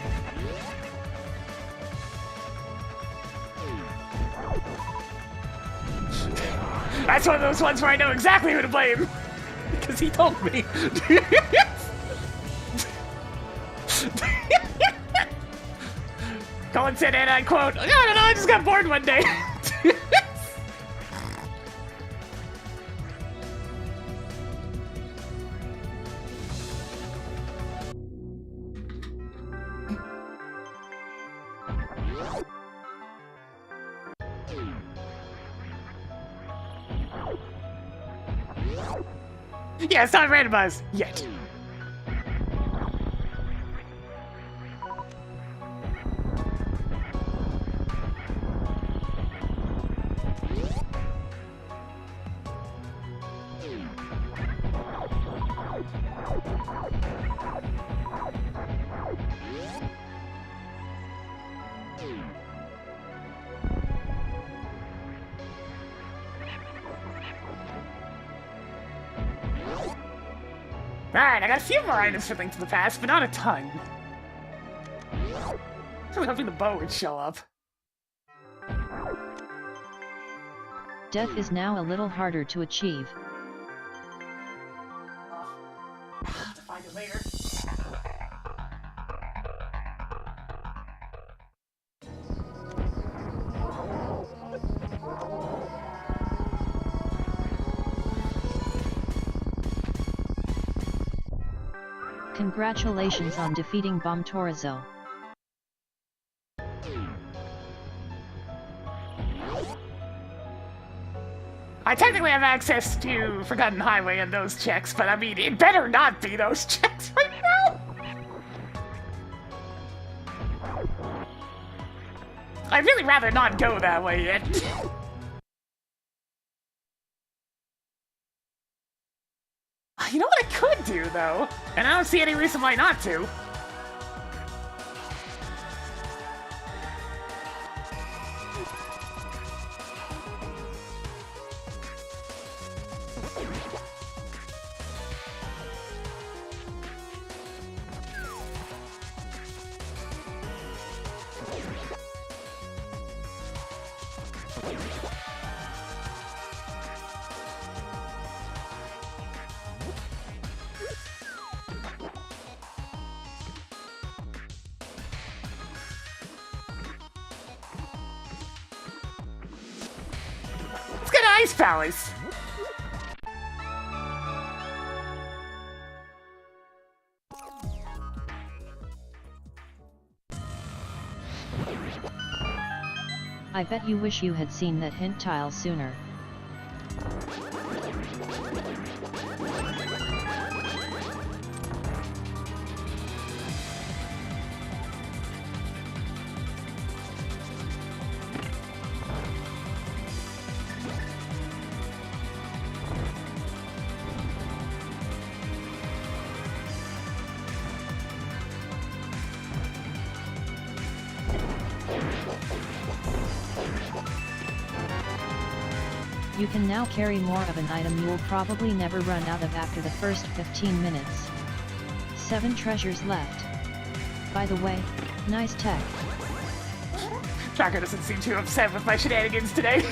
That's one of those ones where I know exactly who to blame. Because he told me. Colin said, and I quote, I don't know, I just got bored one day. Yeah, it's not randomized yet. Alright, I got a few more items for Link to the Past, but not a ton. I was hoping the bow would show up. Death is now a little harder to achieve. I'll have to find it later. Congratulations on defeating Bomb Torizo. I technically have access to Forgotten Highway and those checks, but I mean, it better not be those checks right now! I'd really rather not go that way yet. You know what I could do, though? And I don't see any reason why not to. Let's get an Ice Palace! I bet you wish you had seen that hint tile sooner. You can now carry more of an item you'll probably never run out of after the first 15 minutes. 7 treasures left. By the way, nice tech. Tracker doesn't seem too upset with my shenanigans today.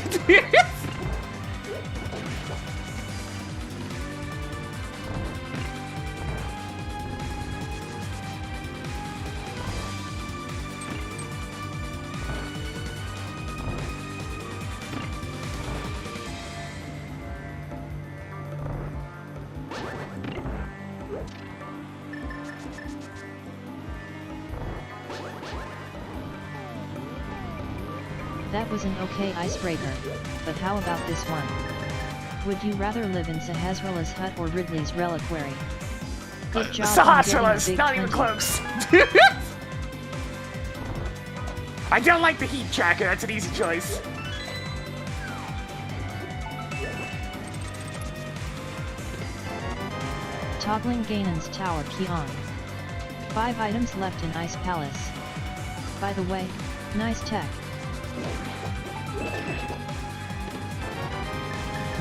That was an okay icebreaker, but how about this one? Would you rather live in Sahasrala's hut or Ridley's reliquary? Good job. Sahasrala's, not even close. I don't like the heat tracker, that's an easy choice. Toggling Ganon's tower key on. 5 items left in Ice Palace. By the way, nice tech.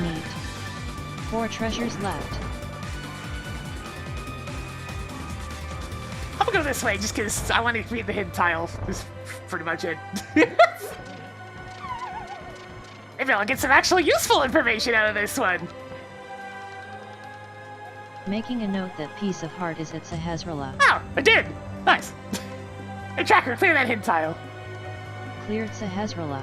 Neat. 4 treasures left. I'm gonna go this way just because I want to read the hidden tile. That's pretty much it. Maybe I'll get some actual useful information out of this one. Making a note that piece of heart is at Sahasrala. Oh, I did! Nice. Hey, Tracker, clear that hidden tile. Cleared Sahasrala.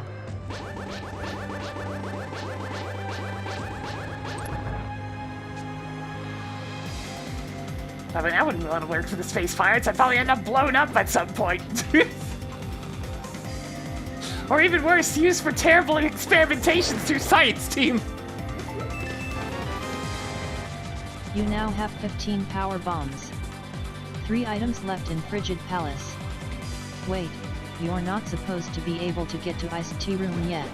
I mean, I wouldn't want to work for the space pirates. I'd probably end up blown up at some point. Or even worse, used for terrible experimentations through science team. You now have 15 power bombs. 3 items left in Frigid Palace. Wait, you're not supposed to be able to get to Iced Tea Room yet.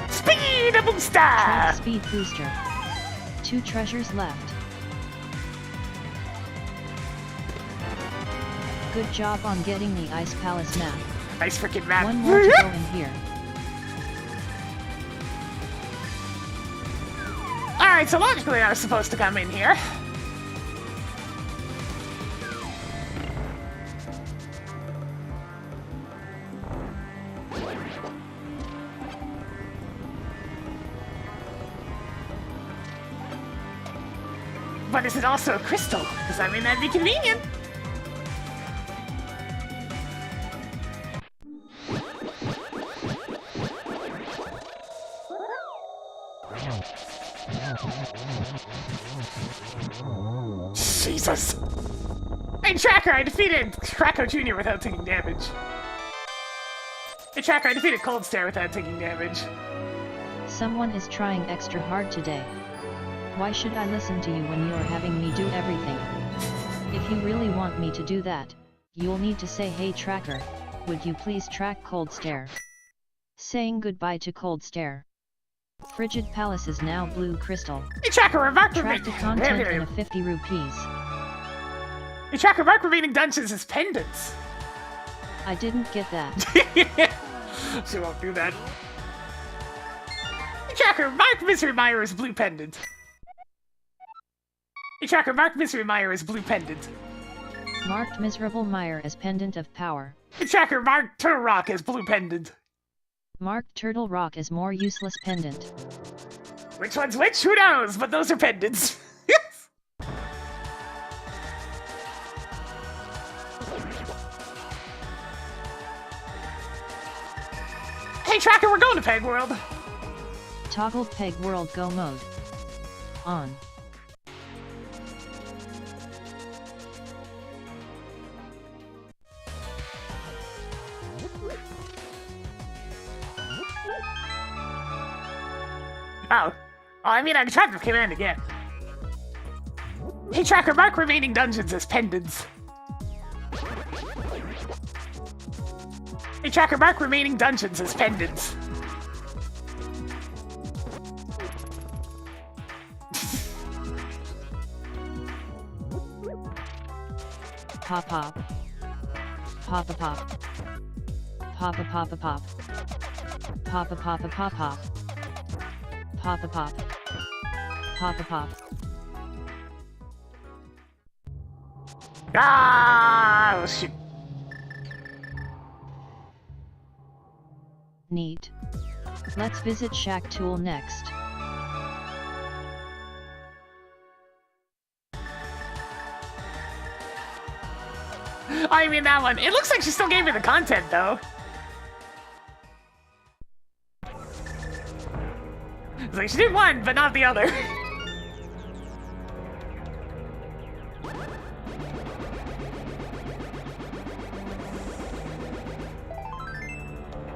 Speed booster! Try the speed booster. 2 treasures left. Good job on getting the Ice Palace map. Nice freaking map. 1 more to go in here. Alright, so logically I was supposed to come in here. But is it also a crystal? Because I mean, that'd be convenient. Jesus! Hey, Tracker, I defeated Kracko Jr. without taking damage. Hey, Tracker, I defeated Cold Stare without taking damage. Someone is trying extra hard today. Why should I listen to you when you're having me do everything? If you really want me to do that, you'll need to say, hey Tracker, would you please track Cold Stare? Saying goodbye to Cold Stare. Frigid Palace is now blue crystal. Hey, Tracker, remark Track the content in a 50 rupees. Hey, Tracker, mark remaining dungeons as pendants. I didn't get that. She won't do that. Hey, Tracker, mark Misery Mire as blue pendant. Hey, Tracker, mark Misery Mire as blue pendant. Marked Miserable Mire as pendant of power. Hey, Tracker, mark Turtle Rock as blue pendant. Marked Turtle Rock as more useless pendant. Which one's which? Who knows? But those are pendants. Hey, Tracker, we're going to Peg World. Toggle Peg World Go mode. On. Oh. I mean, I can try to command again. Hey, Tracker, mark remaining dungeons as pendants. Hey, Tracker, mark remaining dungeons as pendants. Pop pop. Pop a pop. Pop a pop a pop. Pop a pop a pop pop. Pop a pop. Pop a pop. Ah, oh, shoot. Neat. Let's visit Shack Tool next. I mean that one. It looks like she still gave me the content, though. It's like she did one, but not the other.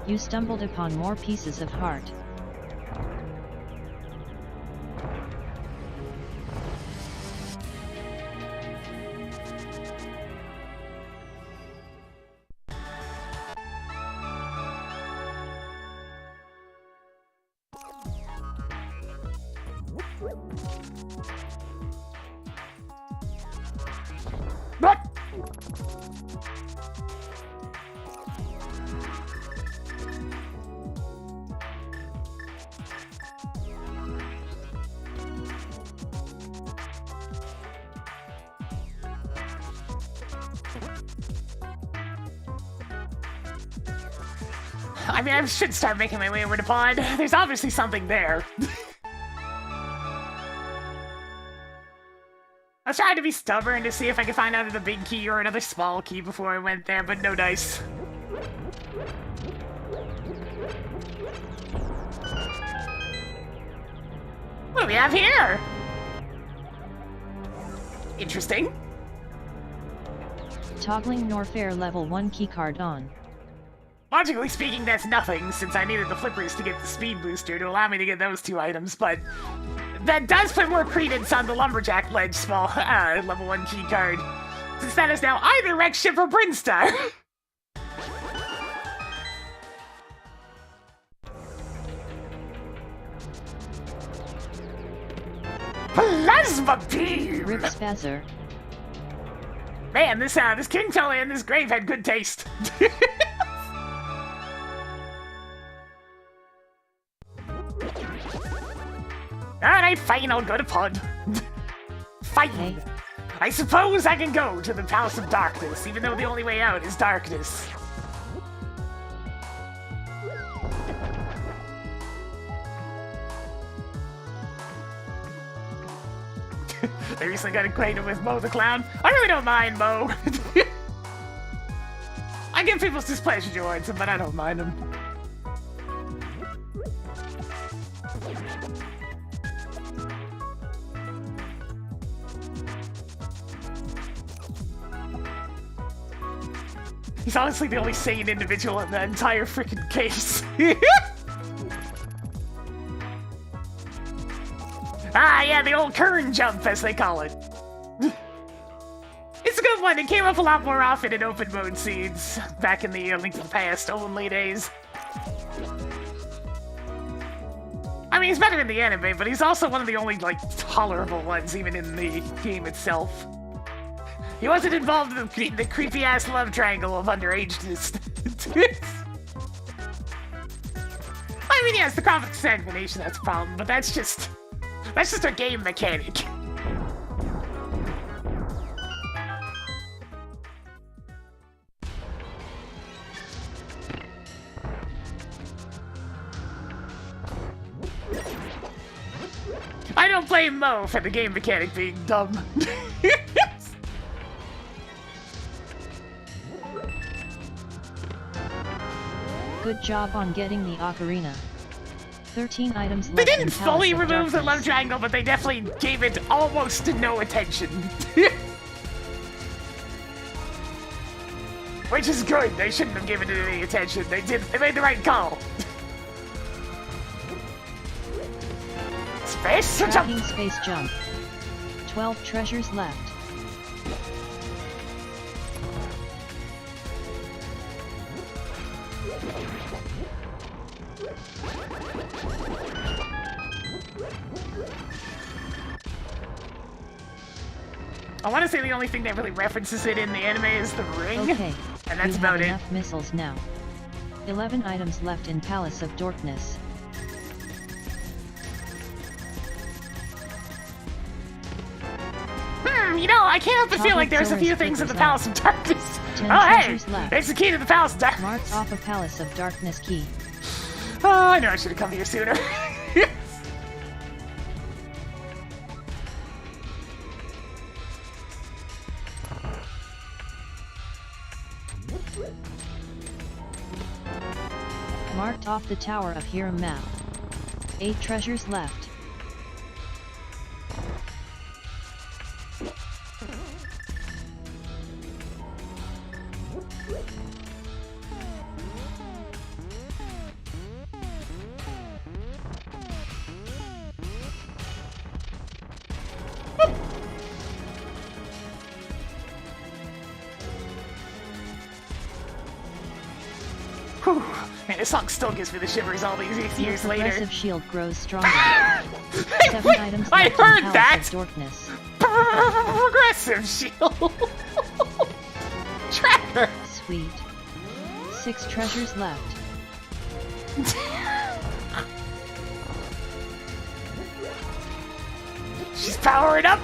You stumbled upon more pieces of heart. What? I mean, I should start making my way over to Pond. There's obviously something there. I was trying to be stubborn to see if I could find out the big key or another small key before I went there, but no dice. What do we have here? Interesting. Toggling Norfair level 1 keycard on. Logically speaking, that's nothing, since I needed the flippers to get the speed booster to allow me to get those two items, but that does put more credence on the Lumberjack Ledge small level 1 keycard, since that is now either Wreck Ship or Brinstar. Plasma Beam! Rip Spazzer. Man, this king fella in this grave had good taste. Alright, fine, I'll go to Pod. Fine. Hey. I suppose I can go to the Palace of Darkness, even though the only way out is darkness. They recently got acquainted with Mo the Clown. I really don't mind Mo. I get people's displeasure towards him, but I don't mind him. He's honestly the only sane individual in the entire freaking case. Ah, yeah, the old Kern jump, as they call it. It's a good one. It came up a lot more often in open mode scenes back in the Link to the Past only days. I mean, he's better in the anime, but he's also one of the only, like, tolerable ones, even in the game itself. He wasn't involved in the creepy-ass love triangle of underagedness. I mean, yes, the graphic examination, that's a problem, but that's just a game mechanic. I don't blame Mo for the game mechanic being dumb. Good job on getting the ocarina. 13 items left. They didn't in Palace fully of remove the love Darkness. triangle, but they definitely gave it almost no attention. Which is good. They shouldn't have given it any attention. They made the right call. Space jump. Tracking space jump. 12 treasures left. I want to say the only thing that really references it in the anime is the ring. Okay, And that's you about have it. enough missiles now. 11 items left in Palace of Darkness. You know, I can't help but feel like there's a few things in the Palace of Darkness. Oh, hey! treasures left. It's the key to the Palace of Darkness. Marked off a Palace of Darkness key. Oh, I know I should have come here sooner. Marked off the Tower of Hiram map. 8 treasures left. Whew. Man, this song still gives me the shivers all these years later. Progressive shield grows stronger. 7 Wait, items I left in heard Palace that! of Darkness. Progressive shield! Tracker! Sweet. 6 treasures left. She's powering up!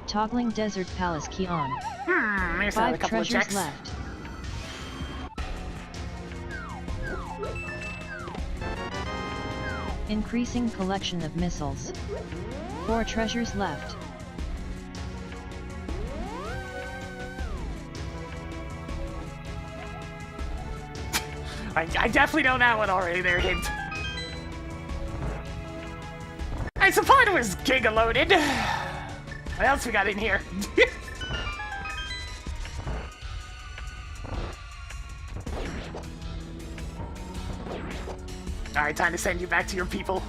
Toggling Desert Palace key on. There's another 5 couple of treasures checks. left. Increasing collection of missiles. 4 treasures left. I definitely know that one already there, hint. Alright, so part was giga loaded. What else we got in here? Alright, time to send you back to your people.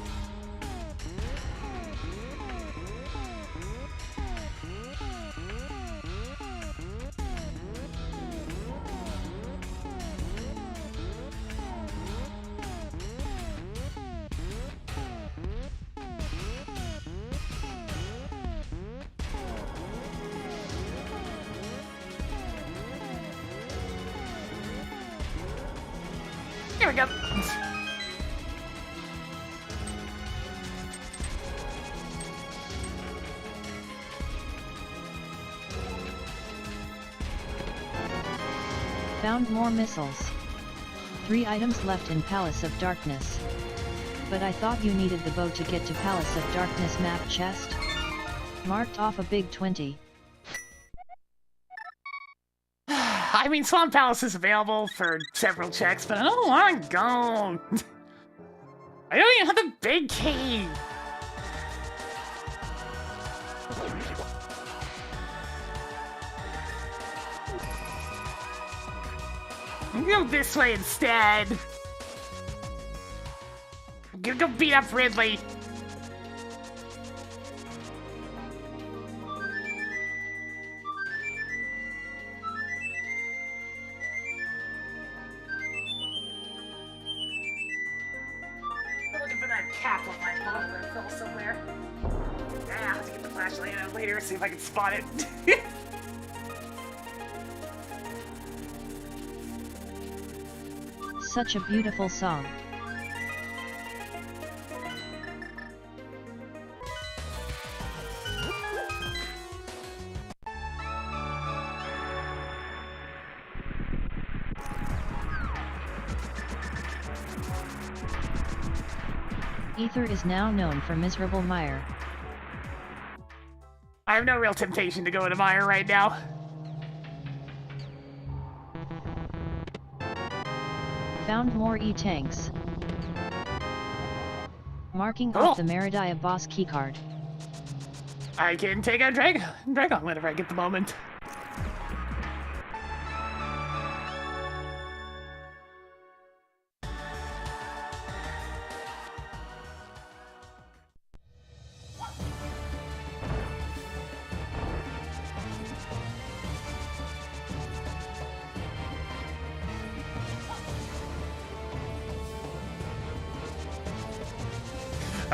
Here we go. Found more missiles. 3 items left in Palace of Darkness. But I thought you needed the bow to get to Palace of Darkness map chest. Marked off a big 20. I mean, Swamp Palace is available for several checks, but I don't want to go. I don't even have the big key. I'm gonna go this way instead. I'm gonna go beat up Ridley. Looking for that cap on my bottle that fell somewhere. Ah, I'll have to get the flashlight out later, see if I can spot it. Such a beautiful song. Ether is now known for miserable mire. I have no real temptation to go into mire right now. Found more E-tanks. Marking Cool. off the Meridia boss keycard. I can take out Dragon whenever I get the moment.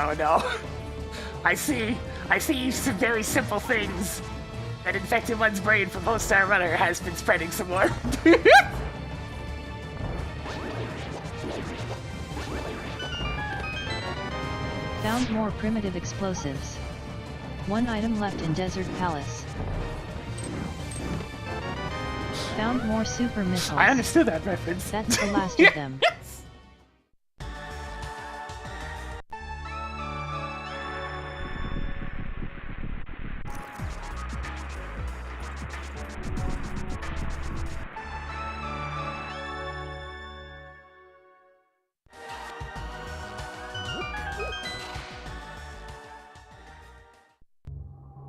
Oh no. I see some very simple things. That infecting one's brain from Post-Star Runner has been spreading some more. Found more primitive explosives. One item left in Desert Palace. Found more super missiles. I understood that reference. That's the last of them.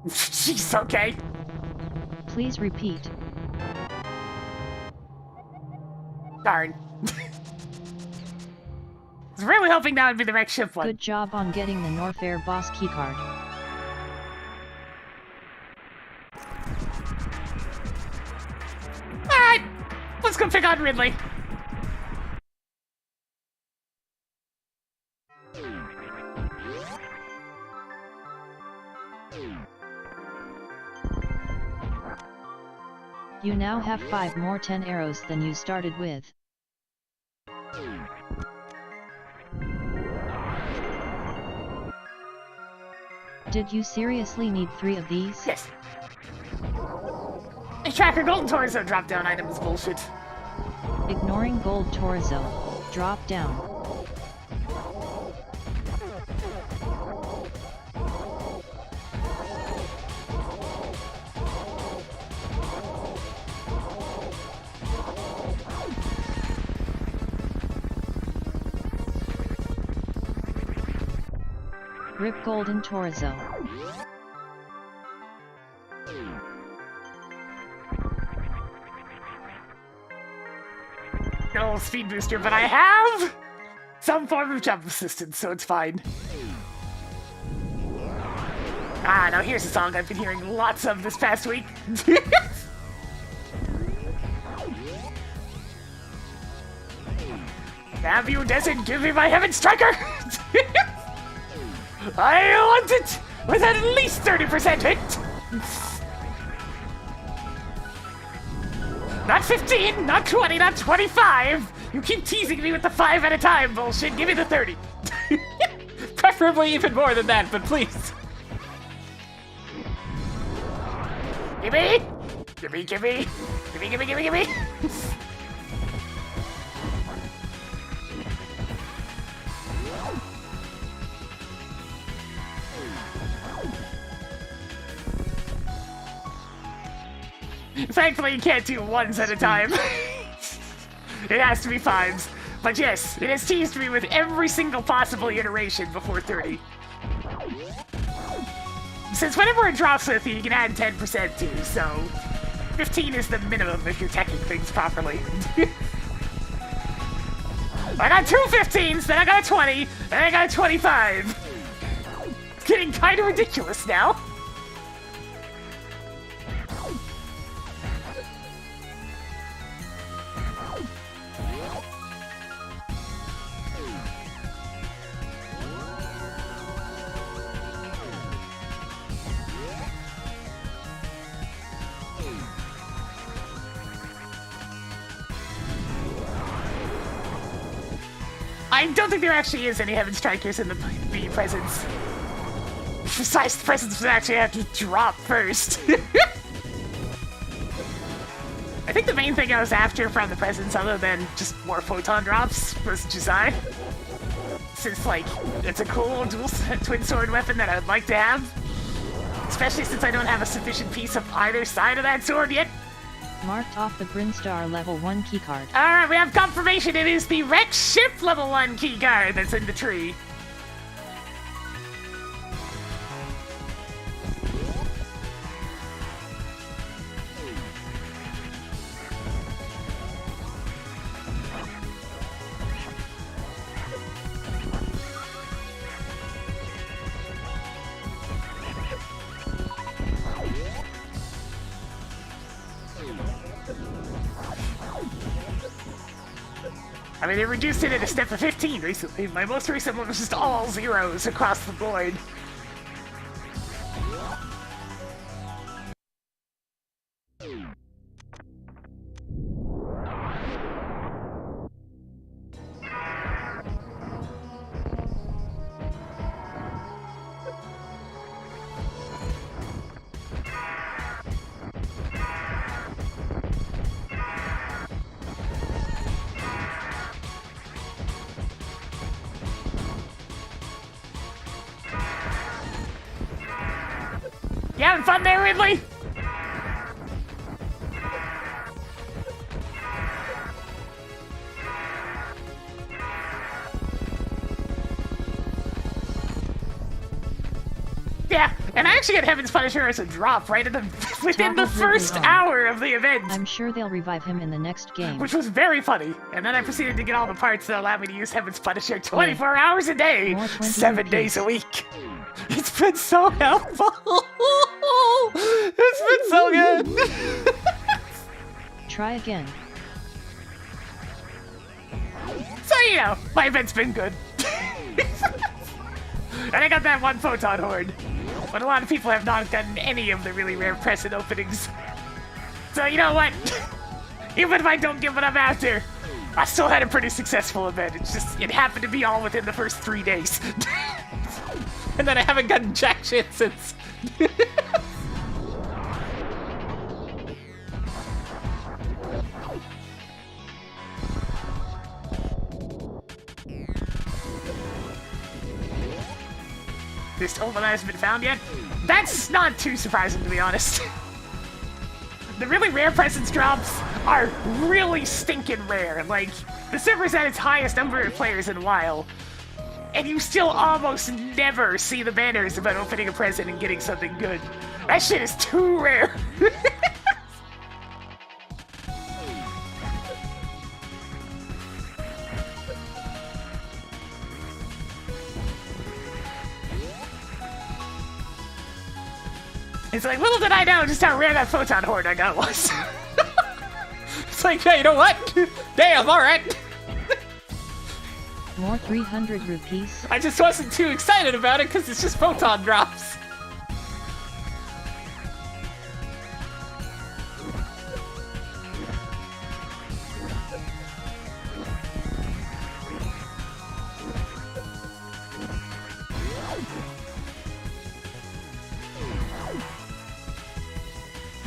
Jeez, okay. Please repeat. Darn. I was really hoping that would be the next ship one. Good job on getting the Norfair boss keycard. Alright, let's go pick on Ridley. You now have 5 more 10 arrows than you started with. Did you seriously need 3 of these? Yes. A tracker golden torso drop down item is bullshit. Ignoring gold torso. Drop down. Rip golden torso. No speed booster, but I have some form of jump assistance, so it's fine. Ah, now here's a song I've been hearing lots of this past week. Have you, Desert, give me my Heaven Striker! I want it with at least 30% hit! Not 15, not 20, not 25! You keep teasing me with the 5 at a time bullshit, give me the 30! Preferably even more than that, but please. Gimme! Gimme, gimme! Gimme, gimme, gimme, gimme! Thankfully, you can't do ones at a time. It has to be 5s. But yes, it has teased me with every single possible iteration before 30. Since whenever it drops with you, you can add 10% to, so 15 is the minimum if you're teching things properly. I got 2 15s, then I got a 20, then I got a 25. It's getting kind of ridiculous now. I don't think there actually is any Heaven Strikers in the presents. Besides, the presents would actually have to drop first. I think the main thing I was after from the presents, other than just more photon drops, was Jizai. since, like, it's a cool dual twin sword weapon that I'd like to have. Especially since I don't have a sufficient piece of either side of that sword yet. Marked off the Brinstar level 1 keycard. Alright, we have confirmation it is the Rex Ship level 1 keycard that's in the tree. I mean, they reduced it at a step of 15 recently. My most recent one was just all zeros across the board. You having fun there, Ridley? Yeah, and I actually got Heaven's Punisher as a drop right at the within the first hour of the event. I'm sure they'll revive him in the next game. Which was very funny. And then I proceeded to get all the parts that allowed me to use Heaven's Punisher 24 hours a day, 7 days a week. It's been so helpful. It's been so good. Try again. So, you know, my event's been good. And I got that one photon horde. But a lot of people have not gotten any of the really rare present openings. So, you know what? Even if I don't give it up after, I still had a pretty successful event. It's just, it happened to be all within the first 3 days. And then I haven't gotten jack shit since. This Oval hasn't been found yet? That's not too surprising, to be honest. The really rare presence drops are really stinking rare. Like, the server's at its highest number of players in a while, and you still almost never see the banners about opening a present and getting something good. That shit is too rare. It's like, little did I know just how rare that photon horde I got was. It's like, hey, you know what? Damn, alright. More 300 rupees. I just wasn't too excited about it because it's just photon drops.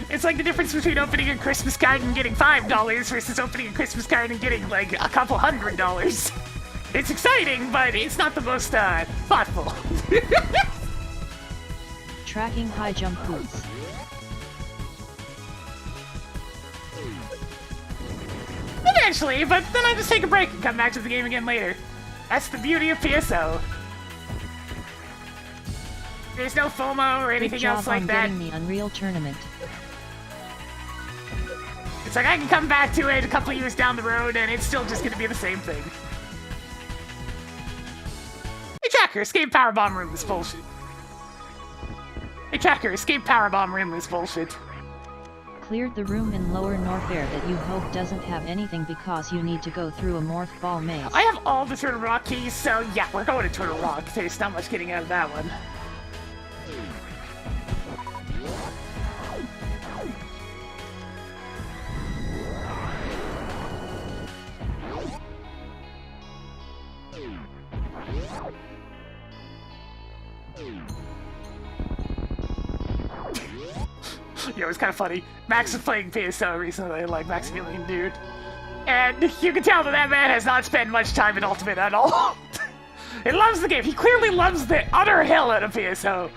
It's like the difference between opening a Christmas card and getting $5 versus opening a Christmas card and getting, like, a couple $100. It's exciting, but it's not the most, thoughtful. Tracking high jump boots. Eventually, but then I just take a break and come back to the game again later. That's the beauty of PSO. There's no FOMO or anything else like that. Getting the Unreal Tournament. It's like I can come back to it a couple years down the road and it's still just gonna be the same thing. Hey Tracker, escape Powerbomb Room is bullshit. Hey Tracker, escape Powerbomb Room is bullshit. Cleared the room in Lower Norfair that you hope doesn't have anything because you need to go through a morph ball maze. I have all the Turtle Rock keys, so yeah, we're going to Turtle Rock. There's not much getting out of that one. Yo, it's kind of funny. Max was playing PSO recently, like Maximilian Dude. And you can tell that that man has not spent much time in Ultimate at all. It loves the game. He clearly loves the utter hell out of PSO.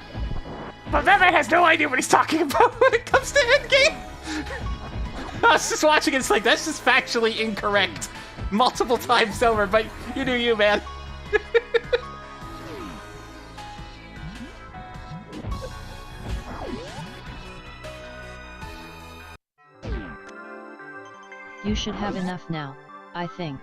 But that man has no idea what he's talking about when it comes to endgame. I was just watching it, it's like, that's just factually incorrect multiple times over, but you do you, man. You should have enough now, I think.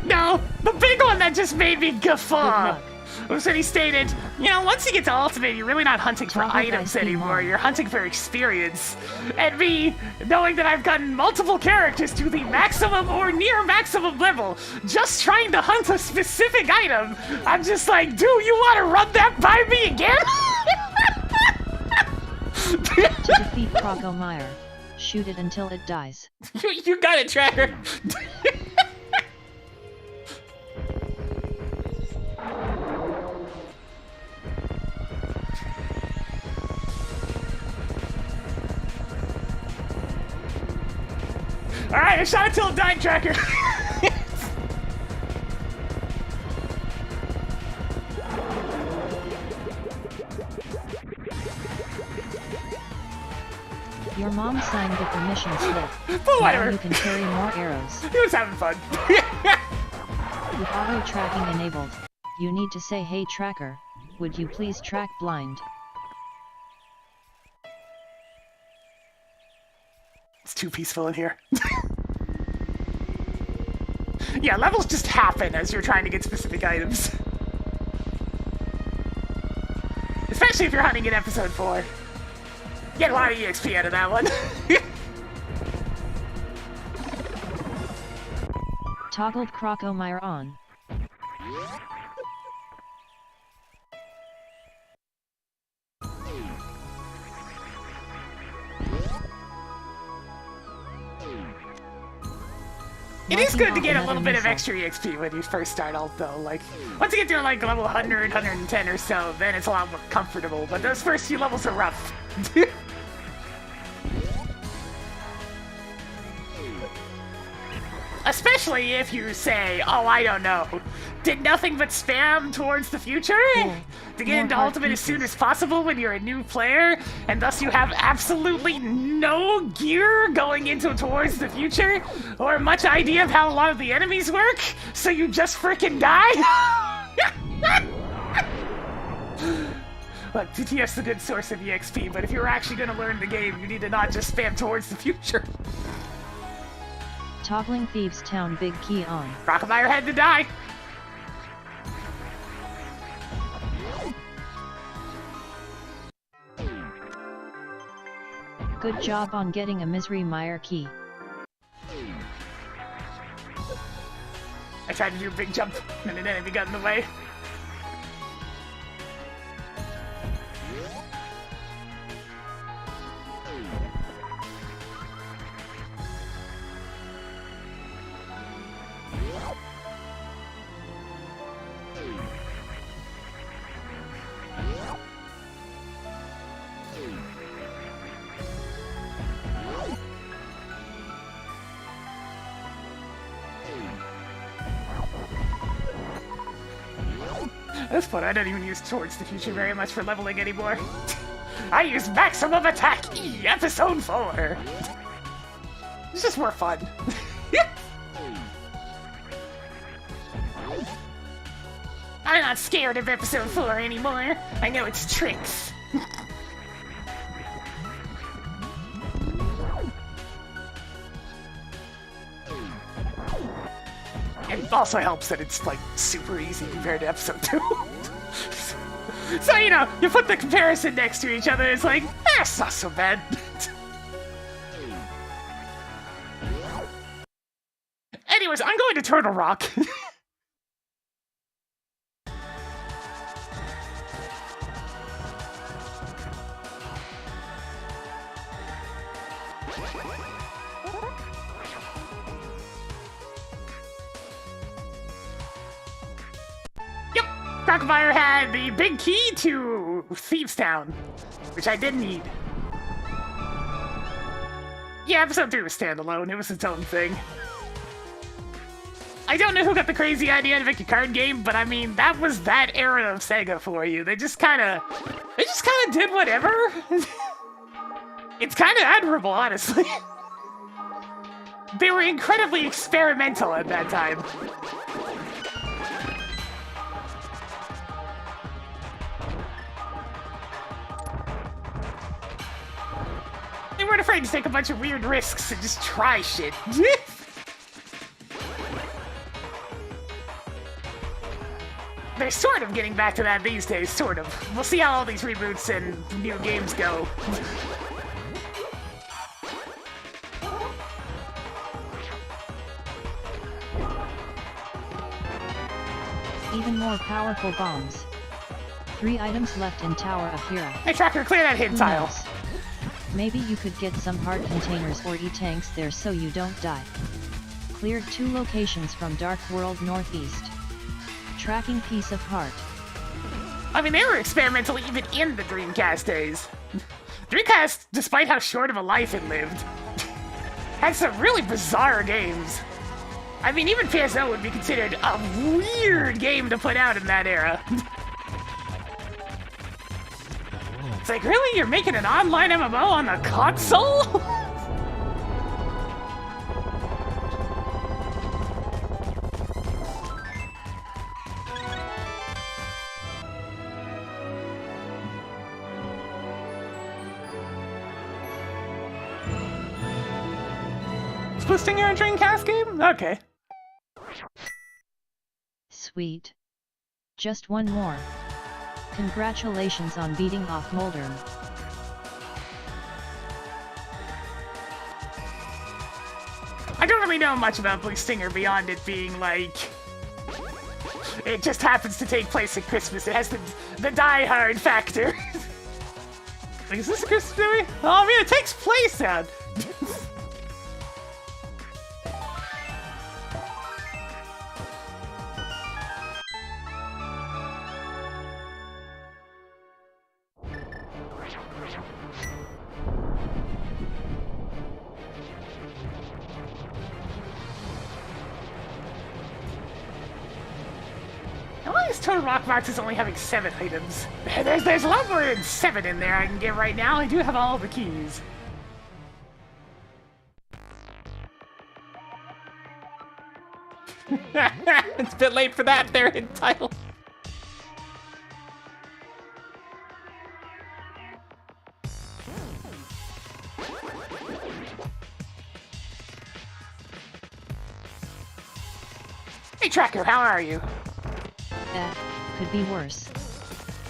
No, the big one that just made me guffaw was when he stated, you know, once you get to Ultimate, you're really not hunting for items anymore, you're hunting for experience. And me, knowing that I've gotten multiple characters to the maximum or near maximum level, just trying to hunt a specific item, I'm just like, do you want to run that by me again? To defeat Crocomire, shoot it until it dies. You got it, Tracker. Alright, I shot it till it died, Tracker. Your mom signed the permission slip. But whatever. Now you can carry more arrows. He was having fun. With auto tracking enabled, you need to say, "Hey tracker, would you please track blind?" It's too peaceful in here. Yeah, levels just happen as you're trying to get specific items. Especially if you're hunting in episode 4. Get a lot of EXP out of that one. Toggled Crocomire on. It is good to get a little bit of extra EXP when you first start alt though, like, once you get to like level 100, 110 or so, then it's a lot more comfortable, but those first few levels are rough. Especially if you say, oh, I don't know, did nothing but spam towards the future? To get into Ultimate as soon as possible when you're a new player, and thus you have absolutely no gear going into towards the future, or much idea of how a lot of the enemies work, so you just frickin' die? Look, TTF's a good source of EXP, but if you're actually gonna learn the game, you need to not just spam towards the future. Toggling Thieves Town big key on. Crocomire had to die. Good job on getting a Misery Mire key. I tried to do a big jump, and an enemy got in the way. At this point, I don't even use Towards the Future very much for leveling anymore. I use Maximum Attack E, Episode 4! It's just more fun. I'm not scared of Episode 4 anymore. I know its tricks. It also helps that it's, like, super easy compared to Episode 2. So, you know, you put the comparison next to each other, it's like, it's not so bad. Anyways, I'm going to Turtle Rock. Quagmire had the big key to Thieves Town, which I did need. Yeah, episode 3 was standalone. It was its own thing. I don't know who got the crazy idea to make a card game, but I mean, that was that era of Sega for you. They just kind of did whatever. It's kind of admirable, honestly. They were incredibly experimental at that time. They weren't afraid to take a bunch of weird risks and just try shit. They're sort of getting back to that these days, sort of. We'll see how all these reboots and new games go. Even more powerful bombs. 3 items left in Tower of Hero. Hey, Tracker, clear that hidden Who tile. knows? Maybe you could get some heart containers or E-tanks there so you don't die. Cleared 2 locations from Dark World Northeast. Tracking piece of heart. I mean, they were experimental even in the Dreamcast days. Dreamcast, despite how short of a life it lived, had some really bizarre games. I mean, even PSO would be considered a weird game to put out in that era. It's like, really? You're making an online MMO on the console? Posting your Dreamcast game? Okay. Sweet. Just one more. Congratulations on beating off Moldern. I don't really know much about Blue Stinger beyond it being like... It just happens to take place at Christmas. It has the die-hard factor. Like, is this a Christmas movie? Oh, I mean, it takes place out. Why is Total Rock Boxes only having 7 items? There's a lot more than 7 in there I can get right now. I do have all the keys. It's a bit late for that there in title. Hey Tracker, how are you? Could be worse.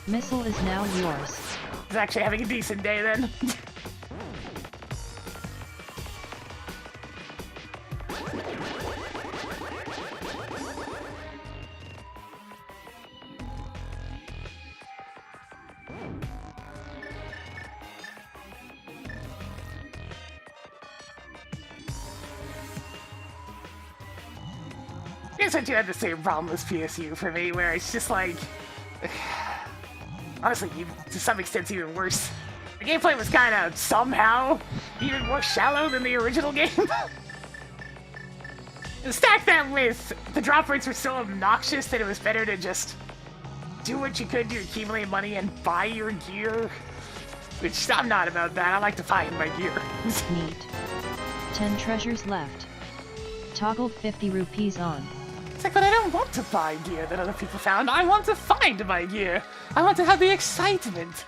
Missile is now yours. He's actually having a decent day then. I guess I do have the same problem as PSU for me, where it's just like... Honestly, to some extent, even worse. The gameplay was kind of, somehow, even more shallow than the original game. Stack that with the drop rates were so obnoxious that it was better to just do what you could to accumulate money and buy your gear. Which, I'm not about that. I like to find my gear. Neat. 10 treasures left. Toggled 50 rupees on. It's like, but I don't want to buy gear that other people found. I want to find my gear. I want to have the excitement.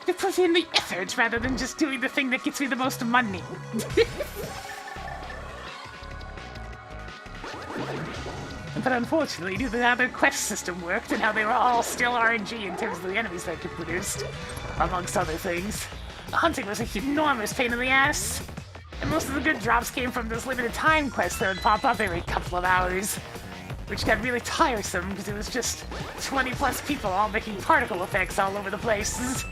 To put in the effort rather than just doing the thing that gets me the most money. But unfortunately, due to how their quest system worked and how they were all still RNG in terms of the enemies that could produce, amongst other things, the hunting was an enormous pain in the ass. And most of the good drops came from those limited time quests that would pop up every couple of hours, which got really tiresome because it was just 20 plus people all making particle effects all over the place.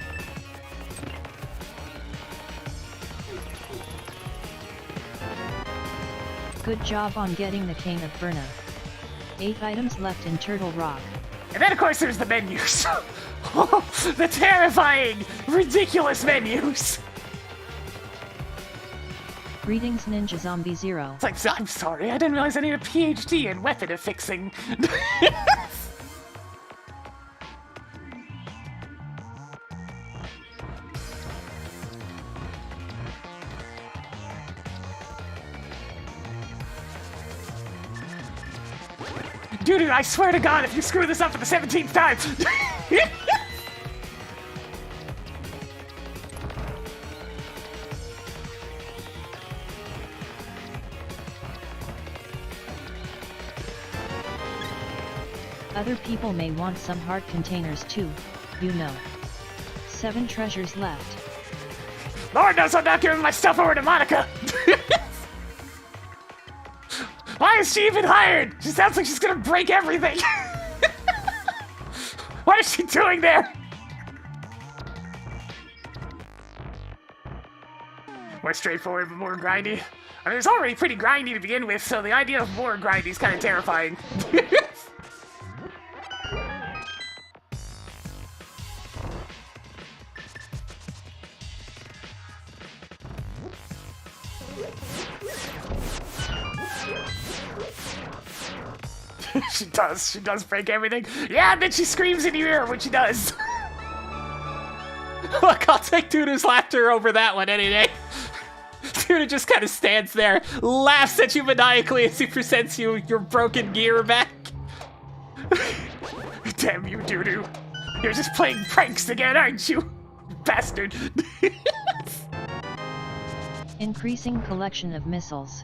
Good job on getting the King of Verna. 8 items left in Turtle Rock. And then, of course, there's the menus. The terrifying, ridiculous menus. Greetings, Ninja Zombie Zero. It's like, I'm sorry, I didn't realize I need a PhD in weapon affixing. Dude, I swear to God, if you screw this up for the 17th time. Other people may want some heart containers too, you know. 7 treasures left. Lord knows I'm not giving my stuff over to Monica. Why is she even hired? She sounds like she's gonna break everything. What is she doing there? More straightforward but more grindy. I mean, it's already pretty grindy to begin with, so the idea of more grindy is kind of terrifying. She does break everything. Yeah, and then she screams in your ear when she does. Look, I'll take Dudu's laughter over that one any day. Dudu just kind of stands there, laughs at you maniacally as he presents you your broken gear back. Damn you, Dudu. You're just playing pranks again, aren't you? Bastard. Increasing collection of missiles.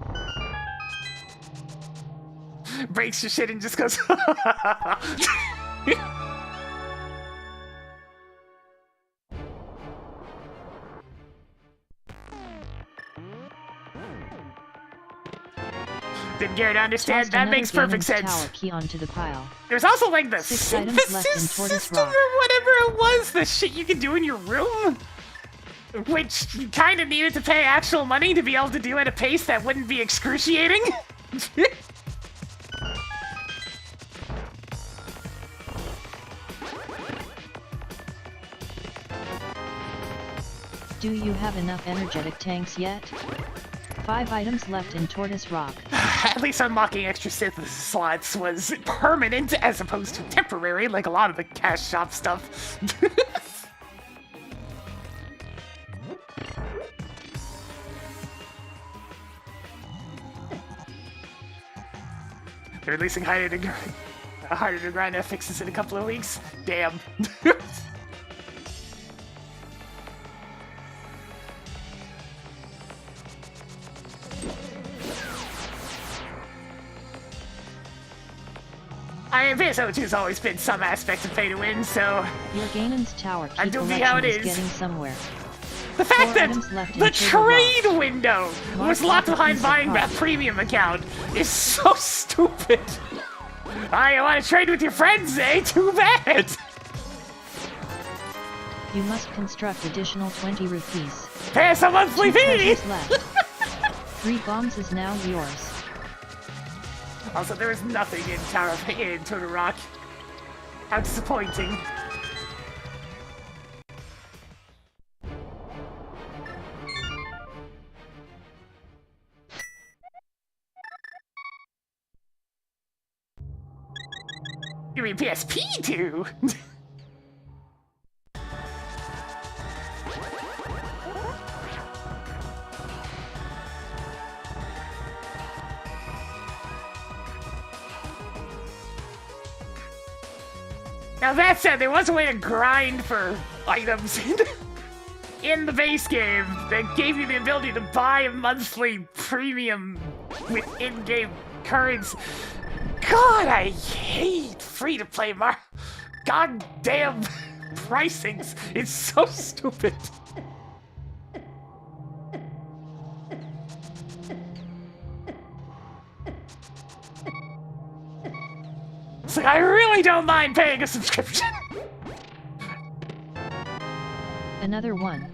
Breaks your shit and just goes. Didn't care to understand. Tossed That another makes perfect Galen's sense. Tower key onto the pile. There's also like the 6 items left in Tortoise system Rock. or whatever it was, the shit you could do in your room, which you kind of needed to pay actual money to be able to do at a pace that wouldn't be excruciating. Do you have enough energetic tanks yet? 5 items left in Tortoise Rock. At least unlocking extra synthesis slots was permanent as opposed to temporary, like a lot of the cash shop stuff. They're releasing harder to grind fixes in a couple of weeks. Damn. I mean, PSO2's always been some aspect of pay to win, so Your Ganon's Tower I key do see how it collection is. is getting somewhere. the fact 4 that items left in the Turtle Rock. trade window was locked behind buying that premium account is so stupid. I want to trade with your friends, eh? Too bad. You must construct additional 20 rupees. Pay us a monthly 2 fee. treasures left. 3 bombs is now yours. Also, there is nothing in Turtle Rock. How disappointing. You mean PSP too? Now that said, there was a way to grind for items in the base game that gave you the ability to buy a monthly premium with in-game currency. God, I hate free-to-play goddamn pricings. It's so stupid. It's like, I really don't mind paying a subscription. Another one.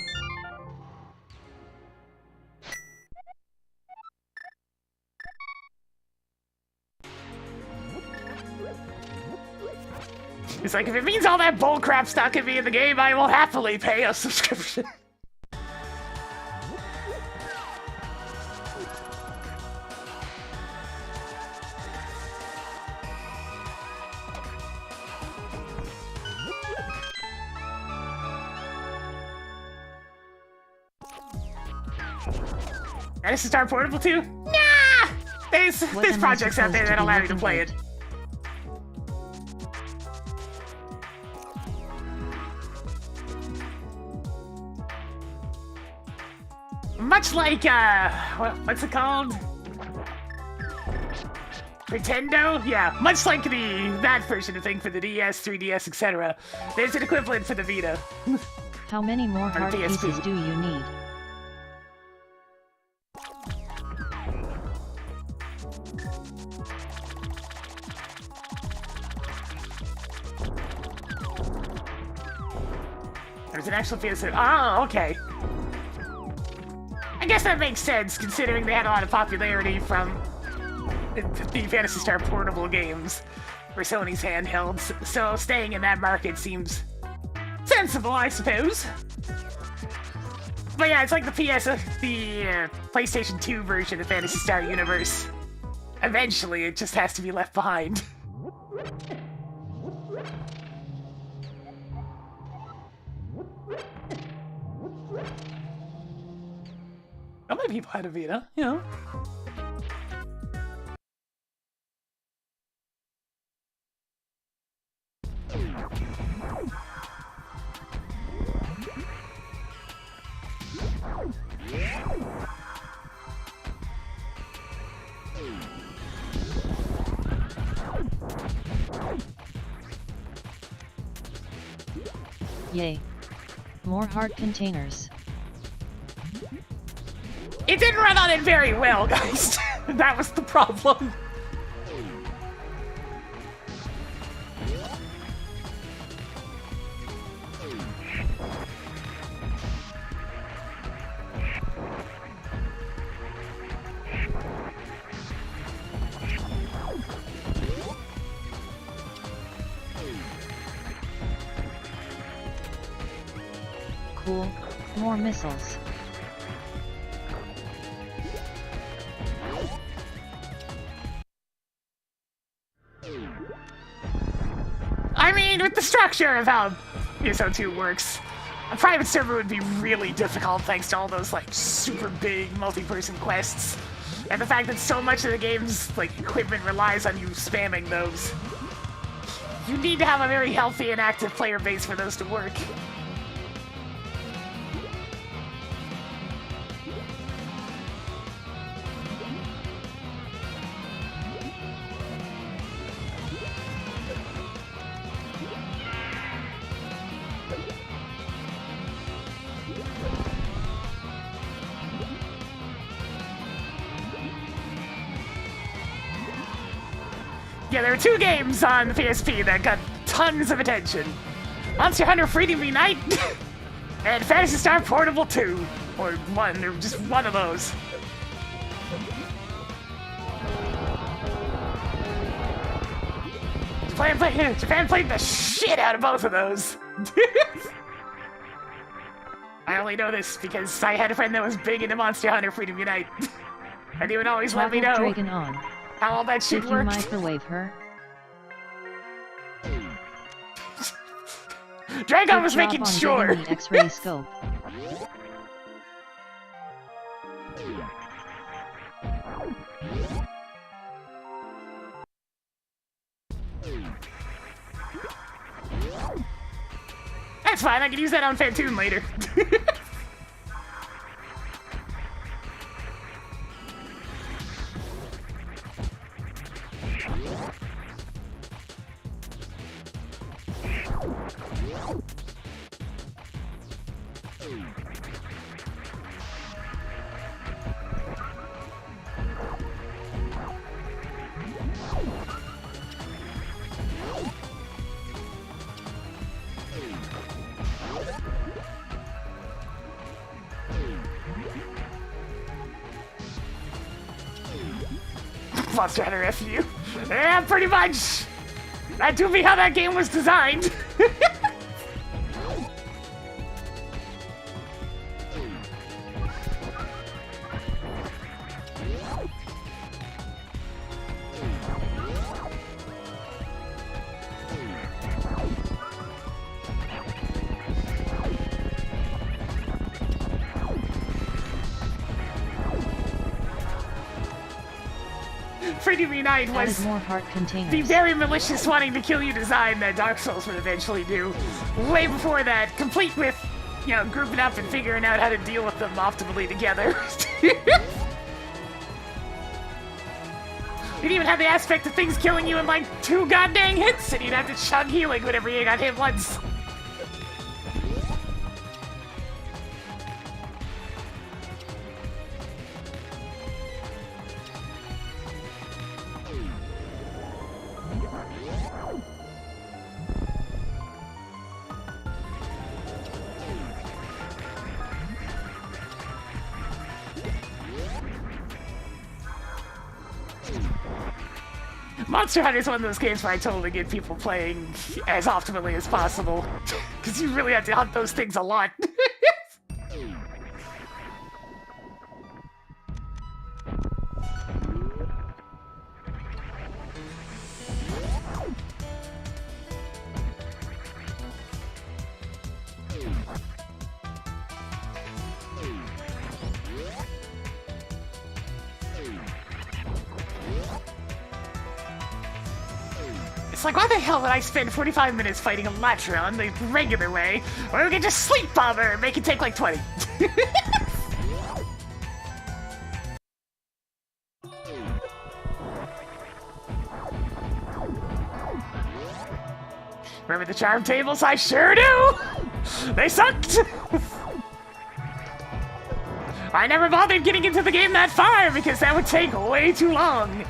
He's like, if it means all that bullcrap stuff can be in the game, I will happily pay a subscription. This is Star Portable 2? Nah! There's projects out there that allow you to play it. Much like, what's it called? Nintendo? Yeah, much like that version of thing for the DS, 3DS, etc. There's an equivalent for the Vita. How many more heart PSP. pieces do you need? There's an actual PS3. Oh, okay. I guess that makes sense, considering they had a lot of popularity from the Phantasy Star Portable games for Sony's handhelds, so staying in that market seems sensible, I suppose. But yeah, it's like the PlayStation 2 version of Phantasy Star Universe. Eventually, it just has to be left behind. How many people had a Vita, you know? Yay. More heart containers. It didn't run on it very well, guys. That was the problem. Cool. More missiles. I mean, with the structure of how ESO 2 works, a private server would be really difficult thanks to all those, like, super big multi-person quests. And the fact that so much of the game's, like, equipment relies on you spamming those. You need to have a very healthy and active player base for those to work. Yeah, there are two games on the PSP that got tons of attention. Monster Hunter Freedom Unite and Phantasy Star Portable 2. Or 1, or just one of those. Japan played the shit out of both of those. I only know this because I had a friend that was big into Monster Hunter Freedom Unite. And he would always let me know Dragon on. how all that shit Did you worked. microwave her? Dragon Good was job making on sure. getting the X-ray scope. That's fine, I can use that on Phantoon later. Monster Hunter FU. Yeah, pretty much. That do be how that game was designed. Pretty Unite Added was more heart containers. the very malicious wanting to kill you design that Dark Souls would eventually do. Way before that, complete with, you know, grouping up and figuring out how to deal with them optimally together. It even had the aspect of things killing you in like 2 goddamn hits, and you'd have to chug healing whenever you got hit once. Monster Hunter is one of those games where I totally get people playing as optimally as possible. Because you really have to hunt those things a lot. It's like, why the hell would I spend 45 minutes fighting a Latron the regular way, when we can just sleep bomb her and make it take like 20? Remember the charm tables? I sure do! They sucked! I never bothered getting into the game that far because that would take way too long.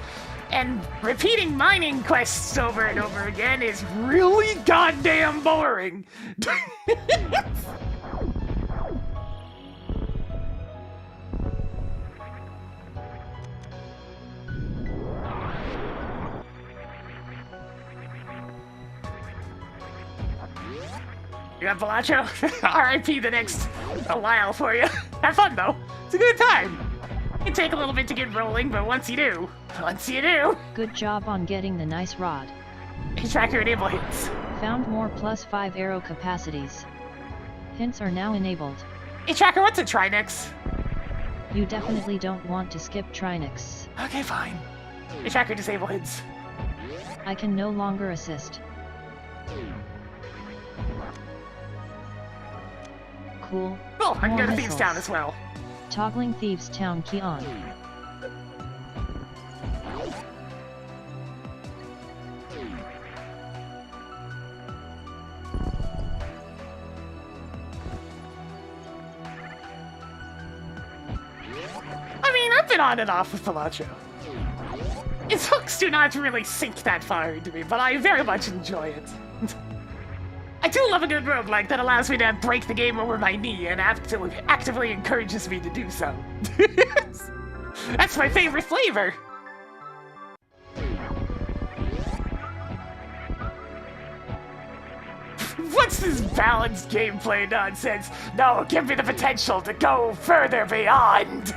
And repeating mining quests over and over again is really goddamn boring. You got Balacho? R.I.P. the next a while for you. Have fun though. It's a good time. It take a little bit to get rolling, but once you do. Good job on getting the nice rod. Tracker enable hits. Found more +5 arrow capacities. Hints are now enabled. Hey Tracker, what's a Trinex? You definitely don't want to skip Trinex. Okay, fine. Hey Tracker, disable hints. I can no longer assist. Cool. Oh, I can More go to Thieves missiles. Town as well. Toggling Thieves Town key on. I mean, I've been on and off with Balacho. Its hooks do not really sink that far into me, but I very much enjoy it. I do love a good roguelike that allows me to break the game over my knee and actively encourages me to do so. That's my favorite flavor! What's this balanced gameplay nonsense? No, give me the potential to go further beyond!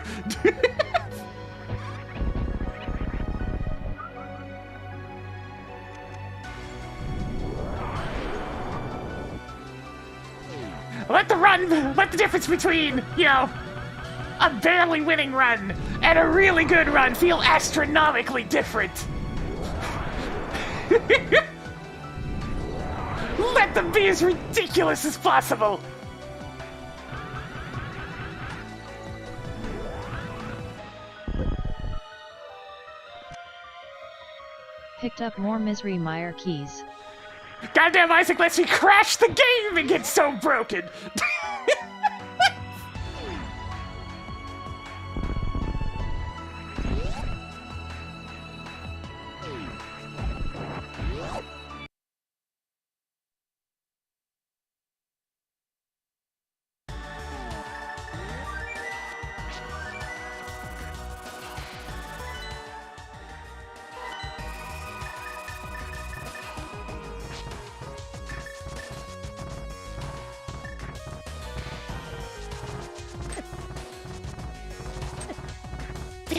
Let the difference between, you know, a barely winning run and a really good run feel astronomically different. Let them be as ridiculous as possible. Picked up more Misery Mire keys. Goddamn Isaac lets me crash the game and get so broken.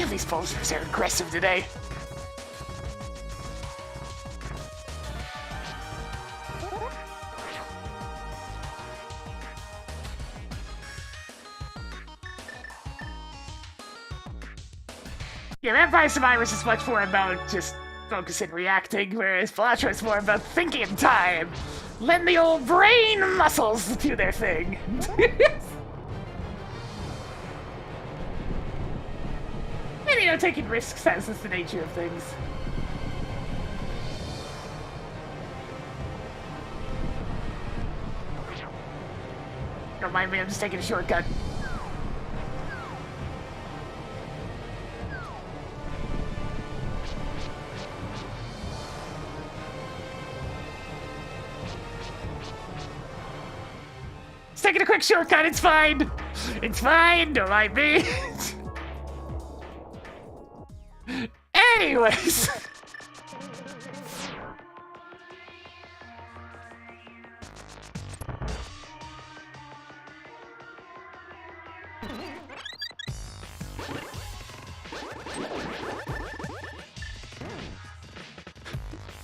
These posters are aggressive today. Yeah, Vampire Survivors is much more about just focusing and reacting, whereas Balatro is more about thinking in time. Letting the old brain muscles do their thing. And, you know, taking risks, that's just the nature of things. Don't mind me, I'm just taking a shortcut. Just taking a quick shortcut, it's fine! It's fine, don't mind me! Anyways!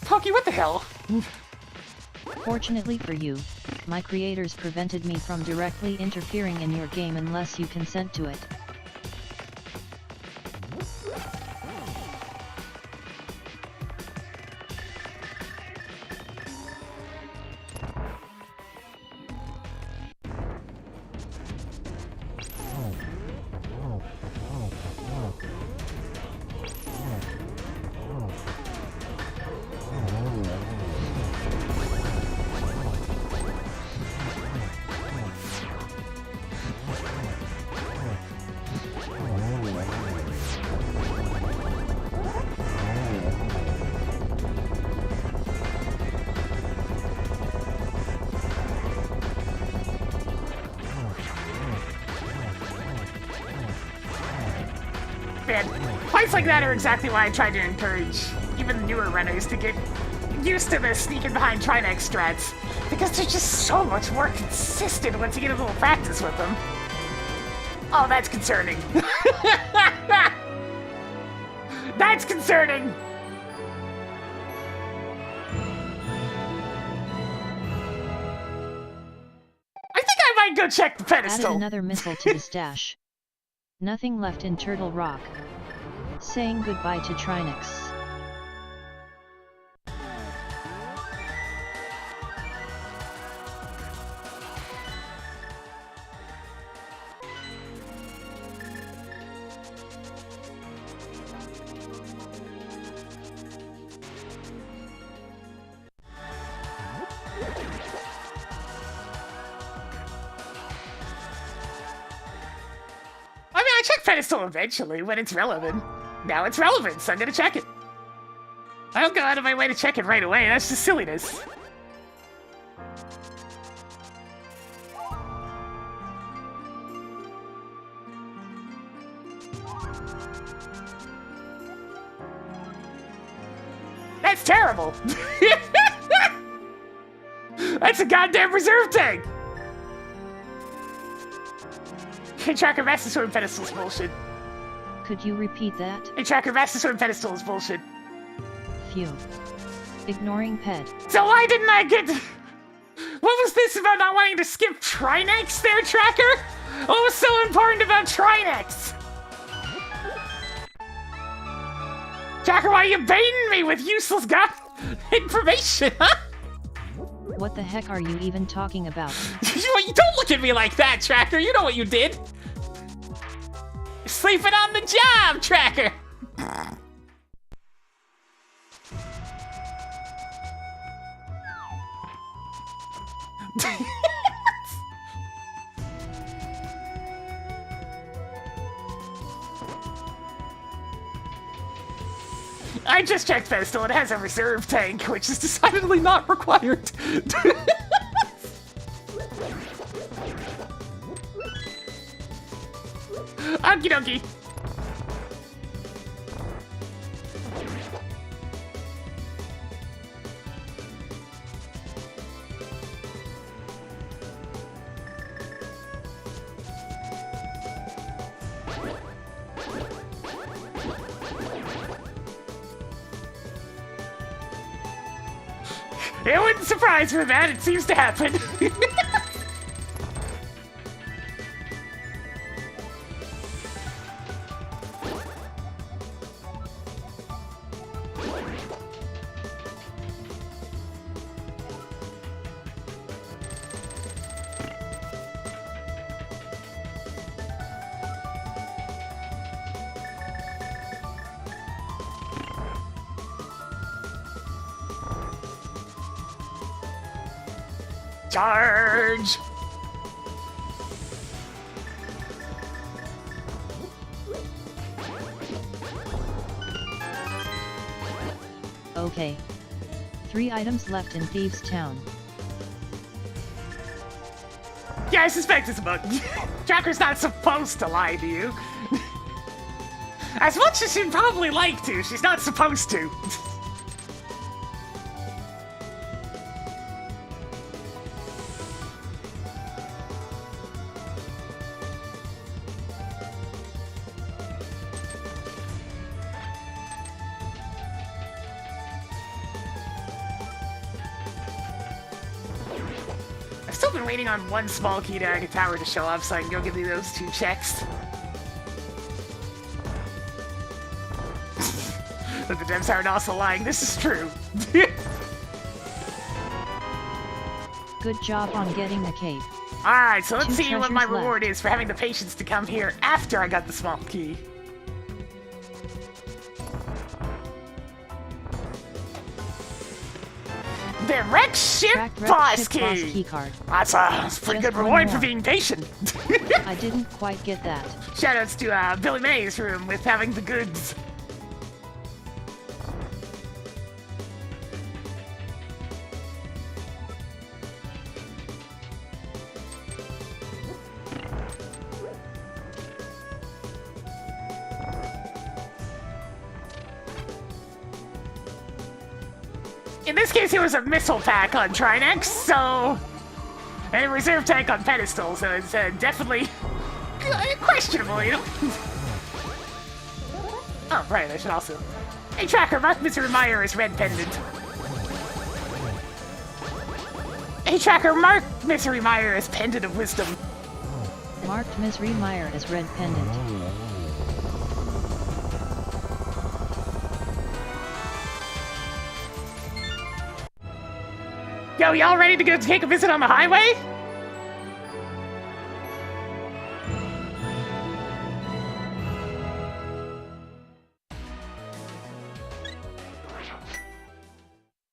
Pocky, what the hell? Fortunately for you, my creators prevented me from directly interfering in your game unless you consent to it. Man, fights like that are exactly why I try to encourage even newer runners to get used to the sneaking behind Trinex strats, because they're just so much more consistent once you get a little practice with them. Oh, that's concerning. That's concerning! I think I might go check the pedestal. Added another missile to the stash. Nothing left in Turtle Rock. Saying goodbye to Trinix. Check pedestal eventually when it's relevant. Now it's relevant, so I'm gonna check it. I don't go out of my way to check it right away, that's just silliness. That's terrible! That's a goddamn reserve tank! Tracker Master Sword pedestal is bullshit. Could you repeat that? Tracker Master Sword pedestal is bullshit. Phew. Ignoring ped. So why didn't I get... What was this about not wanting to skip Trinex there, Tracker? What was so important about Trinex? Tracker, why are you baiting me with useless information, huh? What the heck are you even talking about? You don't look at me like that, Tracker. You know what you did. You're sleeping on the job, Tracker. I just checked pedestal. It has a reserve tank, which is decidedly not required. Okie dokie. It wouldn't surprise me, man. It seems to happen. Charge! Okay. 3 items left in Thieves' Town. Yeah, I suspect it's a bug. Tracker's not supposed to lie to you. As much as she'd probably like to, she's not supposed to. I've still been waiting on one small key to Aga Tower to show up so I can go give you those 2 checks. But the gems aren't also lying, this is true. Good job on getting the cape. Alright, so let's 2 see what my treasures reward left. is for having the patience to come here after I got the small key. The wreck ship Cracked wreck boss ship boss key! key card. That's a pretty Just good one reward for more. being patient. I didn't quite get that. Shoutouts to Billy May's room with having the goods. In this case, it was a missile pack on Trinex, so... and a reserve tank on pedestal, so it's definitely questionable, you know? Oh, right, I should also... Hey, Tracker, mark Mr. Meyer as red pendant. Hey, Tracker, mark Mr. Meyer as pendant of wisdom. Marked Misery Meyer as red pendant. Yo, y'all ready to go take a visit on the highway?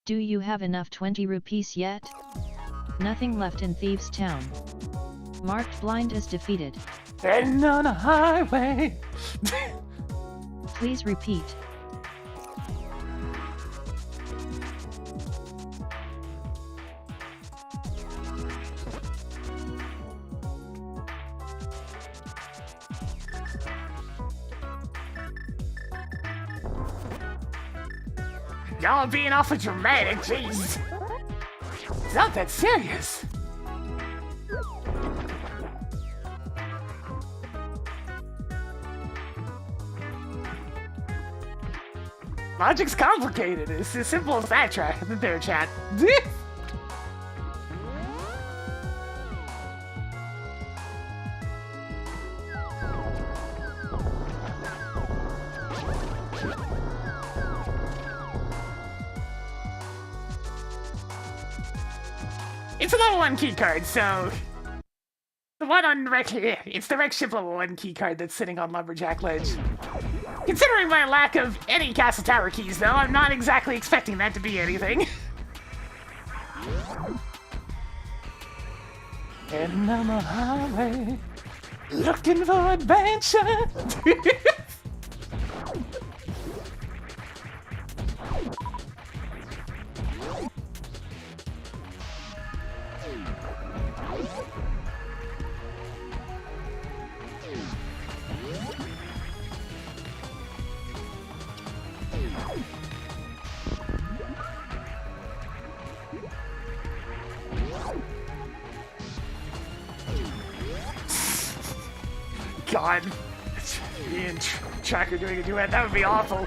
Do you have enough 20 rupees yet? Nothing left in Thieves' Town. Marked blind as defeated. And on a highway. Please repeat. Y'all being awfully dramatic, jeez. It's not that serious. Logic's complicated. It's as simple as that, there, chat. It's a level 1 keycard, so... The one on Wreck... It's the Wreck Ship level 1 keycard that's sitting on Lumberjack Ledge. Considering my lack of any Castle Tower keys, though, I'm not exactly expecting that to be anything. And I'm a highway, looking for adventure. God. Me and Tracker doing a duet, that would be awful.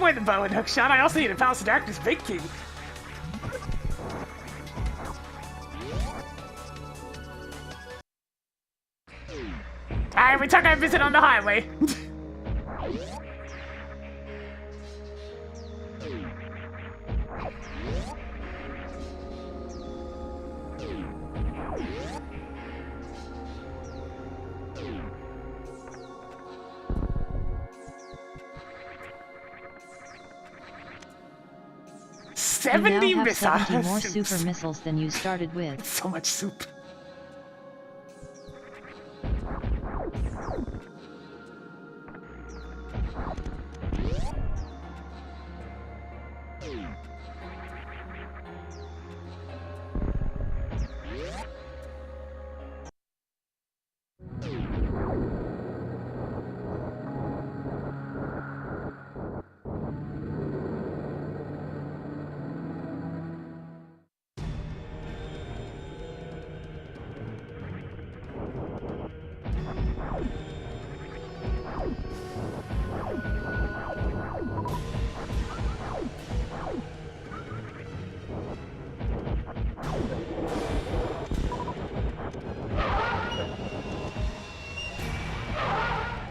more than bow and hookshot. I also need a Palace of Darkness Big King. Alright, we took our visit on the highway. You now 70 have missiles. 70 more super missiles than you started with. So much soup.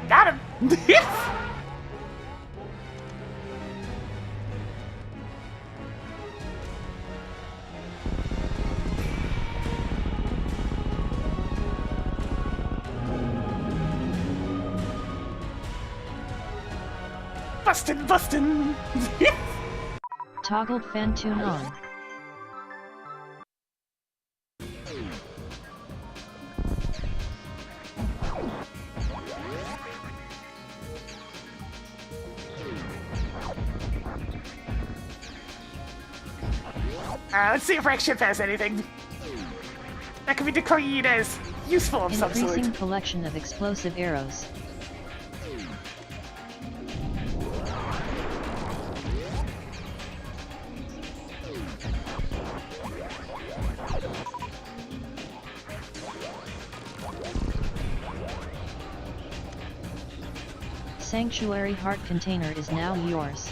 Got him! Bustin', bustin'! Toggled fan tune on. Let's see if Wreck Ship has anything that can be declared as useful of some sort. Increasing collection of explosive arrows. Sanctuary heart container is now yours.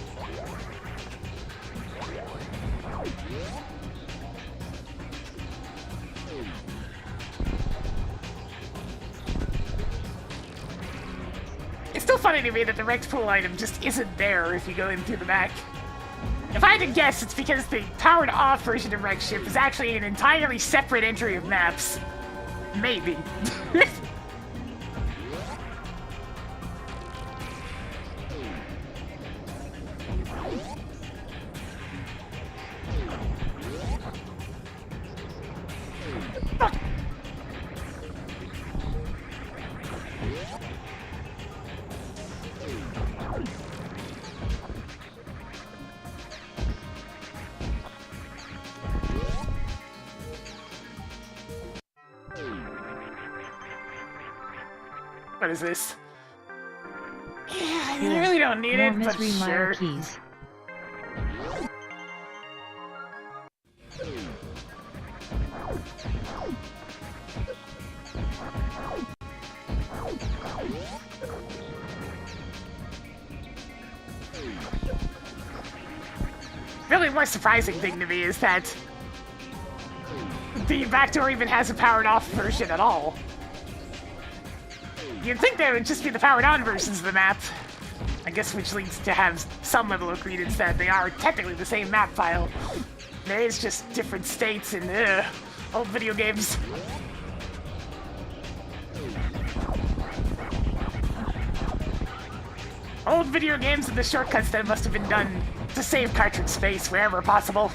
It's still funny to me that the wrecked pool item just isn't there if you go in through the back. If I had to guess, it's because the powered off version of Wreck Ship is actually an entirely separate entry of maps. Maybe. What is this? Yeah, I really don't need More it, but mystery mire sure. keys. Really more surprising thing to me is that the backdoor even has a powered off version at all. You'd think there would just be the powered on versions of the map. I guess which leads to have some level of credence that they are technically the same map file. There is just different states in old video games. Old video games and the shortcuts that must have been done to save cartridge space wherever possible.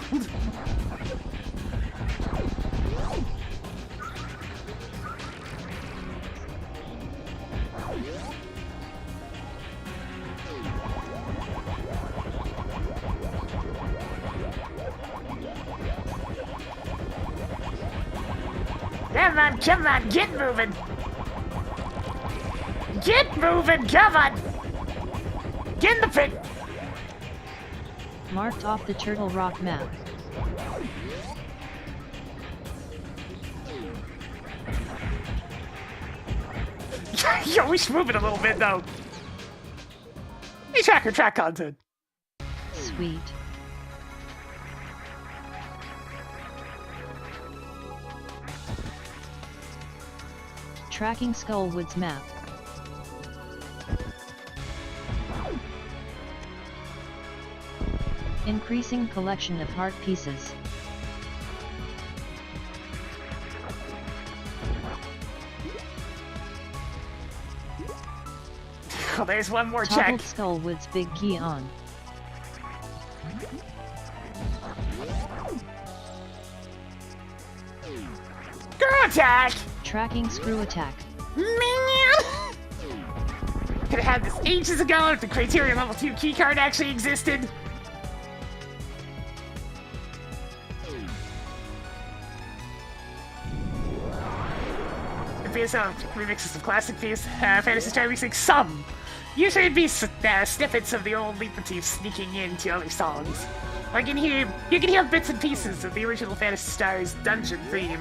Come on, get moving! Get moving, come on! Get in the pit! Marked off the Turtle Rock map. Yo, we should move it a little bit, though. Hey, track content. Sweet. Tracking Skullwood's map. Increasing collection of heart pieces. Oh, there's one more Toggled check. Skullwood's big key on. Girl attack! Tracking Screw Attack. Man! Could have had this ages ago if the Criterion Level 2 keycard actually existed. The PSO remixes some classic Fantasy Star remixing some. Usually it'd be snippets of the old leitmotifs sneaking into other songs. You can hear bits and pieces of the original Fantasy Star's dungeon theme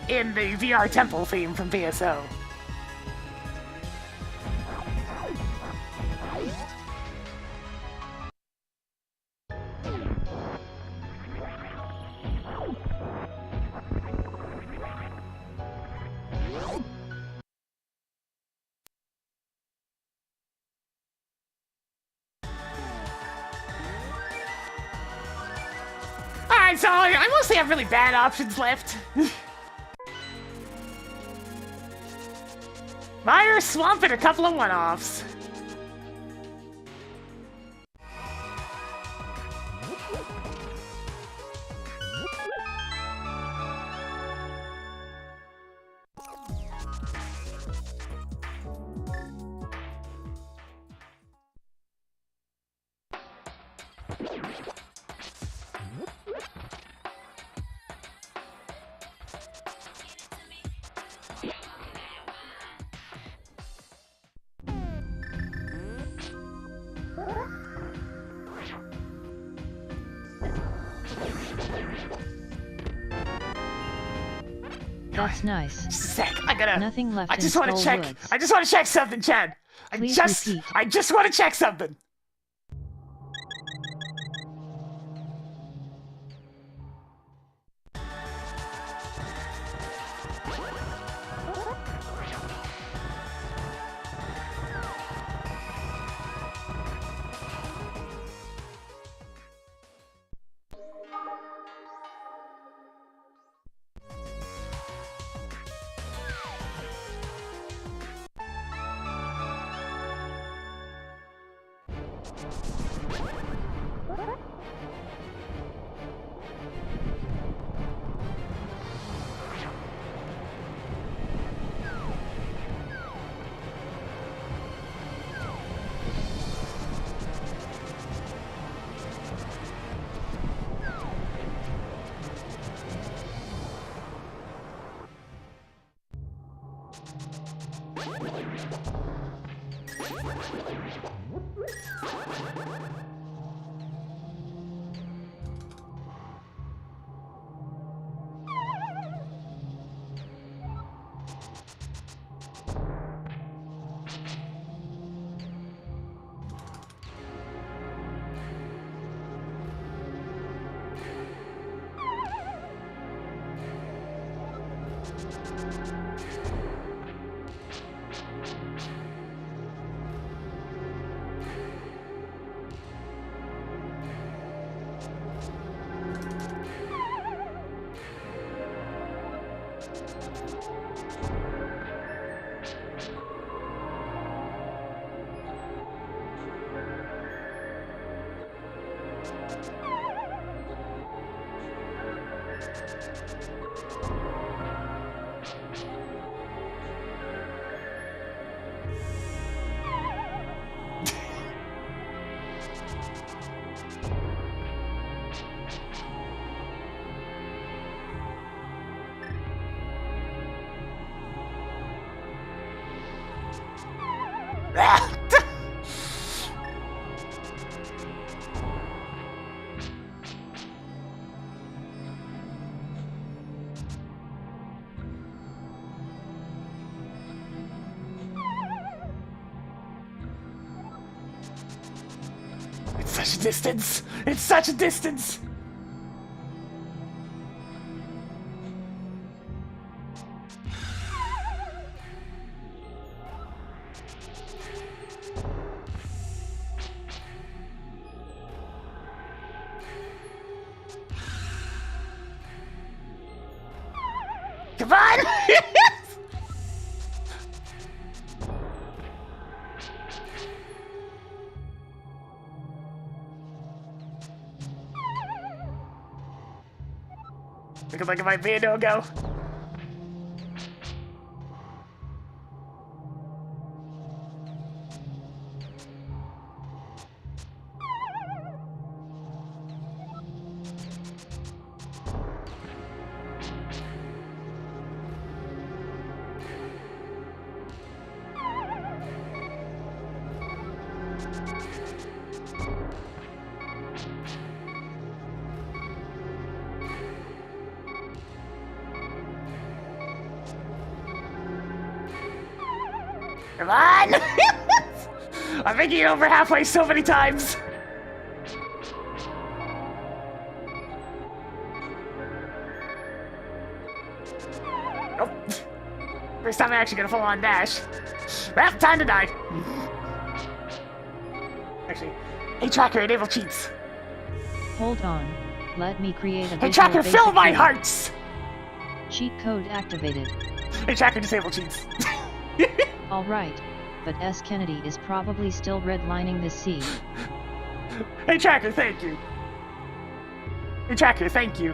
in the VR Temple theme from PSO. Alright, so I mostly have really bad options left. Mire, Swamp, and a couple of one-offs. That's nice. Just a sec, I gotta... Nothing left I just in want to check. Skullwoods. I just want to check something, Chad. Please repeat. I just want to check something. such a distance. It's such a distance. Come on! Looking like it might be a no-go. Come on! I'm making it over halfway so many times. Nope. First time I'm actually gonna full on dash. Well, time to die. Actually, hey Tracker, enable cheats. Hold on, let me create a Hey visual Tracker, basic fill my game. hearts! Cheat code activated. Hey Tracker, disable cheats. Alright, but S. Kennedy is probably still redlining this scene. Hey Tracker, thank you. Hey Tracker, thank you.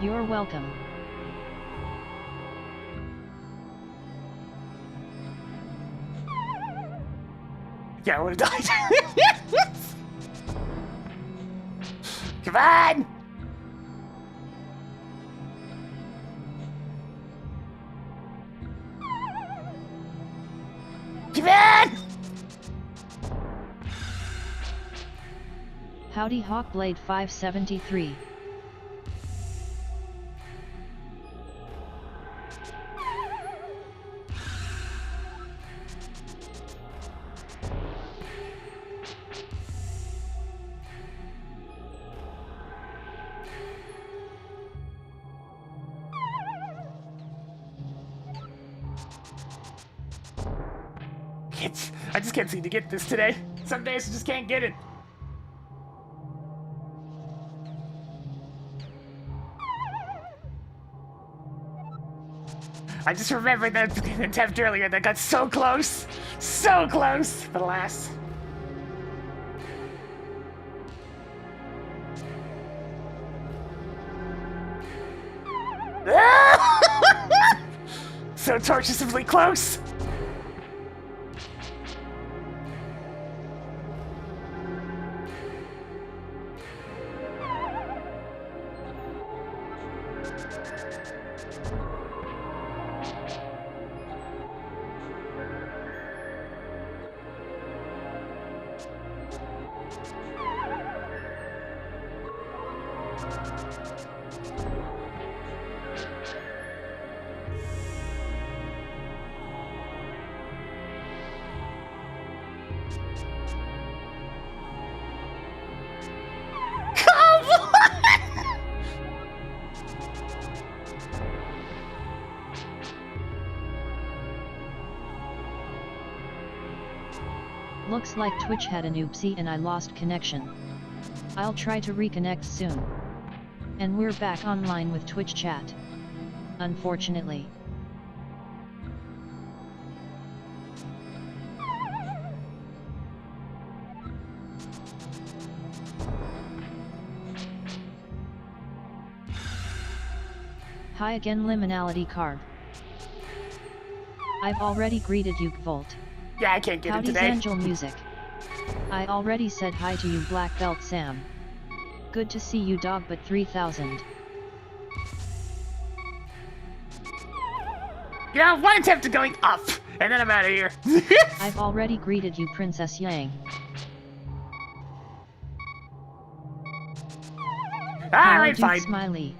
You're welcome. Yeah, I would've died. Come on! Come on! Howdy Hawkblade 573. I just can't seem to get this today. Some days I just can't get it. I just remembered that attempt earlier that got so close. So close, but alas. So tortuously close. Looks like Twitch had an oopsie and I lost connection. I'll try to reconnect soon. And we're back online with Twitch chat. Unfortunately. Hi again Liminality Carb. I've already greeted you Volt. Yeah, I can't get it Howdy's today. Angel Music. I already said hi to you Black Belt Sam. Good to see you dog but 3000. Yeah, one attempt at going up, and then I'm out of here. I've already greeted you Princess Yang. Alright, Dude fine. Smiley.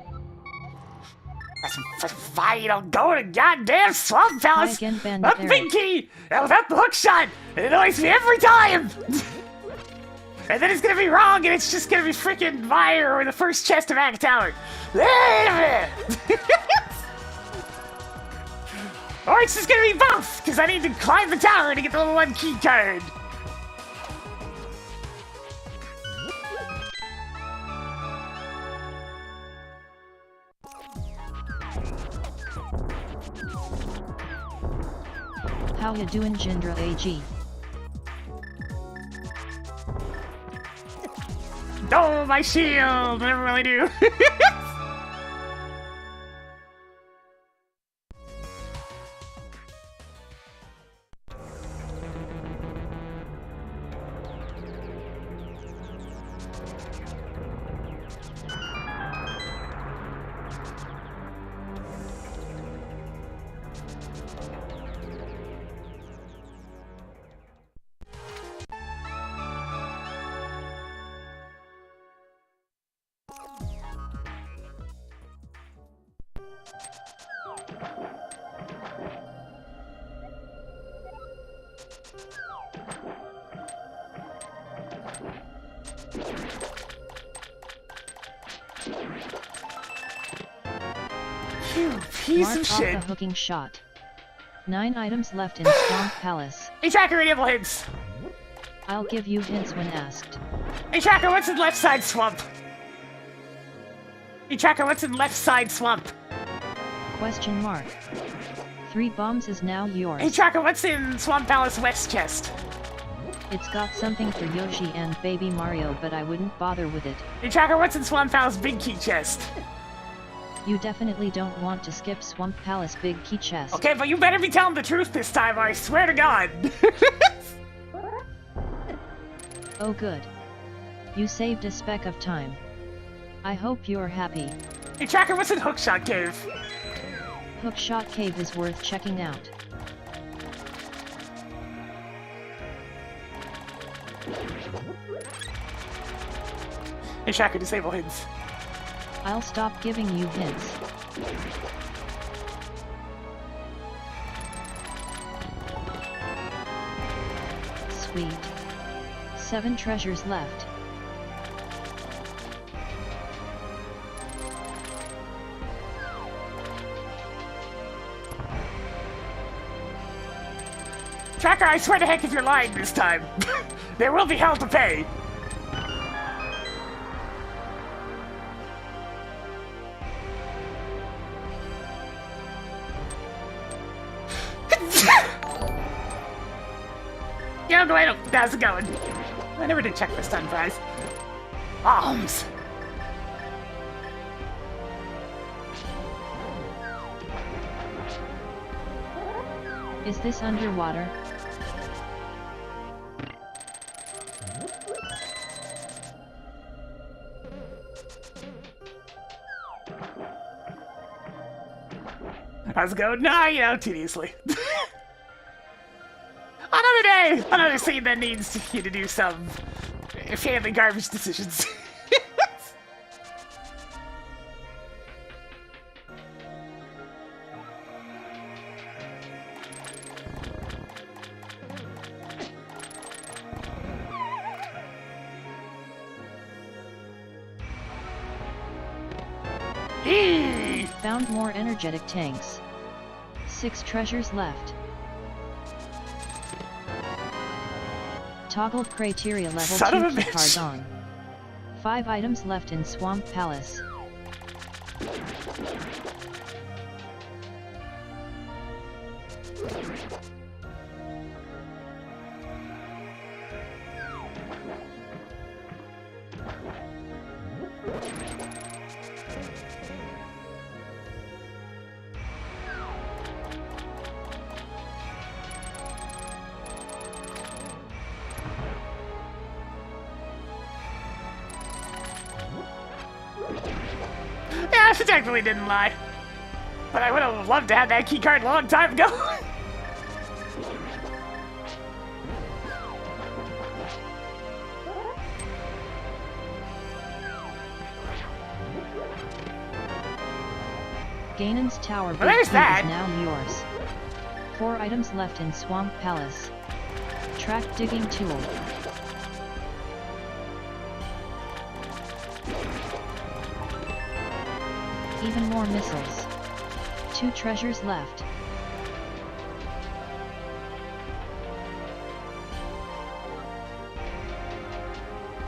That's fine, I'll go to goddamn Swamp Hi Palace. again Bandit Up Eric. Pinky! That was at the hook shot! It annoys me every time! And then it's gonna be wrong, and it's just gonna be freaking Fire or the first chest of Act Tower. Or it's just gonna be both, because I need to climb the tower to get the level 1 key card. How ya doing, Jindra AG? Oh, my shield! Never really do. You piece Mark of off shit. a hooking shot. 9 items left in Swamp Palace. Hey, Tracker, any nibble hints? I'll give you hints when asked. Hey, Tracker, what's in left side swamp? Hey, Tracker, what's in left side swamp? Question mark. 3 bombs is now yours. Hey, Tracker, what's in Swamp Palace west chest? It's got something for Yoshi and Baby Mario, but I wouldn't bother with it. Hey, Tracker, what's in Swamp Palace big key chest? You definitely don't want to skip Swamp Palace big key chest. Okay, but you better be telling the truth this time, I swear to God. Oh good. You saved a speck of time. I hope you're happy. Hey, Tracker, what's in Hookshot Cave? Hookshot Cave is worth checking out. Hey, Tracker, disable hints. I'll stop giving you hints. Sweet. 7 treasures left. Tracker, I swear to heck if you're lying this time. There will be hell to pay. Yo, go ahead. How's it going? I never did check this time, guys. Bombs. Is this underwater? How's it going? Nah, you know, tediously. Another day! Another scene that needs you to do some family garbage decisions. Found more energetic tanks. 6 treasures left. Toggled criteria level Son 2 of a key cards bitch. on. 5 items left in Swamp Palace. Yeah, she technically didn't lie. But I would have loved to have that key card a long time ago. Ganon's Tower Well, there's Big Key that. is now yours. 4 items left in Swamp Palace. Track digging tool. Even more missiles. 2 treasures left.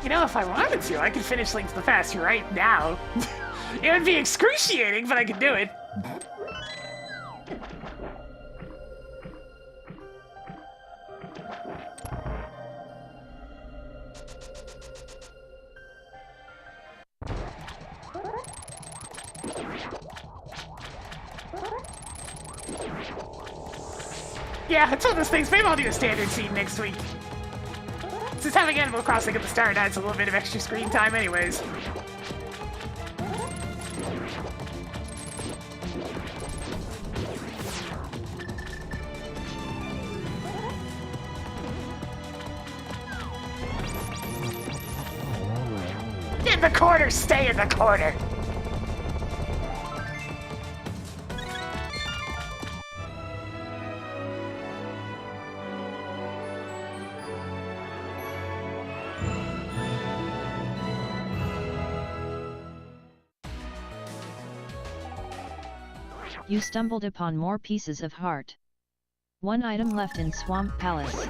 You know, if I wanted to, I could finish Link to the Past right now. It would be excruciating, but I could do it. Yeah, it's one of those things. Maybe I'll do a standard scene next week. Since having Animal Crossing at the start adds a little bit of extra screen time anyways. In the corner, stay in the corner! You stumbled upon more pieces of heart. 1 item left in Swamp Palace.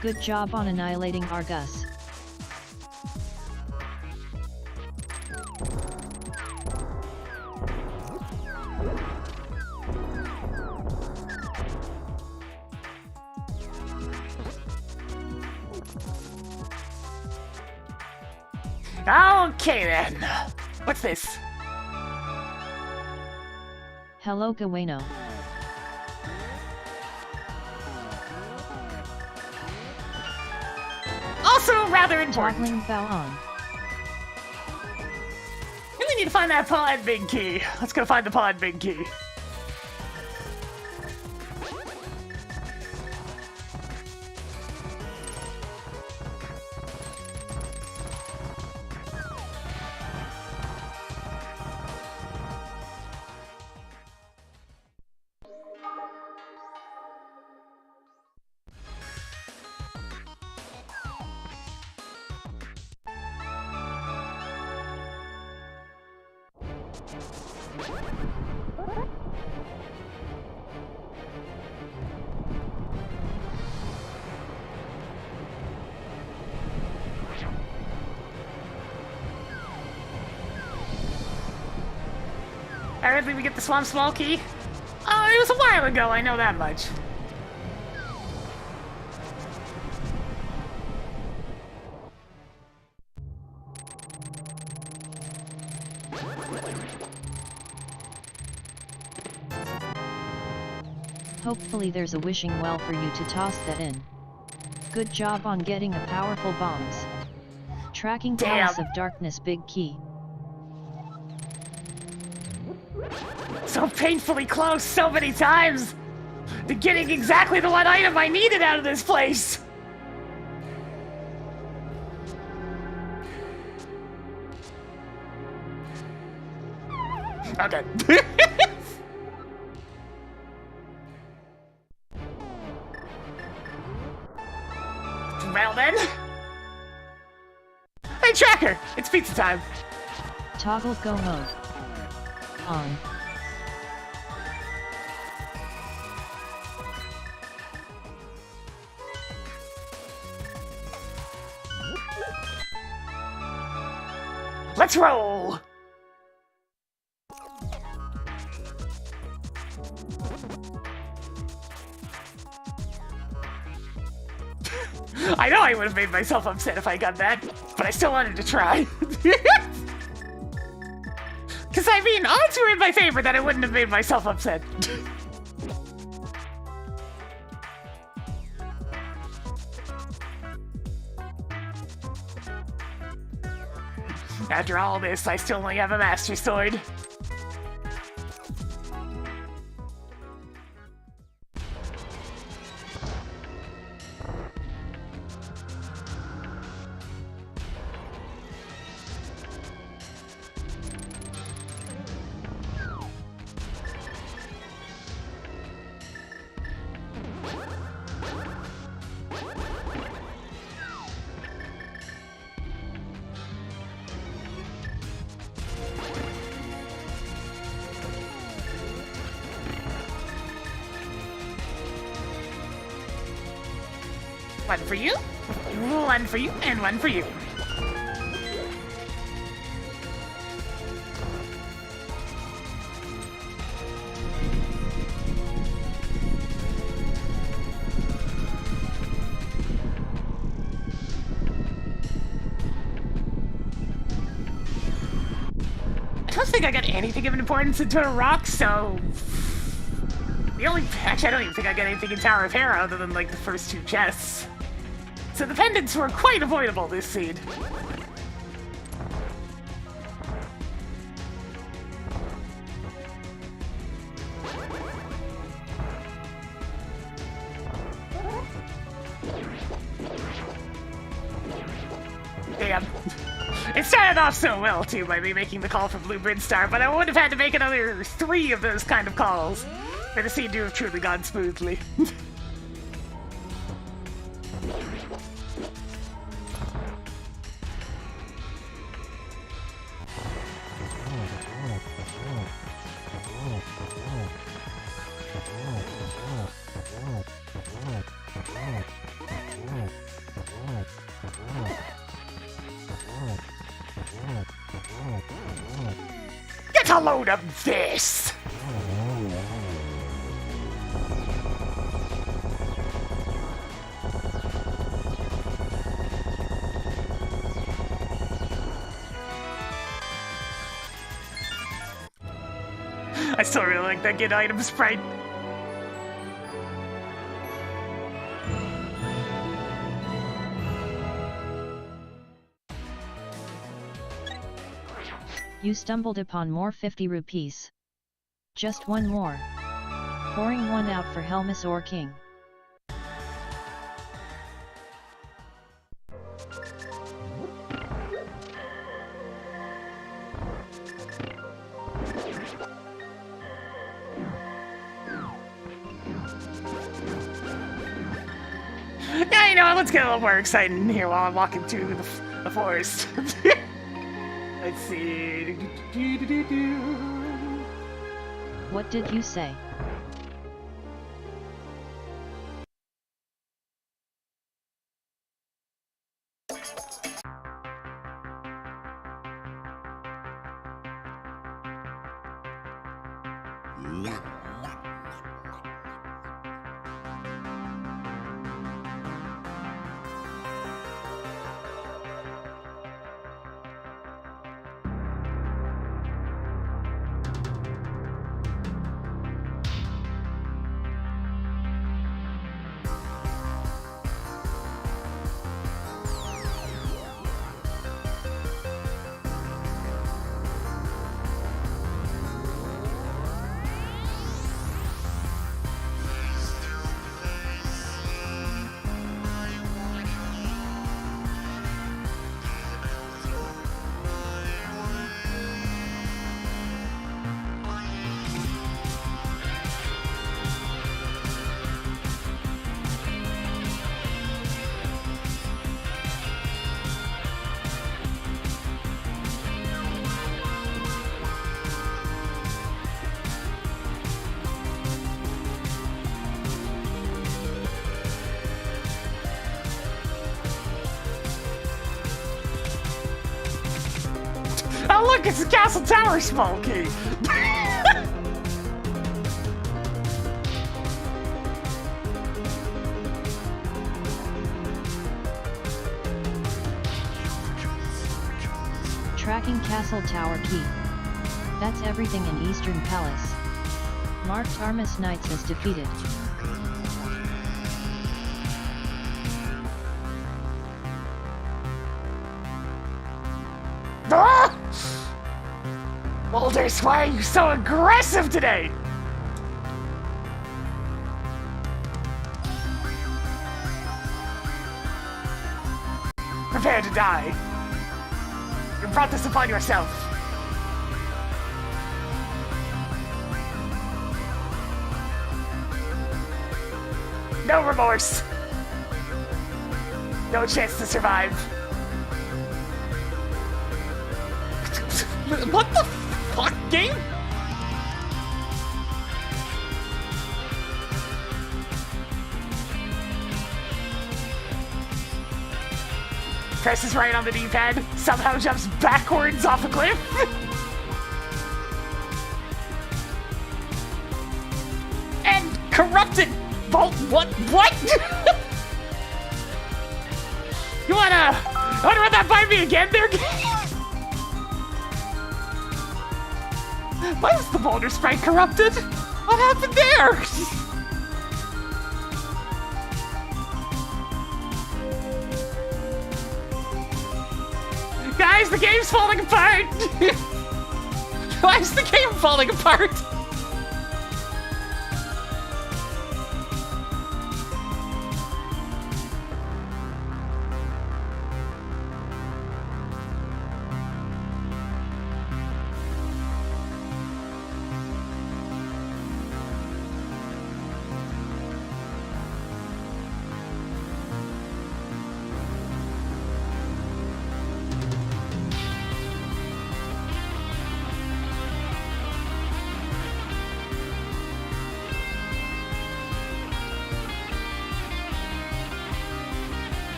Good job on annihilating Argus. Okay then. What's this? Hello Gaweno. Also rather important. Toggling bow on. Really need to find that pod big key. Let's go find the pod big key. I think we get the Swamp Small Key. Oh, it was a while ago, I know that much. Hopefully there's a wishing well for you to toss that in. Good job on getting a powerful bombs. Tracking Palace of Darkness big key. So painfully close so many times to getting exactly the one item I needed out of this place. Okay. Well then. Hey Tracker, it's pizza time. Toggle go mode. On. Let's roll! I know I would have made myself upset if I got that, but I still wanted to try. Because, I mean, odds were in my favor that I wouldn't have made myself upset. After all this, I still only have a Master Sword. One for you, one for you, and one for you. I don't think I got anything of importance in Total Rock, so... Actually, I don't even think I got anything in Tower of Hera other than, like, the first two chests. So the pendants were quite avoidable this seed. Damn. It started off so well, too, by me making the call for Blue Brinstar, but I would have had to make another 3 of those kind of calls for the scene to have truly gone smoothly. Get a load of this! I still really like that get item sprite. You stumbled upon more 50 rupees. Just one more. Pouring one out for Helmus or King. Yeah, you know what, let's get a little more exciting here while I'm walking through the forest. Let's see. What did you say? Oh look, it's the Castle Tower small key! Tracking Castle Tower Key. That's everything in Eastern Palace. Marked Armus Knights as defeated. Ah! Boulders, why are you so aggressive today? Prepare to die. You brought this upon yourself. No remorse. No chance to survive. What the fuck, game? presses right on the D-pad, somehow jumps backwards off a cliff. And corrupted vault. What? You wanna run that by me again there? Why was the boulder sprite corrupted? What happened there? Guys, the game's falling apart! Why is the game falling apart?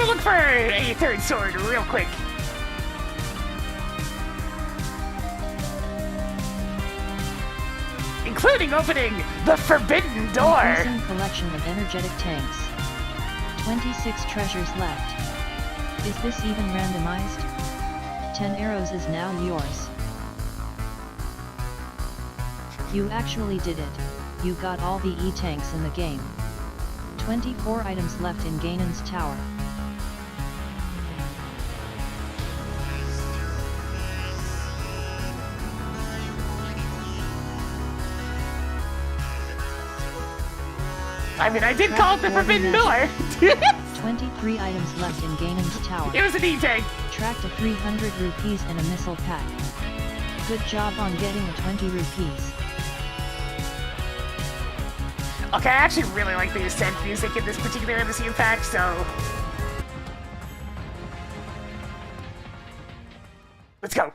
Look for a third sword real quick. Including opening the forbidden door. Increasing collection of energetic tanks. 26 treasures left. Is this even randomized? 10 arrows is now yours. You actually did it. You got all the E-tanks in the game. 24 items left in Ganon's tower. I mean, I did call it the forbidden door. 23 items left in Ganon's tower. It was an E-tank. Tracked a 300 rupees and a missile pack. Good job on getting the 20 rupees. Okay, I actually really like the Ascent music in this particular MSU pack, so... Let's go.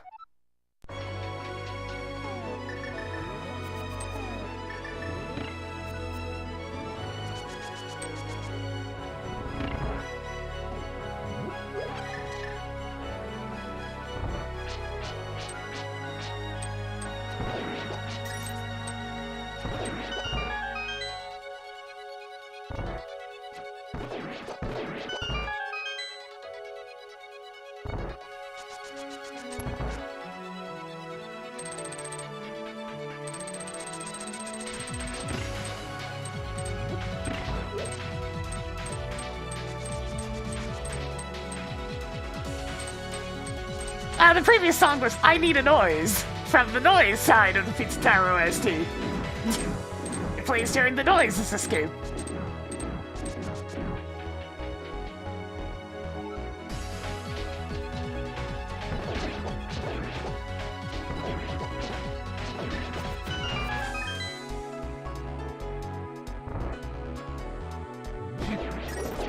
The previous song was I Need a Noise, from the noise side of the Pizza Tower OST. It plays during the noises escape.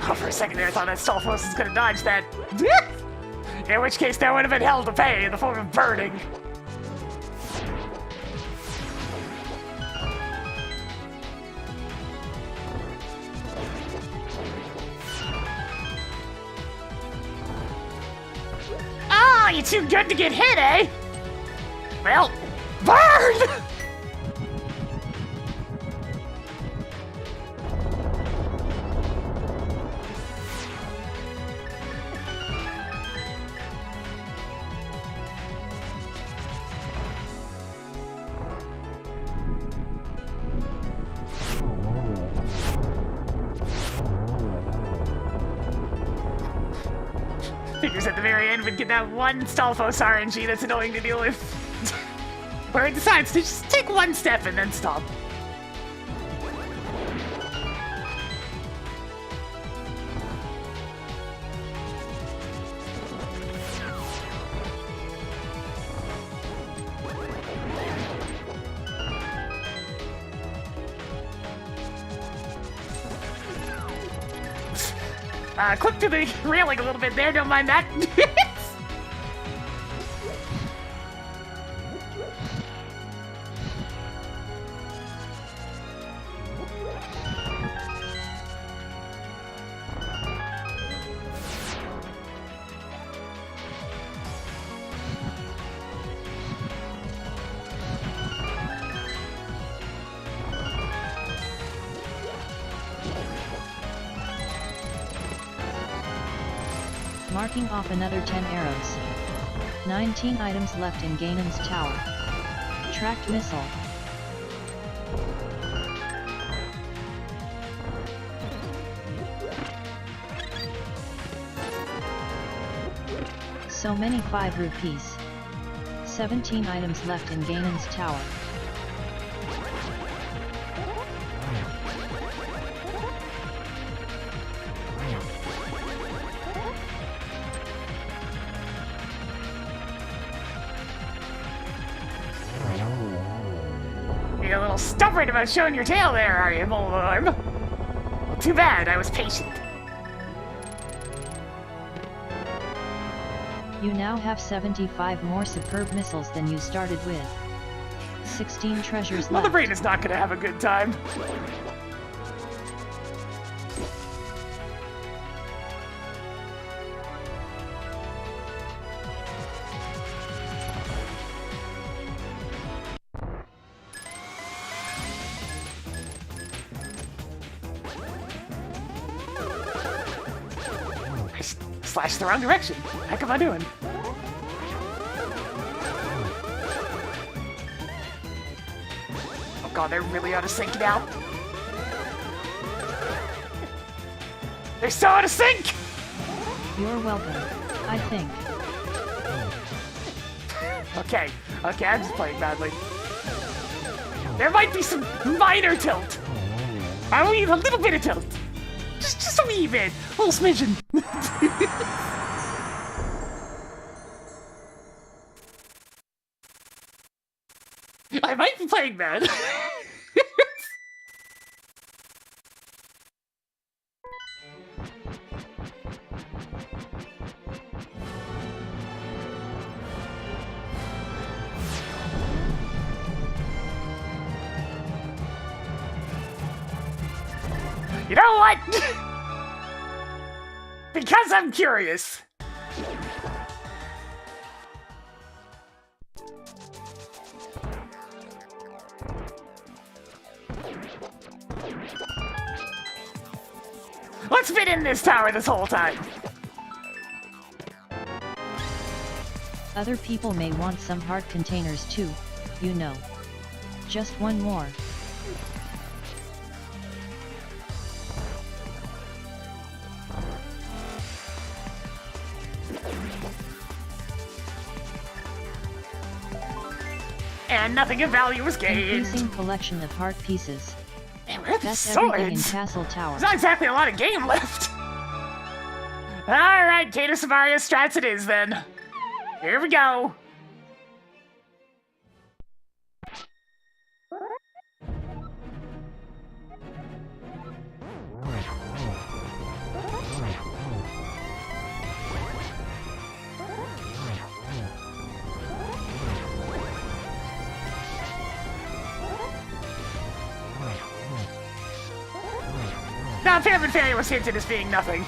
Oh, for a second there I thought that Stolfos was gonna dodge that. In which case there would have been hell to pay in the form of burning. Oh, you're too good to get hit, eh? Well, burn! Figures at the very end would get that one Stalfos RNG that's annoying to deal with. Where it decides to just take one step and then stop. Clip to the railing a little bit there, don't mind that. Marking off another 10 arrows. 19 items left in Ganon's tower. Tracked missile. So many 5 rupees. 17 items left in Ganon's tower. You're a little stubborn about showing your tail there, are you, Bulwarm? Well, too bad, I was patient. You now have 75 more superb missiles than you started with. 16 treasures Well, the left. brain is not gonna have a good time. Slashed the wrong direction. Heck am I doing? Oh god, they're really out of sync now. They're so out of sync! You're welcome, I think. Okay, I'm just playing badly. There might be some minor tilt. I need a little bit of tilt. Just a wee bit. A little smidgen. I might be playing bad. You know what? Because I'm curious. Let's fit in this tower this whole time. Other people may want some heart containers too, you know. Just one more. And nothing of value was gained. Increasing collection of heart pieces. Man, where are the That's everything in swords? Castle Tower. There's not exactly a lot of game left. Alright, Kato Savaria strats it is then. Here we go. Now, Phantom and Fairy was hinted as being nothing.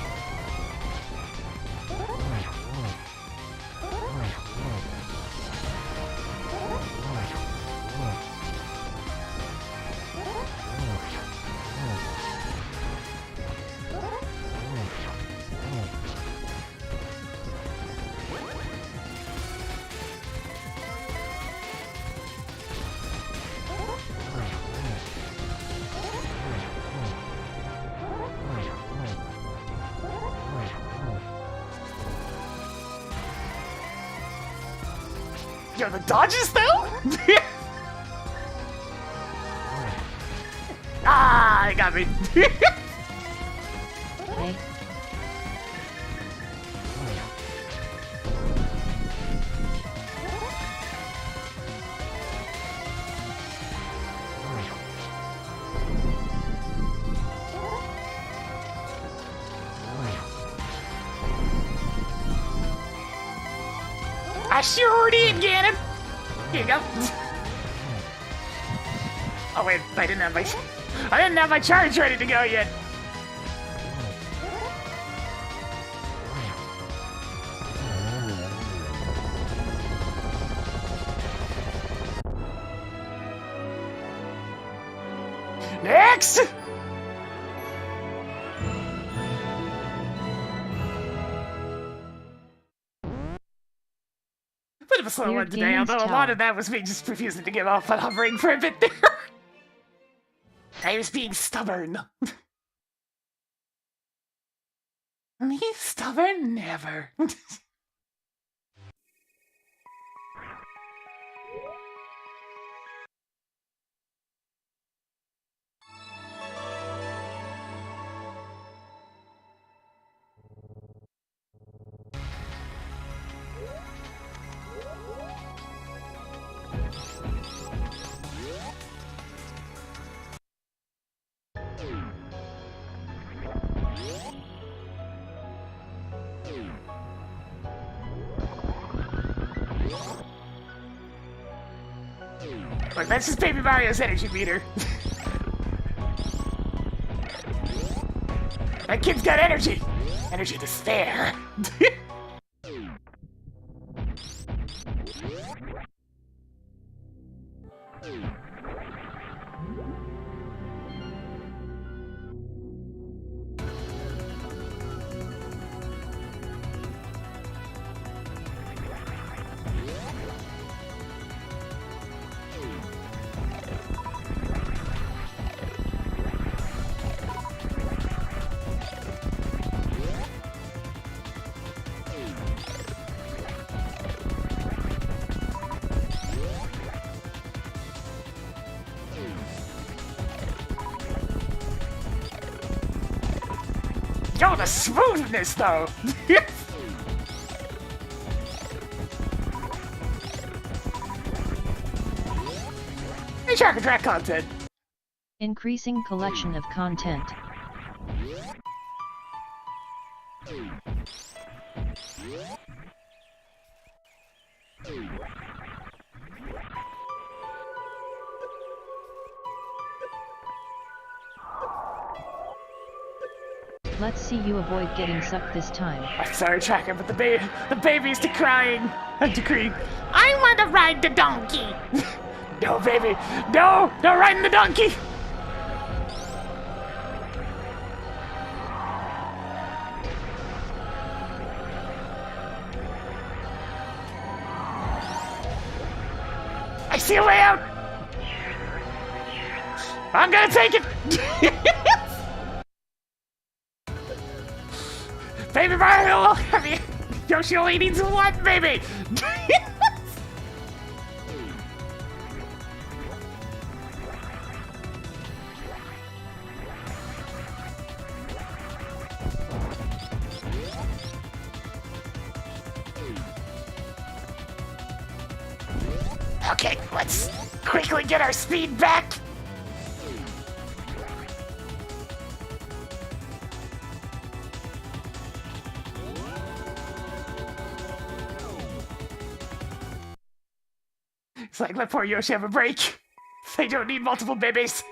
Yo, the dodges though? Ah, they got me. Hey, I sure did get him. Here you go. Oh wait, I didn't have my charge ready to go yet. Next! Bit of a slow one today, although a lot of that was me just refusing to give up on hovering for a bit there. I was being stubborn. Me stubborn? Never. Look, that's just Baby Mario's energy meter. That kid's got energy. Energy to spare. Yo, the smoothness, though! Hey, track and track content. Increasing collection of content. Let's see you avoid getting sucked this time. I'm sorry, Tracker, but the baby's decrying. I'm decreeing. I want to ride the donkey. No, baby. No, not riding the donkey. I see a way out. I'm gonna take it. Baby Mario, I mean, Yoshi only needs one, baby! Okay, let's quickly get our speed back! It's like, let poor Yoshi have a break. They don't need multiple babies.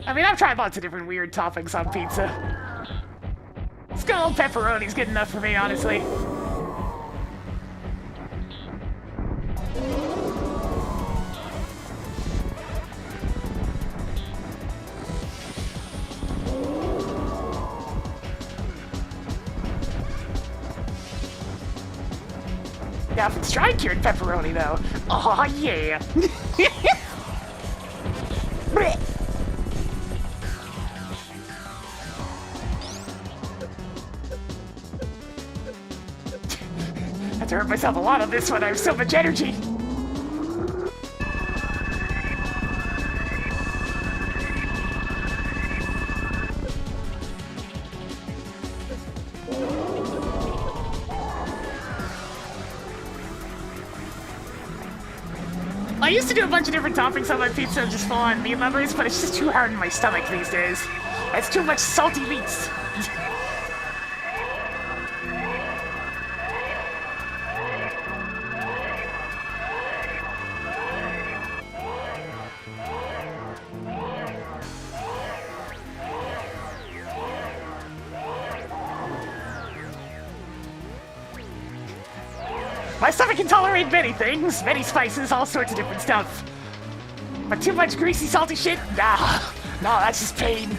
I mean, I've tried lots of different weird toppings on pizza. Skull pepperoni's good enough for me, honestly. enough and strike cured pepperoni, though. Oh, yeah. Blech. I have to hurt myself a lot on this one. I have so much energy. I used to do a bunch of different toppings on my pizza, just full on meat lovers, but it's just too hard in my stomach these days. It's too much salty meats. My stomach can tolerate many things, many spices, all sorts of different stuff. But too much greasy, salty shit? Nah. No, that's just pain.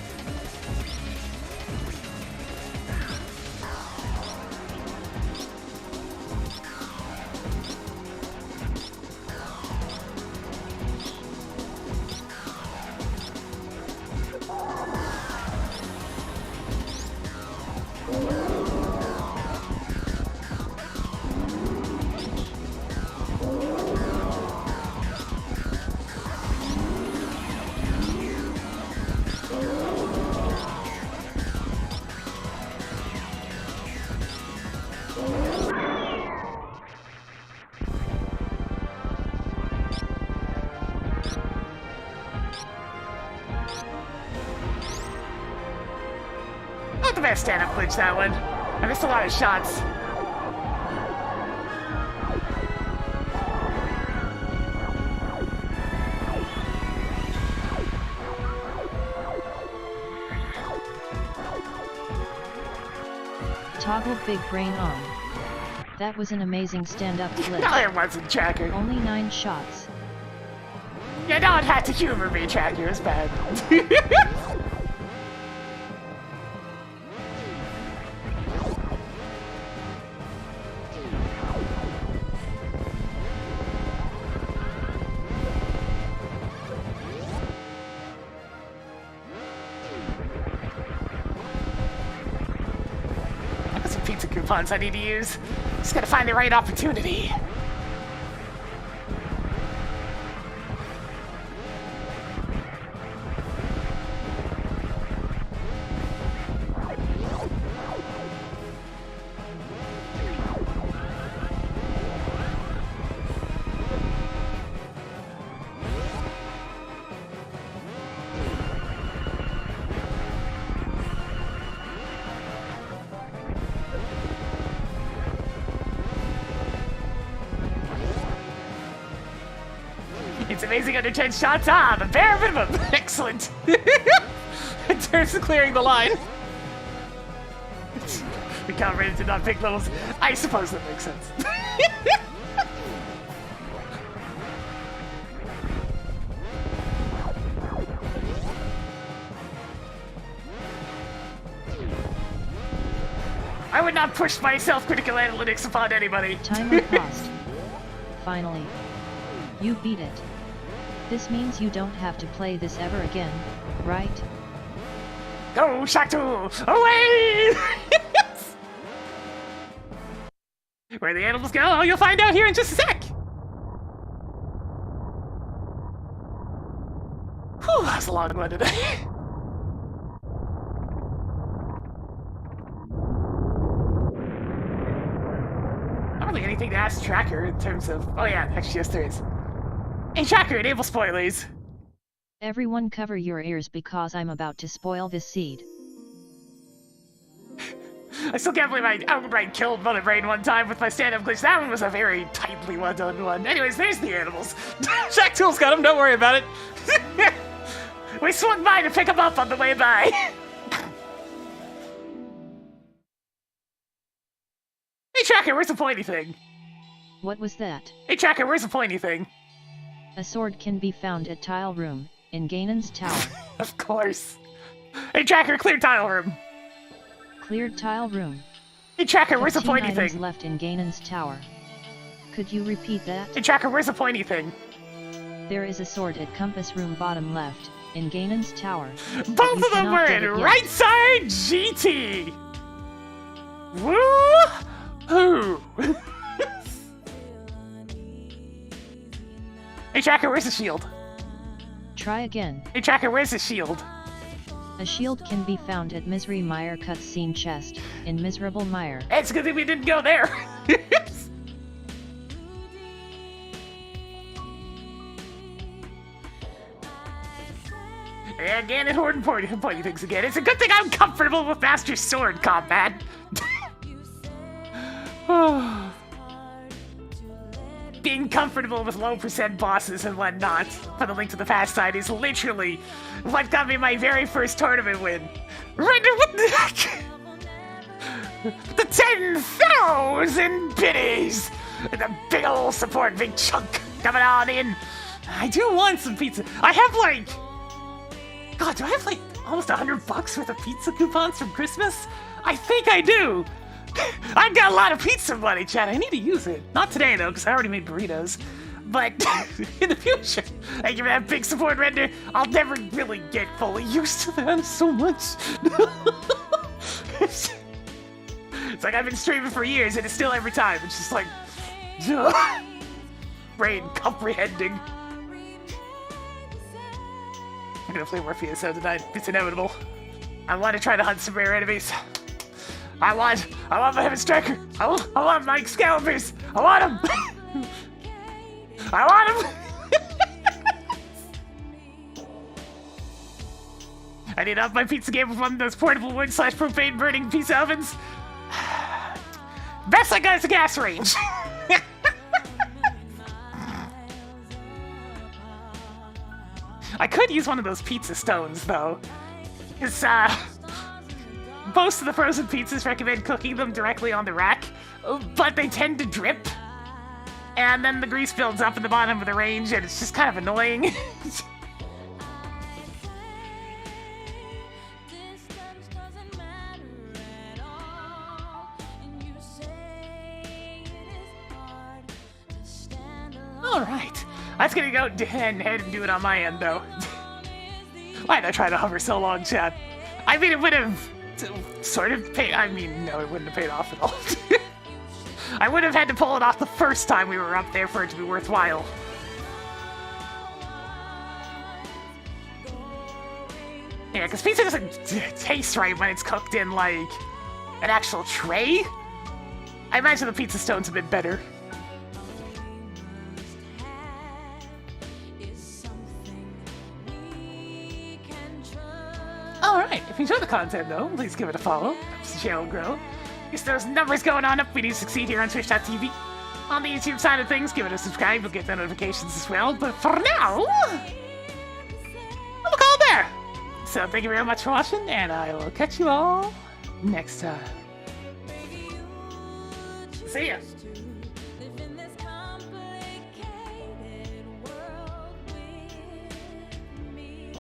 Not the best stand-up glitch, that one. I missed a lot of shots. Toggle big brain on. That was an amazing stand-up glitch. No, it wasn't, Tracker. Only 9 shots. You know it had to humor me, Tracker. It's bad. Pizza coupons I need to use. Just gotta find the right opportunity. It's amazing under 10 shots. Ah, the bare minimum. Excellent. In terms of clearing the line. We calibrated to not pick levels. I suppose that makes sense. I would not push my self-critical analytics upon anybody. Timer paused. Finally. You beat it. This means you don't have to play this ever again, right? Go, Shaktu! Away! Where the animals go, you'll find out here in just a sec! Whew, that's a long one today. I don't think anything to ask Tracker in terms of... Oh yeah, actually yes there is. Hey Tracker, enable spoilers! Everyone cover your ears because I'm about to spoil this seed. I still can't believe I outright killed Mother Brain one time with my stand-up glitch. That one was a very tightly well-done one. Anyways, there's the animals. Shack Tool's got him, don't worry about it. We swung by to pick them up on the way by. Hey Tracker, where's the pointy thing? What was that? Hey Tracker, where's the pointy thing? A sword can be found at Tile Room, in Ganon's tower. Of course. Hey Tracker, clear tile room. Cleared Tile Room. Hey Tracker, where's the 15 pointy items thing? left in Ganon's tower. Could you repeat that? Hey Tracker, where's the pointy thing? There is a sword at compass room bottom left, in Ganon's tower. Both of them were in right side GT! Woo-hoo! Hey Tracker, where's the shield? Try again. Hey Tracker, where's the shield? A shield can be found at Misery Mire cutscene chest, in Miserable Mire. It's a good thing we didn't go there! And Ganon Horde and pointy things again. It's a good thing I'm comfortable with Master Sword combat. Being comfortable with low percent bosses and whatnot for the Link to the Past side is literally what got me my very first tournament win. Render with the 10,000 biddies! The big ol' support, big chunk coming on in. I do want some pizza. I have like... God, do I have like almost $100 worth of pizza coupons from Christmas? I think I do! I've got a lot of pizza money, Chad. I need to use it. Not today, though, because I already made burritos. But in the future, thank you for that big support, Render. I'll never really get fully used to that so much. It's like I've been streaming for years, and it's still every time. It's just like... brain comprehending. I'm gonna play more PSO tonight. It's inevitable. I want to try to hunt some rare enemies. I want my Heaven Striker. I want my Excaliburs. I want them. I want them. I need to up my pizza game with one of those portable wood / propane burning pizza ovens. Best I got is a gas range. I could use one of those pizza stones though. It's most of the frozen pizzas recommend cooking them directly on the rack, but they tend to drip. And then the grease builds up in the bottom of the range and it's just kind of annoying. Alright, that's gonna go ahead and do it on my end though. Why'd I try to hover so long, Chad? I mean, it would have sort of paid. I mean, no, it wouldn't have paid off at all. I would have had to pull it off the first time we were up there for it to be worthwhile. Yeah, because pizza doesn't taste right when it's cooked in, like, an actual tray. I imagine the pizza stone's a bit better. Alright, if you enjoy the content though, please give it a follow, helps the channel grow. Get those numbers going on up, we need to succeed here on Twitch.tv. On the YouTube side of things, give it a subscribe, you'll get the notifications as well, but for now, I'm gonna call it there. So thank you very much for watching, and I will catch you all next time. See ya!